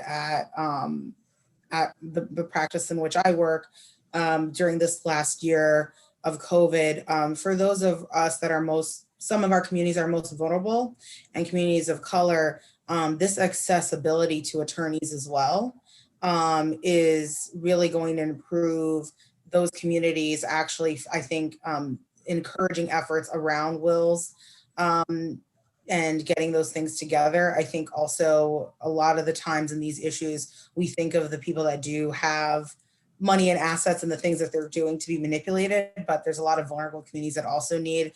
Speaker 7: at the practice in which I work during this last year of COVID, for those of us that are some of our communities are most vulnerable and communities of color, this accessibility to attorneys as well is really going to improve those communities. Actually, I think encouraging efforts around wills and getting those things together. I think also a lot of the times in these issues, we think of the people that do have money and assets and the things that they're doing to be manipulated, but there's a lot of vulnerable communities that also need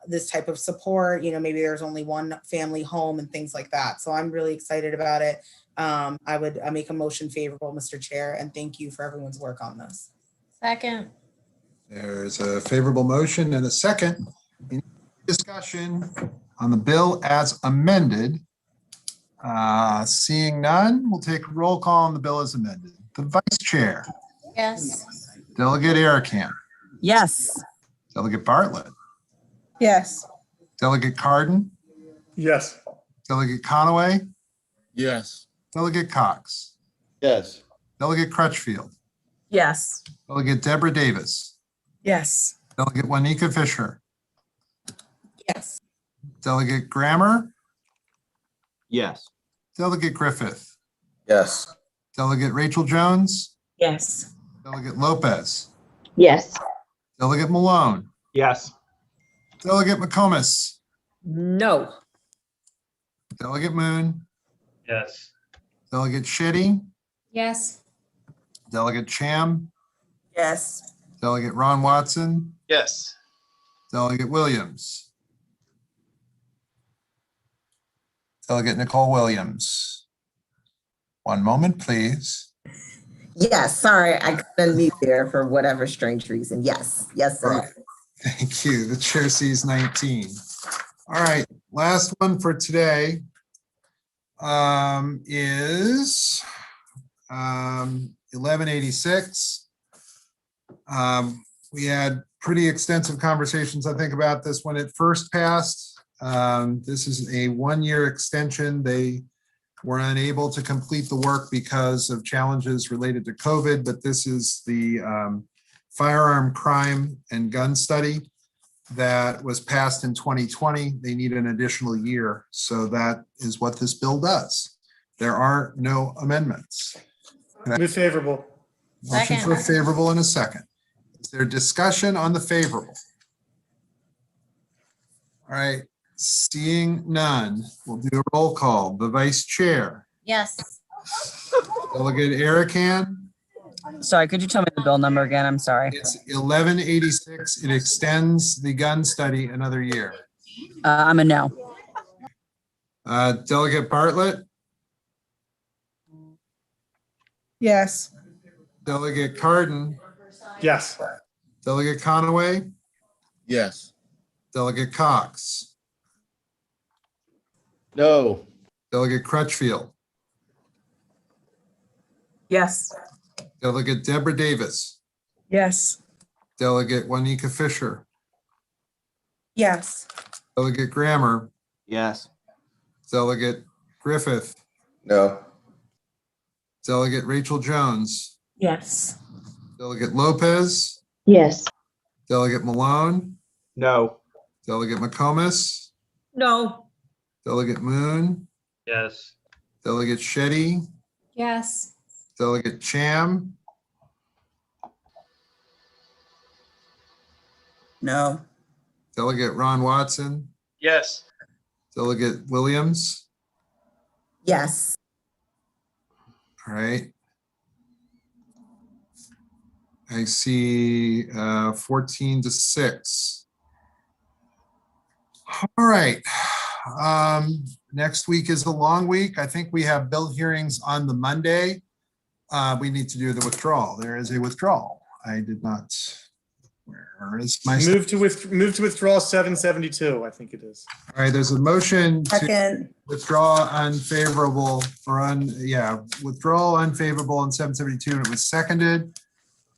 Speaker 7: this type of support. You know, maybe there's only one family home and things like that. So I'm really excited about it. I would make a motion favorable, Mr. Chair, and thank you for everyone's work on this.
Speaker 4: Second.
Speaker 2: There's a favorable motion and a second. Any discussion on the bill as amended? Seeing none, we'll take a roll call on the bill as amended. The Vice Chair.
Speaker 4: Yes.
Speaker 2: Delegate Erican.
Speaker 21: Yes.
Speaker 2: Delegate Bartlett.
Speaker 22: Yes.
Speaker 2: Delegate Cardin.
Speaker 15: Yes.
Speaker 2: Delegate Conaway.
Speaker 14: Yes.
Speaker 2: Delegate Cox.
Speaker 5: Yes.
Speaker 2: Delegate Crutchfield.
Speaker 21: Yes.
Speaker 2: Delegate Deborah Davis.
Speaker 21: Yes.
Speaker 2: Delegate Juanita Fisher.
Speaker 7: Yes.
Speaker 2: Delegate Grammer.
Speaker 17: Yes.
Speaker 2: Delegate Griffith.
Speaker 6: Yes.
Speaker 2: Delegate Rachel Jones.
Speaker 21: Yes.
Speaker 2: Delegate Lopez.
Speaker 10: Yes.
Speaker 2: Delegate Malone.
Speaker 16: Yes.
Speaker 2: Delegate McComas.
Speaker 1: No.
Speaker 2: Delegate Moon.
Speaker 3: Yes.
Speaker 2: Delegate Shetty.
Speaker 4: Yes.
Speaker 2: Delegate Cham.
Speaker 21: Yes.
Speaker 2: Delegate Ron Watson.
Speaker 12: Yes.
Speaker 2: Delegate Williams. Delegate Nicole Williams. One moment, please.
Speaker 9: Yes, sorry, I couldn't unmute there for whatever strange reason. Yes, yes. and
Speaker 2: Right. Thank you. The chair sees 19. All right, last one for today is 1186. We had pretty extensive conversations, I think, about this when it first passed. This is a one-year extension. They were unable to complete the work because of challenges related to COVID, but this is the firearm crime and gun study that was passed in 2020. They need an additional year. So that is what this bill does. There are no amendments.
Speaker 15: Move favorable.
Speaker 2: Motion for favorable in a second. Is there discussion on the favorable? All right, seeing none, we'll do a roll call. The Vice Chair.
Speaker 4: Yes.
Speaker 2: Delegate Erican.
Speaker 21: Sorry, could you tell me the bill number again? I'm sorry.
Speaker 2: It's 1186. It extends the gun study another year.
Speaker 21: I'm a no.
Speaker 2: Delegate Bartlett.
Speaker 22: Yes.
Speaker 2: Delegate Cardin.
Speaker 15: Yes.
Speaker 2: Delegate Conaway.
Speaker 14: Yes.
Speaker 2: Delegate Cox.
Speaker 5: No.
Speaker 2: Delegate Crutchfield.
Speaker 21: Yes.
Speaker 2: Delegate Deborah Davis.
Speaker 21: Yes.
Speaker 2: Delegate Juanita Fisher.
Speaker 22: Yes.
Speaker 2: Delegate Grammer.
Speaker 17: Yes.
Speaker 2: Delegate Griffith.
Speaker 6: No.
Speaker 2: Delegate Rachel Jones.
Speaker 21: Yes.
Speaker 2: Delegate Lopez.
Speaker 10: Yes.
Speaker 2: Delegate Malone.
Speaker 16: No.
Speaker 2: Delegate McComas.
Speaker 1: No.
Speaker 2: Delegate Moon.
Speaker 3: Yes.
Speaker 2: Delegate Shetty.
Speaker 4: Yes.
Speaker 2: Delegate Cham.
Speaker 21: No.
Speaker 2: Delegate Ron Watson.
Speaker 12: Yes.
Speaker 2: Delegate Williams.
Speaker 9: Yes.
Speaker 2: All right. I see 14-6. All right. Next week is a long week. I think we have bill hearings on the Monday. We need to do the withdrawal. There is a withdrawal. I did not. Where is my?
Speaker 15: Move to withdraw 772, I think it is.
Speaker 2: All right, there's a motion to
Speaker 22: Second.
Speaker 2: withdraw unfavorable or withdrawal unfavorable on 772, and it was seconded.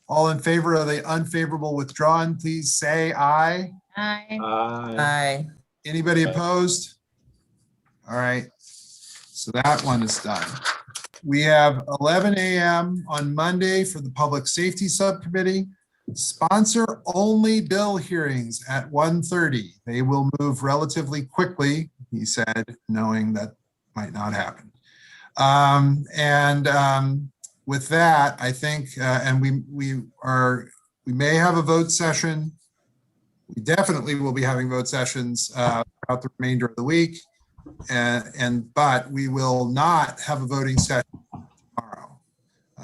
Speaker 2: All in favor of the unfavorable withdrawn, please say aye.
Speaker 4: Aye.
Speaker 21: Aye.
Speaker 2: Anybody opposed? All right, so that one is done. We have 11 a.m. on Monday for the Public Safety Subcommittee. Sponsor-only bill hearings at 1:30. They will move relatively quickly, he said, knowing that might not happen. With that, I think, and we may have a vote session We definitely will be having vote sessions throughout the remainder of the week. But we will not have a voting session tomorrow.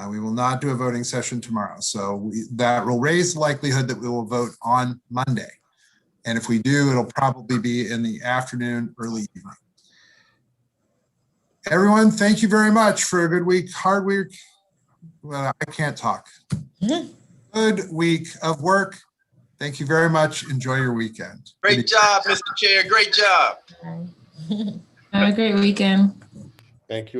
Speaker 2: We will not do a voting session tomorrow. So that will raise the likelihood that we will vote on Monday. And if we do, it'll probably be in the afternoon, early evening. Everyone, thank you very much for a good week, hard week. Well, I can't talk. Good week of work. Thank you very much. Enjoy your weekend.
Speaker 12: Great job, Mr. Chair. Great job.
Speaker 20: Have a great weekend.
Speaker 5: Thank you all.